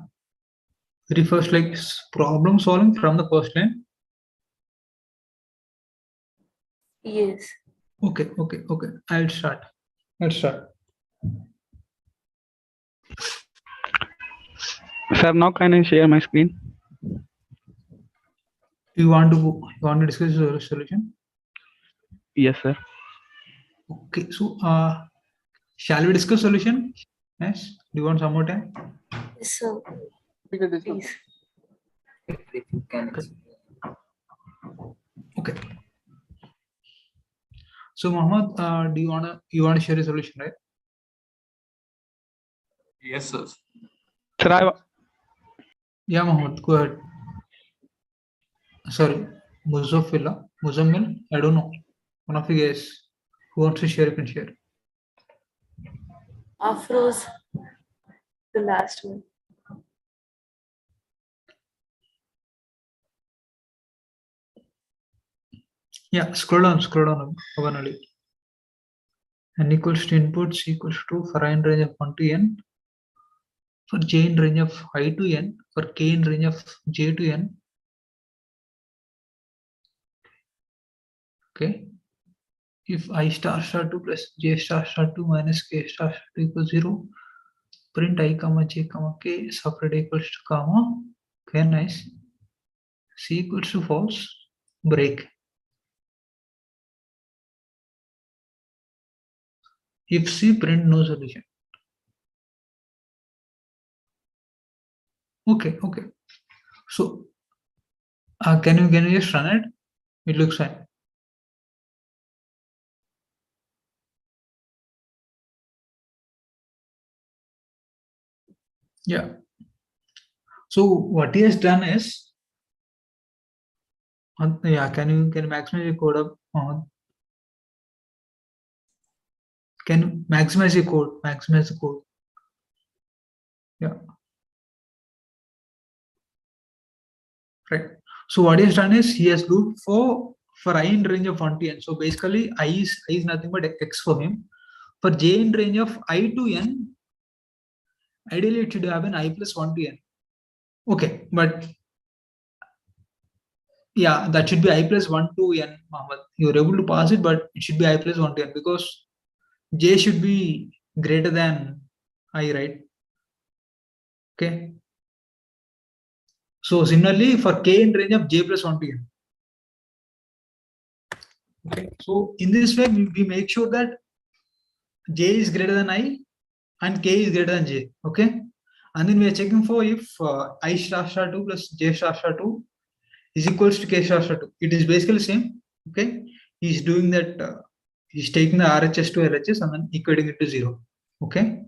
Very first, like problem solving from the first line. Yes. Okay. I'll start. Sir, now can I share my screen? You want to discuss the solution? Yes, sir. Okay. So, shall we discuss solution? Yes. Do you want some more time? Yes, sir. Please. If you can. Okay. So, Mohammed, do you wanna share a solution, right? Yes, sir. Sir, Yeah, Mohammed, go ahead. Sorry, Muzammil, I don't know. One of you guys who wants to share, you can share. Afro's the last one. Yeah, scroll down, Avanali. N equals to input, C equals to for I in range of 1 to n, for j in range of I to n, for k in range of j to n. Okay. If I star 2 plus j star 2 minus k star 2 equals 0, print I comma j comma k separate equals to comma. Okay, nice. C equals to false, break. If C, print no solution. Okay. So can you just run it? It looks fine. Yeah. So what he has done is, yeah, can you maximize your code up? Can you maximize your code? Maximize the code. Yeah. Right. So what he has done is he has looped for I in range of 1 to n. So basically I is nothing but x for him. For j in range of I to n, ideally it should have an I plus 1 to n. Okay, but yeah, that should be I plus 1 to n, Mohammed. You're able to pass it, but it should be I plus 1 to n because j should be greater than I, right? Okay. So similarly for k in range of j plus 1 to n. Okay. So in this way, we make sure that j is greater than I and k is greater than j. Okay. And then we are checking for if I star 2 plus j star 2 is equals to k star 2. It is basically same. Okay. He's doing that. He's taking the RHS to LHS and then equating it to 0. Okay.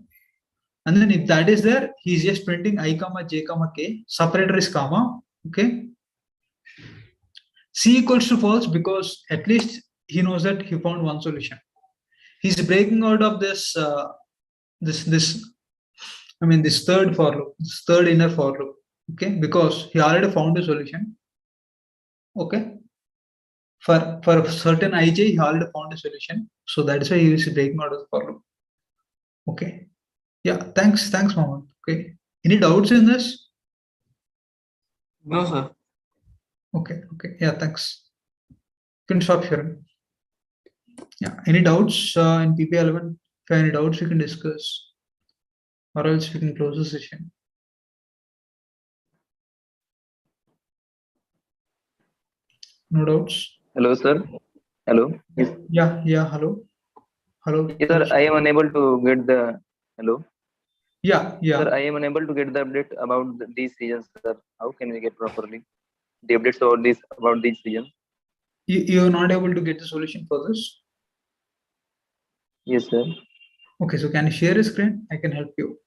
And then if that is there, he's just printing I comma j comma k. Separator is comma. Okay. C equals to false because at least he knows that he found one solution. He's breaking out of this this third for loop, this third inner for loop. Okay, because he already found a solution. Okay. For a certain ij, he already found a solution. So that's why he is breaking out of the for loop. Okay. Yeah, thanks, Mohammed. Okay. Any doubts in this? No, sir. Okay. Okay. Yeah. Thanks. You can stop sharing. Yeah. Any doubts in PP11? If you have any doubts, we can discuss, or else we can close the session. No doubts. Hello, sir. Hello. Yes. Yeah. Yeah. Hello. Hello. Yes, sir. I am unable to get the hello. Yeah. Yeah. Sir, I am unable to get the update about these regions, sir. How can we get properly the updates about these regions? You are not able to get the solution for this? Yes, sir. Okay, so can you share a screen? I can help you.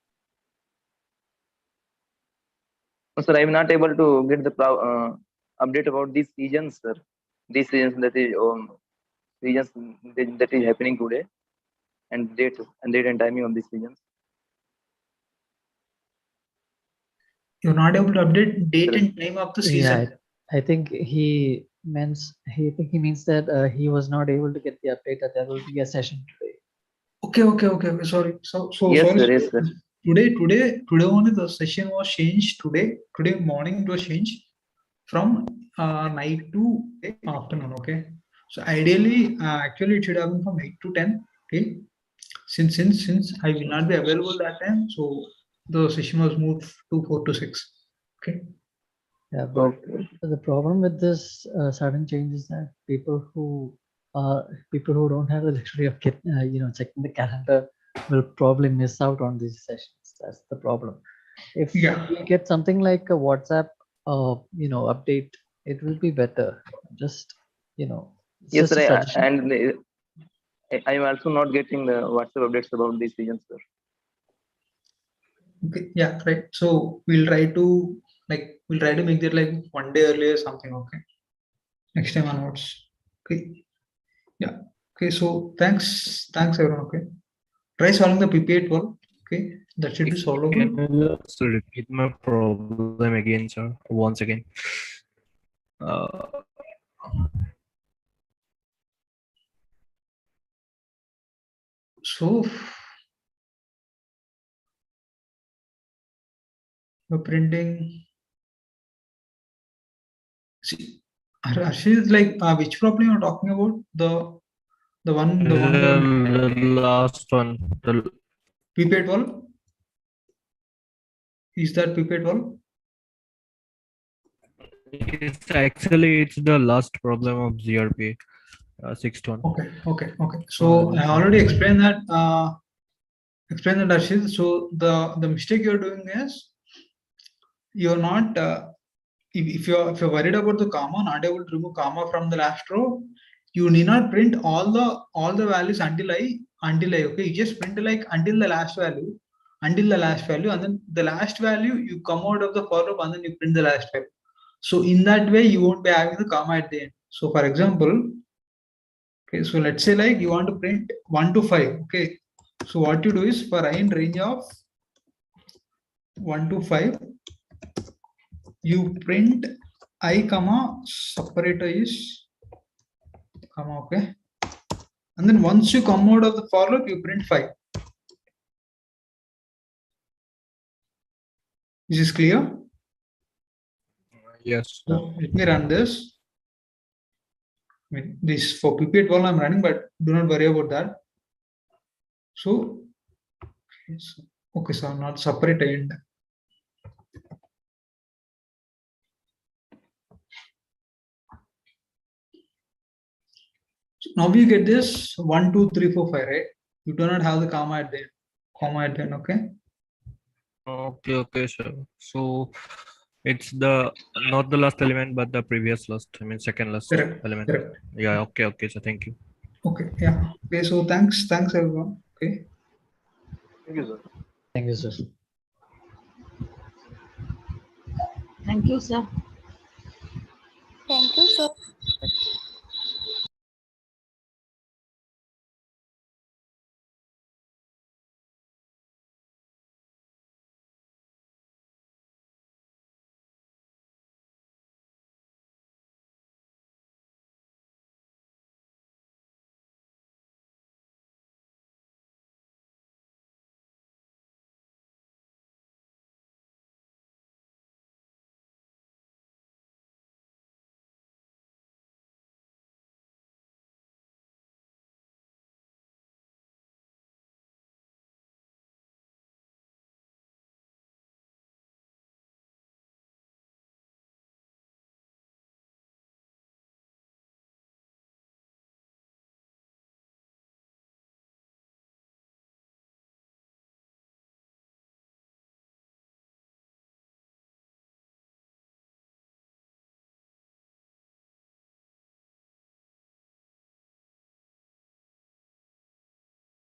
No, sir, I am not able to get the update about these regions, sir. These regions that is happening today, and date and timing of these regions. You're not able to update date and time of the season. Yeah, I think he means that he was not able to get the update that there will be a session today. Okay. Sorry. Yes, Sorry. sir. Yes, sir. Today only the session was changed. Today morning it was changed from night to afternoon. Okay. So ideally, actually it should happen from 8 to 10. Okay. Since I will not be available that time, so the session was moved to 4 to 6. Okay. Yeah, but the problem with this sudden change is that people who don't have the luxury of checking the calendar will probably miss out on these sessions. That's the problem. If we get something like a WhatsApp update, it will be better. Just Yes, just a sir. suggestion. And I am also not getting the WhatsApp updates about these regions, sir. Okay. Yeah. Right. So we'll try to make that like one day earlier something. Okay. Next time onwards. Okay. Yeah. Okay. So thanks everyone. Okay. Try solving the PP8 Okay. That should be solvable. Can you just repeat my problem again, sir? Once again. So we're printing. See, Arshid is like which problem you're talking about? The one The last one. The PP8 Is that PP8 It's actually it's the last problem of GRP 6.1. Okay. So I already explained that. Arshid. So the mistake you're doing is you're not. If you're worried about the comma, not able to remove comma from the last row, you need not print all the values until I. Okay, you just print like until the last value, and then the last value you come out of the for loop and then you print the last value. So in that way, you won't be having the comma at the end. So for example, okay, so let's say like you want to print 1 to 5. Okay, so what you do is for I in range of 1 to 5, you print I comma separator is comma. Okay, and then once you come out of the for loop, you print 5. This is clear? Yes. So let me run this. I mean, this for PP8 I'm running, but do not worry about that. So, okay, so I'm not separate end. So now we get this 1, 2, 3, 4, 5, right? You do not have the comma at the end. Okay. Okay, sir. So it's not the last element, but the previous last. I mean, second last element. Correct. Yeah. Okay. So thank you. Okay. Yeah. Okay. So thanks everyone. Okay. Thank you, sir. Thank you, sir. Thank you, sir. Thank you, sir.